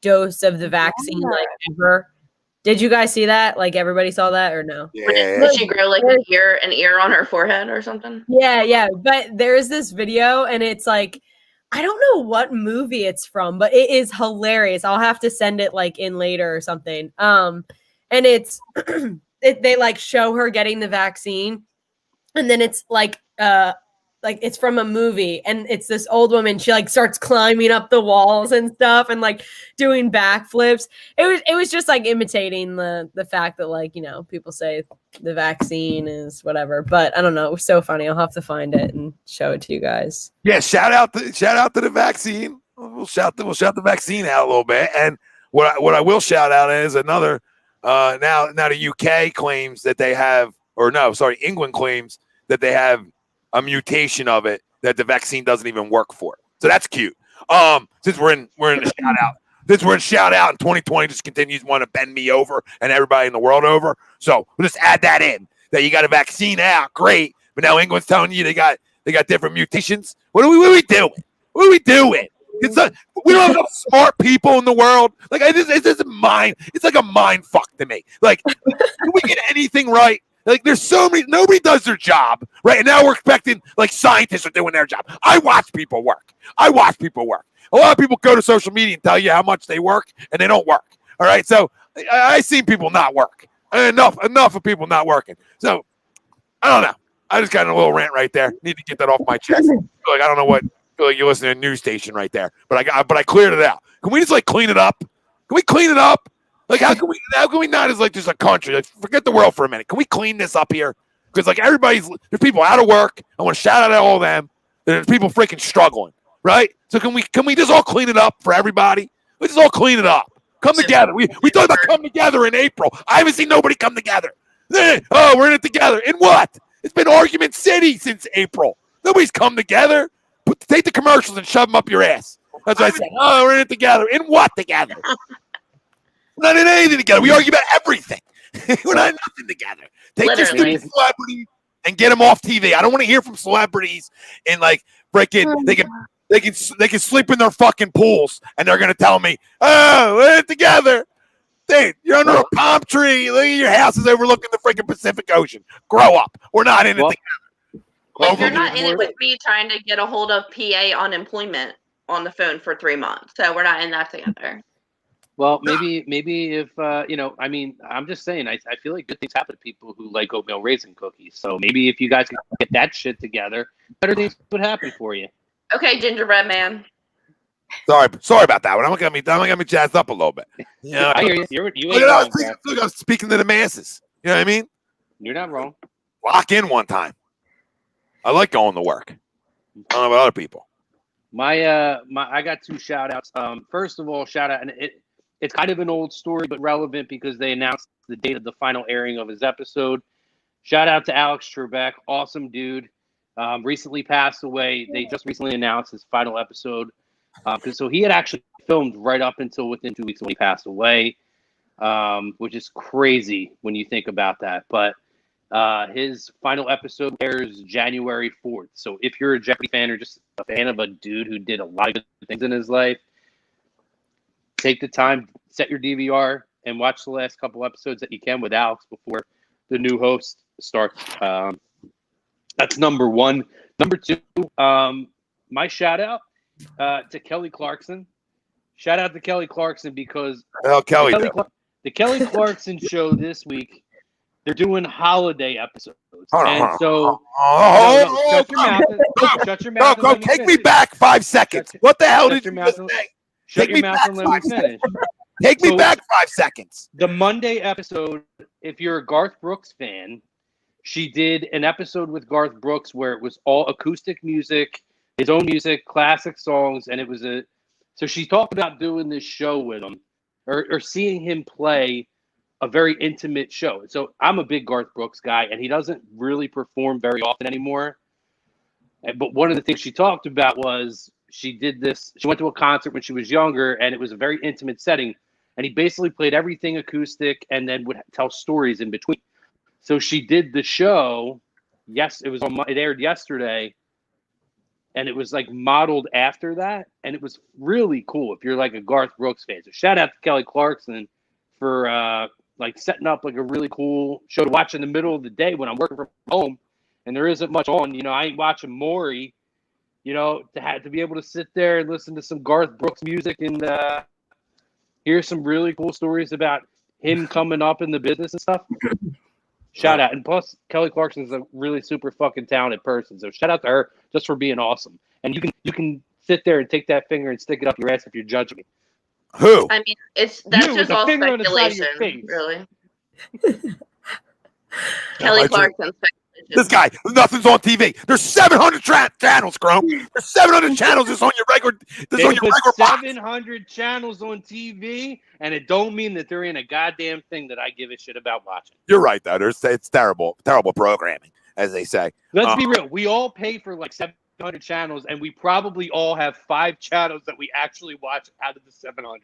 dose of the vaccine like ever? Did you guys see that? Like everybody saw that or no? Yeah. Did she grow like an ear on her forehead or something? Yeah. But there's this video and it's like, I don't know what movie it's from, but it is hilarious. I'll have to send it like in later or something. And it's they like show her getting the vaccine, and then it's like it's from a movie, and it's this old woman. She like starts climbing up the walls and stuff, and like doing backflips. It was just like imitating the fact that like people say the vaccine is whatever, but I don't know. It was so funny. I'll have to find it and show it to you guys. Yeah, shout out to the vaccine. We'll shout the vaccine out a little bit, and what I will shout out is another. Now the UK claims that they have, England claims that they have a mutation of it that the vaccine doesn't even work for. So that's cute. Since we're in the shout out. Since we're in shout out and 2020 just continues to want to bend me over and everybody in the world over. So we'll just add that in. That you got a vaccine out, great. But now England's telling you they got different mutations. What are we doing? What are we doing? We don't have enough smart people in the world. Like it's like a mind fuck to me. Like, can we get anything right? Like, there's so many. Nobody does their job, right? And now we're expecting like scientists are doing their job. I watch people work. A lot of people go to social media and tell you how much they work, and they don't work. All right, so I seen people not work. Enough of people not working. So I don't know. I just got a little rant right there. Need to get that off my chest. Like I don't know what. Feel like you're listening to a news station right there, but I cleared it out. Can we just like clean it up? Can we clean it up? Like how can we not as like just a country? Like forget the world for a minute. Can we clean this up here? Because like there's people out of work. I want to shout out to all of them. There's people freaking struggling, right? So can we just all clean it up for everybody? Let's just all clean it up. Come together. We talked about come together in April. I haven't seen nobody come together. Oh, we're in it together. In what? It's been argument city since April. Nobody's come together. Take the commercials and shove them up your ass. That's what I said. Oh, we're in it together. In what together? We're not in anything together. We argue about everything. We're not in nothing together. Take this Literally. stupid celebrity and get them off TV. I don't want to hear from celebrities and like freaking they can sleep in their fucking pools and they're gonna tell me, oh, we're together. Dude, you're under a palm tree. Look at your house is overlooking the freaking Pacific Ocean. Grow up. We're not in it together. Like, you're not in it with me trying to get a hold of PA unemployment on the phone for 3 months. So we're not in that together. Well, maybe if I mean, I'm just saying, I feel like good things happen to people who like oatmeal raisin cookies. So maybe if you guys can get that shit together, better things would happen for you. Okay, gingerbread man. Sorry about that one. I'm gonna be jazzed up a little bit. You know, I hear you. You look, ain't wrong, I was speaking to the masses. You know what I mean? You're not wrong. Lock in one time. I like going to work. I don't know about other people. I got 2 shout outs. First of all, shout out, and it's kind of an old story, but relevant because they announced the date of the final airing of his episode. Shout out to Alex Trebek, awesome dude. Recently passed away. They just recently announced his final episode. So he had actually filmed right up until within 2 weeks when he passed away, which is crazy when you think about that. But his final episode airs January 4th. So if you're a Jeopardy fan or just a fan of a dude who did a lot of good things in his life, take the time, set your DVR, and watch the last couple episodes that you can with Alex before the new host starts. That's number 1. Number 2, my shout out to Kelly Clarkson. Shout out to Kelly Clarkson because the Kelly Clarkson show this week, they're doing holiday episodes. And so shut your mouth. Go, take me back 5 seconds. What the hell did you just say? Shut your mouth and let me finish. Take me back 5 seconds. The Monday episode, if you're a Garth Brooks fan, she did an episode with Garth Brooks where it was all acoustic music, his own music, classic songs, and it was so she talked about doing this show with him or seeing him play a very intimate show. So I'm a big Garth Brooks guy, and he doesn't really perform very often anymore. But one of the things she talked about was she did this. She went to a concert when she was younger, and it was a very intimate setting. And he basically played everything acoustic and then would tell stories in between. So she did the show. Yes, it aired yesterday. And it was like modeled after that. And it was really cool if you're like a Garth Brooks fan. So shout out to Kelly Clarkson for like setting up like a really cool show to watch in the middle of the day when I'm working from home and there isn't much on. You know, I ain't watching Maury, you know, to be able to sit there and listen to some Garth Brooks music and hear some really cool stories about him coming up in the business and stuff. Shout out. And plus, Kelly Clarkson is a really super fucking talented person. So shout out to her just for being awesome. And you can sit there and take that finger and stick it up your ass if you're judging me. Who? I mean, that's just all speculation, really. Kelly Clarkson speculation. This guy, nothing's on TV. There's 700 channels, Chrome. There's 700 channels just on your regular. They put 700 channels on TV, and it don't mean that there ain't a goddamn thing that I give a shit about watching. You're right, though. It's terrible programming, as they say. Let's be real. We all pay for like 700 channels, and we probably all have 5 channels that we actually watch out of the 700.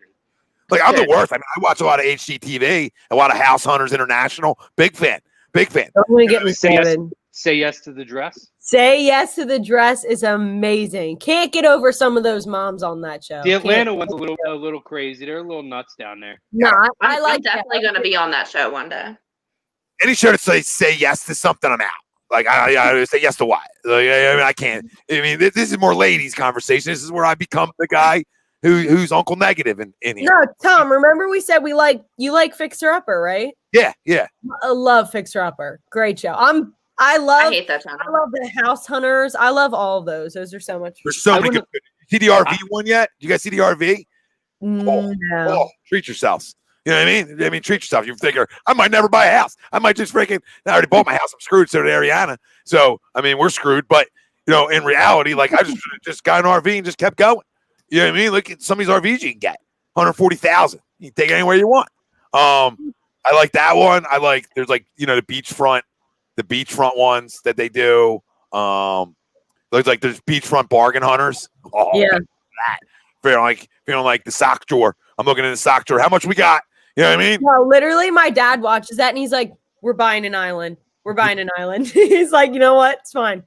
Like, I'm the worst. I mean, I watch a lot of HGTV, a lot of House Hunters International. Big fan. Don't want to get me started. Say yes to the dress. Say yes to the dress is amazing. Can't get over some of those moms on that show. The Atlanta one's a little crazy. They're a little nuts down there. No, I'm definitely going to be on that show one day. Any show that say yes to something, I'm out. Like, I say yes to what? Like, I mean, I can't. I mean, this is more ladies' conversation. This is where I become the guy who's Uncle Negative in here. No, Tom, remember we said you like Fixer Upper, right? Yeah. I love Fixer Upper. Great show. I hate that channel. I love the House Hunters. I love all of those. Those are so much fun. There's so many good. See the RV one yet? You guys see the RV? No. Treat yourselves. You know what I mean? I mean, treat yourself. You figure, I might never buy a house. I might just I already bought my house. I'm screwed. So did Arianna. So, I mean, we're screwed. But, you know, in reality, like, I just got an RV and just kept going. You know what I mean? Look at some of these RVs you can get. 140,000. You can take it anywhere you want. I like that one. There's like, you know, the beachfront ones that they do. Looks like there's beachfront bargain hunters. Oh, yeah. That. Feeling like the sock drawer. I'm looking in the sock drawer. How much we got? You know what I mean? No, literally, my dad watches that and he's like, "We're buying an island. We're buying an island." He's like, "You know what? It's fine.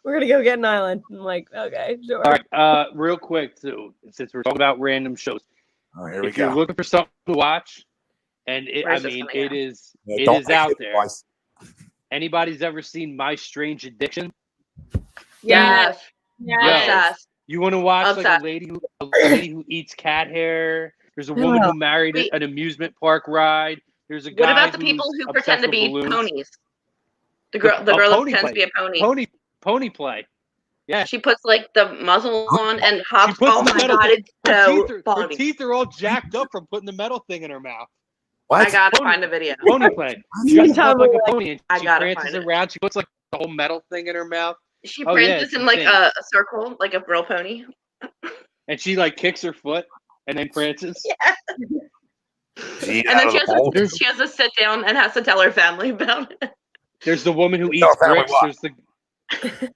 We're gonna go get an island." I'm like, "Okay, sure." All right, real quick too, since we're talking about random shows. Oh, here we If you're go. looking for something to watch, and Where's this coming it out? is Yeah, it don't is make out it there. twice. Anybody's ever seen My Strange Addiction? Yes. Yes. Obsessed. You want to watch like Obsessed. a lady who eats cat hair? There's a woman who married Wait. an amusement park ride. There's a guy. What about the who's people who obsessed pretend to with be balloons. ponies? The girl that pony pretends play. to be a pony. Pony play. Yeah. She puts like the muzzle on and hops. puts Oh the my metal god, thing- it's so her funny. teeth are all jacked up from putting the metal thing in her mouth. What? I gotta Pony- find a video. Pony play. She You dresses tell up me like what- a pony and I she gotta prances find it. around. She puts like the whole metal thing in her mouth. She Oh, yeah, prances it's in like insane. a circle, like a real pony. And she like kicks her foot and then prances. Yeah. Gee, And then out she of the bowl. has to sit down and has to tell her family about it. There's the woman who eats Tell her family bricks. what?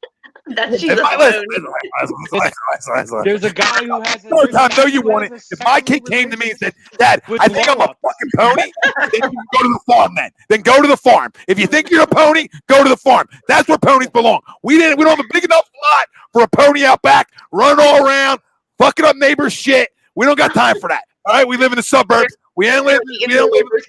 That she's If a my- pony. listen. There's a guy who has a Every time I know you who want has it. a If my sexual kid came to me and said, relationship "Dad, with I think I'm a blow-up. fucking pony," then you can go to the farm. Then go to the farm. If you think you're a pony, go to the farm. That's where ponies belong. We don't have a big enough lot for a pony out back running all around, fucking up neighbors' shit. We don't got time for that. All right, we live in the suburbs. We don't live. Eating We don't the live. neighbor's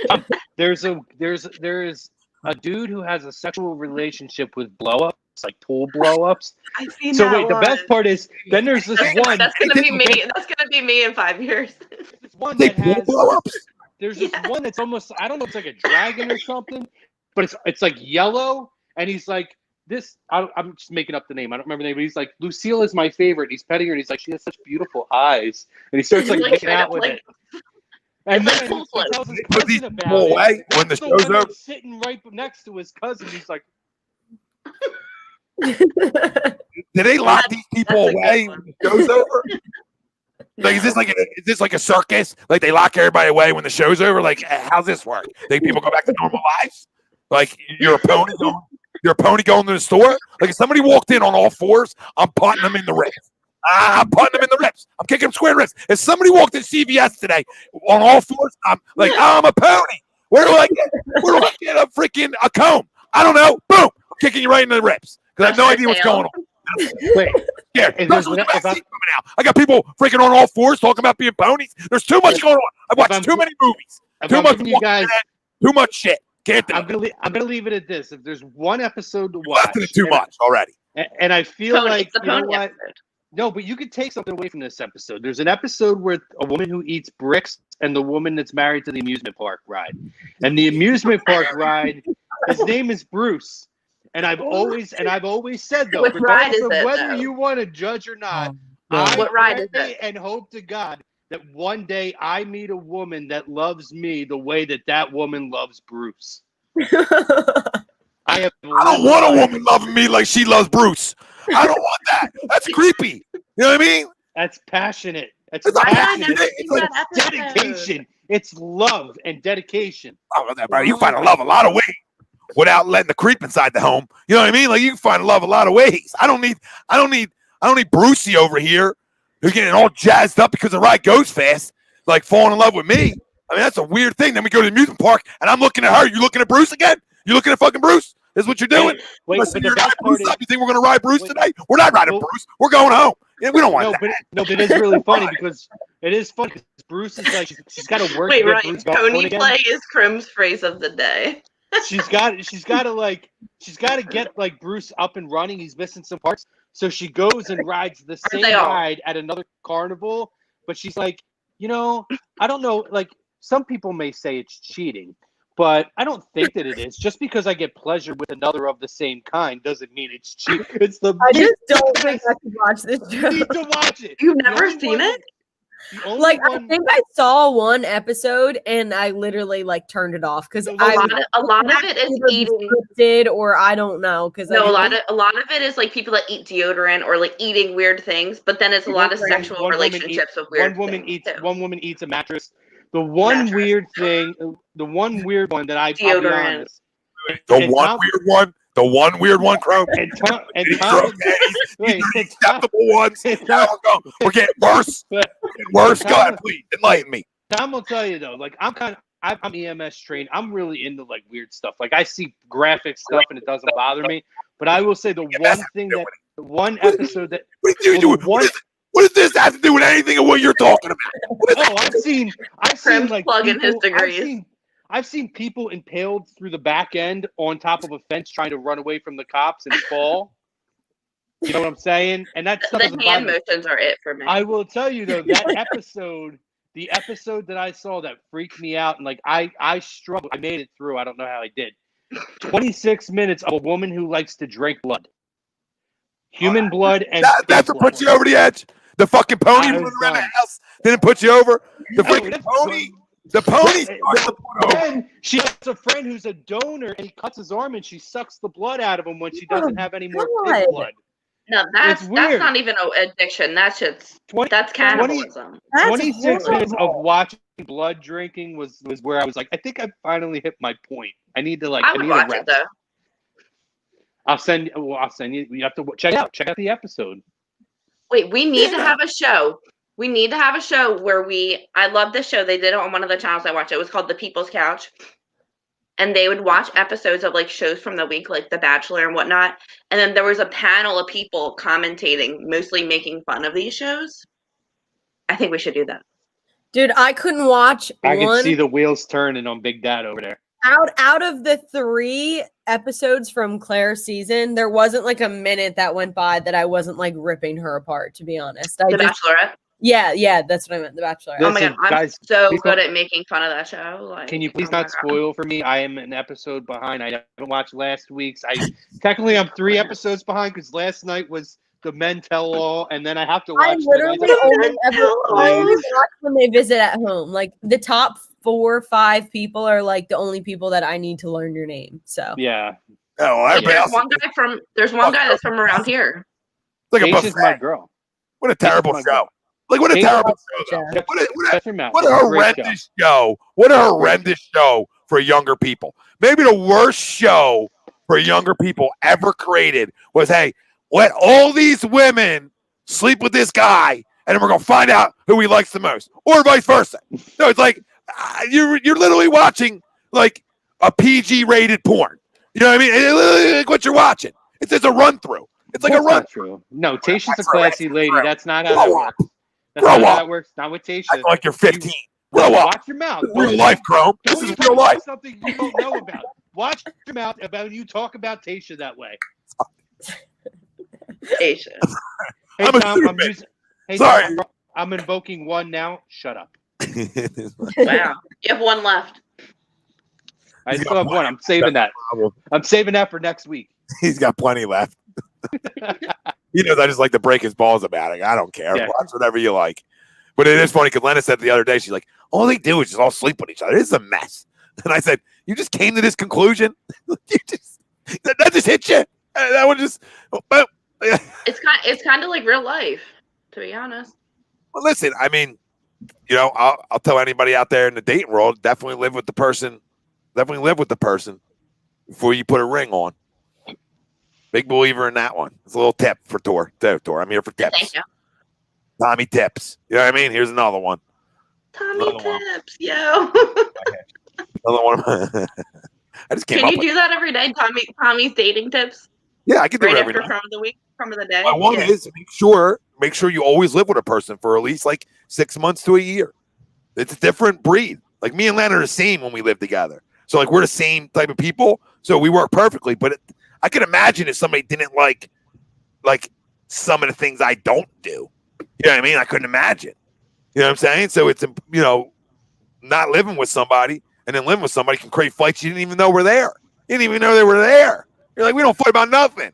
grass. There's a dude who has a sexual relationship with blow-ups, like pool blow-ups. I've seen So that wait, the one. best part is then there's this one. That's gonna be me. That's gonna be me in 5 years. This one They that pool has. blow-ups. There's this Yeah. one that's almost, I don't know, it's like a dragon or something, but it's like yellow, and he's like this. I'm just making up the name. I don't remember the name, but he's like, Lucille is my favorite. He's petting her, and he's like, she has such beautiful eyes, and he starts like Like, making straight out up, with like- it. And it's like then full he float. tells his They put these cousin people about it. away when the That's show's one over. that's sitting right next to his cousin. He's like, Did they lock these people that's a good away one. when the show's over? Like, is this like a circus? Like they lock everybody away when the show's over? Like, how's this work? They people go back to normal lives? Like you're a pony going to the store? Like if somebody walked in on all fours, I'm putting them in the ribs. I'm putting them in the ribs. I'm kicking them square in the ribs. If somebody walked in CVS today on all fours, I'm like, I'm a pony. Where do I get a freaking a comb? I don't know. Boom! I'm kicking you right in the ribs because I have no idea what's going on. wait, Yeah, If especially there's- with the if I- vaccine coming out. I got people freaking on all fours talking about being ponies. There's too much going on. I've watched I'm- too many movies. if Too I'm much giving you guys, Too much shit. Can't do it. I'm gonna leave it at this. If there's one episode to You're watch, left in it too and- much already. and I feel Pony, like it's the you know pony what? episode. No, but you could take something away from this episode. There's an episode where a woman who eats bricks and the woman that's married to the amusement park ride. And the amusement park ride, his name is Bruce. And I've always said though, What ride regardless is of it, whether though? you want to judge or not, What ride is pray it? and hope to God that one day I meet a woman that loves me the way that woman loves Bruce. I don't want a woman loving me like she loves Bruce. I don't want that. That's creepy. You know what I mean? That's passionate. That's It's not passionate. passionate. It's It's like that episode. dedication. It's love and dedication. Oh, that, bro. You can find love a lot of ways without letting the creep inside the home. You know what I mean? Like you can find love a lot of ways. I don't need Brucey over here who's getting all jazzed up because the ride goes fast, like falling in love with me. I mean, that's a weird thing. Then we go to the amusement park and I'm looking at her. You looking at Bruce again? You looking at fucking Bruce? This is what you're doing? Wait, Listen, but you're the best riding part Bruce is, up. You think we're going to ride Bruce Wait. today? We're not riding Well- Bruce. We're going home. Yeah, we don't want that. but it is really funny because it is funny because Bruce is like she's got to work Wait, to get right. Bruce going Pony again. play is Crim's phrase of the day. She's got to get like Bruce up and running. He's missing some parts, so she goes and rides the same they all? ride at another carnival. But she's like, I don't know. Like some people may say it's cheating, but I don't think that it is. Just because I get pleasure with another of the same kind doesn't mean it's cheating. It's the I just don't think I should watch this you show. need to watch it. You've The never only seen one- it? the only Like I one- think I saw one episode and I literally like turned it off because A I A lot of it is eating. scripted or I don't know because No, a lot of it is like people that eat deodorant or like eating weird things, but then it's a lot of sexual One woman relationships with weird one woman things, eats too. one woman eats a mattress. The one Mattress. the one weird one that I'll be Deodorant. honest, The it's one not- weird one. The one weird one, Chrome. And Tom, These acceptable ones. Now we're getting worse. Worse. Go ahead, please enlighten me. Tom will tell you though, like I'm EMS trained. I'm really into like weird stuff. Like I see graphic stuff and it doesn't bother me. But I will say the one episode that what does this have to do with anything of what you're talking about? I've seen like plugging his degrees. I've seen people impaled through the back end on top of a fence trying to run away from the cops and fall. You know what I'm saying? And that stuff The hand motions are it for me. I will tell you though, that episode, the episode that I saw that freaked me out, and like I struggled. I made it through. I don't know how I did. 26 minutes of a woman who likes to drink blood. Human blood and that's what put you over the edge. The fucking pony running around the house didn't put you over. The freaking pony. The pony. And she has a friend who's a donor, and he cuts his arm, and she sucks the blood out of him when she doesn't have any more pig blood. No, that's not even an addiction. That's just that's cannibalism. 26 minutes of watching blood drinking was where I was like, I think I finally hit my point. I need to I would watch it though. I'll send you. You have to check out the episode. Wait, we need to have a show. We need to have a show where I love this show. They did it on one of the channels I watched. It was called The People's Couch. And they would watch episodes of like shows from the week, like The Bachelor and whatnot. And then there was a panel of people commentating, mostly making fun of these shows. I think we should do that. Dude, I couldn't watch I can see the wheels turning on Big Dad over there. Out of the 3 episodes from Claire's season, there wasn't like a minute that went by that I wasn't like ripping her apart, to be honest. Bachelorette? Yeah, that's what I meant, The Bachelorette. Oh my God, I'm so good at making fun of that show. Like, can you please not spoil for me? I am an episode behind. I haven't watched last week's. Technically, I'm 3 episodes behind because last night was the Men Tell All, and then I have to watch. I literally only watch when they visit at home. Like the top 4 or 5 people are like the only people that I need to learn your name. So yeah. Oh, there's one guy that's from around here. Like a buffet. My girl. What a terrible show. Like what a terrible show. What a horrendous show. What a horrendous show for younger people. Maybe the worst show for younger people ever created was, hey, let all these women sleep with this guy, and then we're gonna find out who he likes the most, or vice versa. No, it's like you're literally watching like a PG-rated porn. You know what I mean? It's like what you're watching. It's a run through. It's like a run through. No, Tasha's a classy lady. That's not how that works. That's not how that works. Not with Tasha. Act like you're 15. Grow up. Watch your mouth. Real life, Chrome. This is real life. Something you don't know about. Watch your mouth about you talk about Tasha that way. Tasha. Hey, Tom, sorry. Tom, I'm invoking one now. Shut up. Wow. You have one left. I still have one. I'm saving that. I'm saving that for next week. He's got plenty left. He knows I just like to break his balls about it. I don't care. Yeah. Watch whatever you like. But it is funny because Lena said the other day, she's like, all they do is just all sleep with each other. It's a mess. And I said, you just came to this conclusion? that just hit you? That one just... It's kind of like real life, to be honest. Well, listen, I mean, you know, I'll tell anybody out there in the dating world, definitely live with the person before you put a ring on. Big believer in that one. It's a little tip for Tor. Tor, I'm here for tips. Thank you. Tommy tips. You know what I mean? Here's another one. Tommy tips, yo. Another one. I just came Can up you with do that every day? Tommy's dating tips? Yeah, I can do it every day. From the day. My one is make sure you always live with a person for at least like 6 months to a year. It's a different breed. Like me and Len are the same when we live together. So like we're the same type of people. So we work perfectly. But I can imagine if somebody didn't like some of the things I don't do. You know what I mean? I couldn't imagine. You know what I'm saying? So it's, you know, not living with somebody and then living with somebody can create fights you didn't even know were there. You didn't even know they were there. You're like, we don't fight about nothing.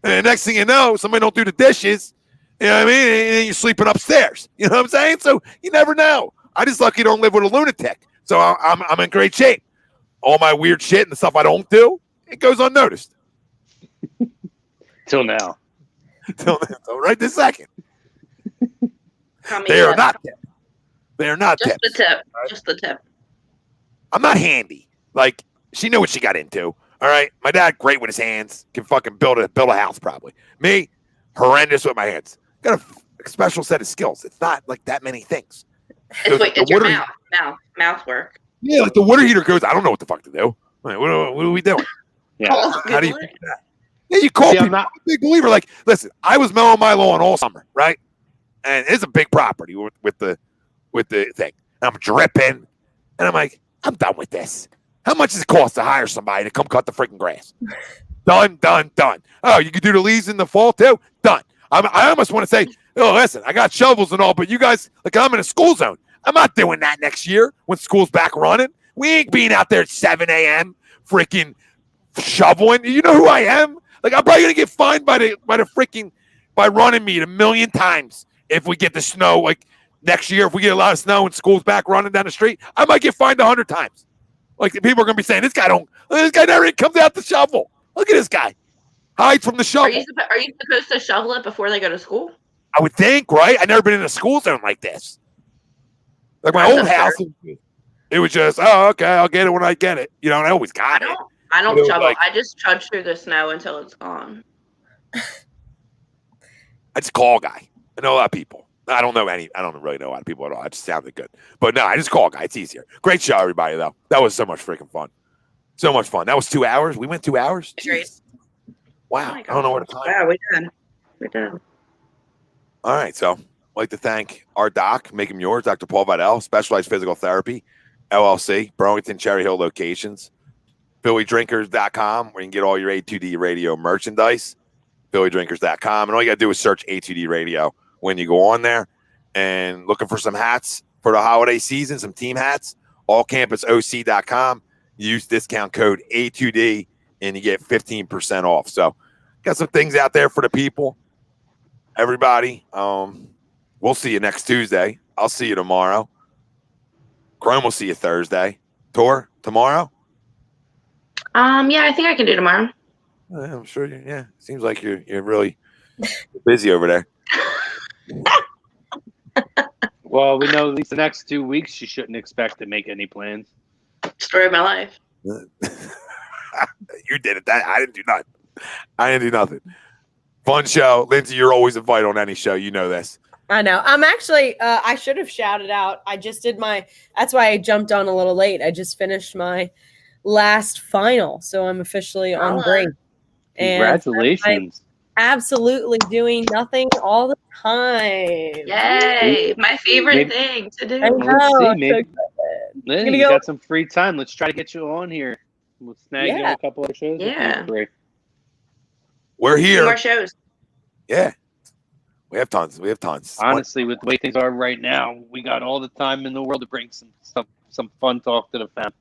And the next thing you know, somebody don't do the dishes. You know what I mean? And then you're sleeping upstairs. You know what I'm saying? So you never know. I just lucky don't live with a lunatic. So I'm in great shape. All my weird shit and the stuff I don't do, it goes unnoticed. Till now. Till right this second. They are not tips. They are not tips. Just the tip. I'm not handy. Like, she knew what she got into. All right. My dad, great with his hands. Can fucking build a house probably. Me, horrendous with my hands. Got a special set of skills. It's not like that many things. It's your mouth work. Yeah, like the water heater goes, I don't know what the fuck to do. Like, what are we doing? Yeah. How do you fix that? Yeah, you call people. I'm a big believer. Like, listen, I was mowing my lawn all summer, right? And it's a big property with the thing. And I'm dripping. And I'm like, I'm done with this. How much does it cost to hire somebody to come cut the freaking grass? Done. Oh, you can do the leaves in the fall too? Done. I almost want to say, oh, listen, I got shovels and all, but you guys, like, I'm in a school zone. I'm not doing that next year when school's back running. We ain't being out there at 7 a.m. freaking shoveling. You know who I am? Like, I'm probably gonna get fined by running meat 1,000,000 times if we get the snow. Like next year, if we get a lot of snow and school's back running down the street, I might get fined 100 times. Like, people are gonna be saying, this guy never even comes out to shovel. Look at this guy. Hides from the shovel. Are you supposed to shovel it before they go to school? I would think, right? I've never been in a school zone like this. Like my old house, it was just, oh, okay, I'll get it when I get it. You know, and I always got it. I don't shovel. Like, I just trudge through the snow until it's gone. I just call a guy. I know a lot of people. I don't really know a lot of people at all. It just sounded good. But no, I just call a guy. It's easier. Great show, everybody, though. That was so much freaking fun. So much fun. That was 2 hours. We went 2 hours. Great. Wow. I don't know what time. Yeah, we're done. All right. So I'd like to thank our doc, make him yours, Dr. Paul Vidal, Specialized Physical Therapy, LLC, Burlington, Cherry Hill locations, PhillyDrinkers.com, where you can get all your A2D radio merchandise, PhillyDrinkers.com. And all you got to do is search A2D radio when you go on there. And looking for some hats for the holiday season, some team hats, allcampusoc.com. Use discount code A2D, and you get 15% off. So got some things out there for the people. Everybody, we'll see you next Tuesday. I'll see you tomorrow. Chrome will see you Thursday. Tor, tomorrow? Yeah, I think I can do tomorrow. I'm sure. Yeah, seems like you're really busy over there. Well, we know at least the next 2 weeks she shouldn't expect to make any plans. Story of my life. You did it. I didn't do nothing. Fun show. Lindsey, you're always invited on any show. You know this. I know. I'm actually, I should have shouted out. I just did that's why I jumped on a little late. I just finished my last final. So I'm officially on break. Congratulations. I'm absolutely doing nothing all the time. Yay. My favorite thing to do. I know. Let's see, maybe. So You got some free time. Let's try to get you on here. We'll snag you on a couple of shows. Yeah. We're here. More shows. Yeah. We have tons. Honestly, with the way things are right now, we got all the time in the world to bring some fun talk to the fam.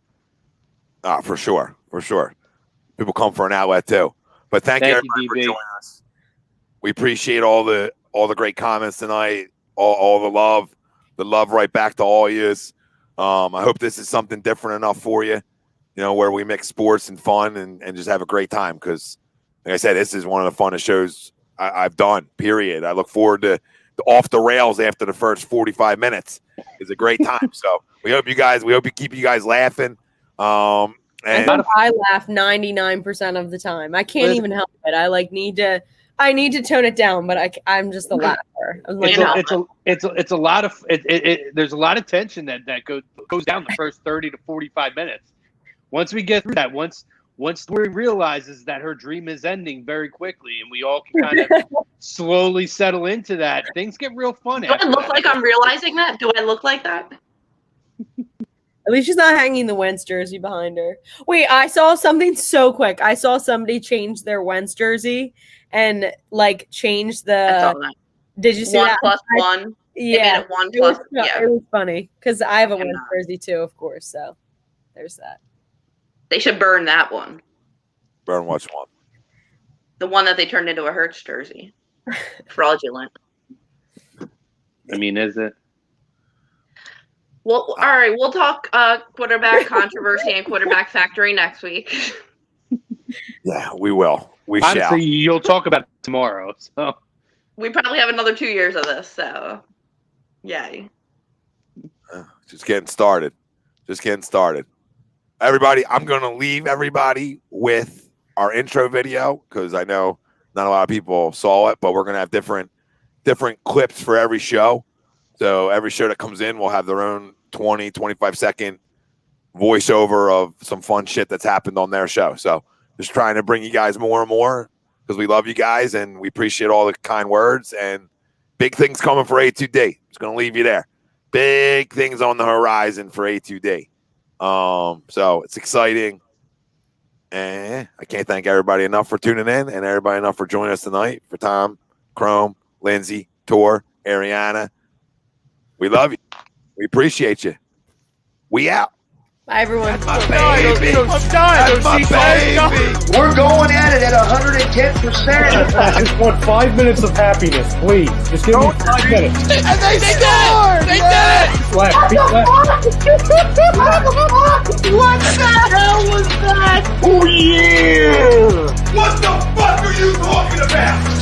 For sure. People come for an outlet too. But thank you everybody for joining us. We appreciate all the great comments tonight, all the love right back to all yous. I hope this is something different enough for you, where we mix sports and fun and just have a great time. Because, like I said, this is one of the funnest shows I've done, period. I look forward to off the rails after the first 45 minutes. It's a great time. So we hope you keep you guys laughing. I laugh 99% of the time. I can't even help it. I need to tone it down, but I'm just a laugher. It's a lot of there's a lot of tension that goes down the first 30 to 45 minutes. Once we get through that, once Tori realizes that her dream is ending very quickly, and we all can kind of slowly settle into that, things get real fun. Do I look like I'm realizing that? Do I look like that? At least she's not hanging the Wentz jersey behind her. Wait, I saw something so quick. I saw somebody change their Wentz jersey and change the. Did you see 1 that? 1+1. Yeah, 1 plus. Yeah, it was funny because I have a Wentz jersey too, of course. So there's that. They should burn that one. Burn which one? The one that they turned into a Hurts jersey. Fraudulent. I mean, is it? Well, all right. We'll talk quarterback controversy and quarterback factory next week. Yeah, we will. Honestly, shall. You'll talk about it tomorrow. So we probably have another 2 years of this. So, yay. Just getting started. everybody, I'm going to leave everybody with our intro video because I know not a lot of people saw it, but we're going to have different clips for every show. So every show that comes in will have their own 20, 25-second voiceover of some fun shit that's happened on their show. So just trying to bring you guys more and more because we love you guys and we appreciate all the kind words and big things coming for A2D. Just going to leave you there. Big things on the horizon for A2D. So it's exciting. And I can't thank everybody enough for tuning in and everybody enough for joining us tonight. For Tom, Chrome, Lindsey, Tor, Arianna. We love you. We appreciate you. We out. Bye, everyone. We're going at it at 110%. I just want 5 minutes of happiness, please. Just give me 5 minutes. And they scored! They did it! Left, feet left. What the hell was that? Oh, yeah! What the fuck are you talking about?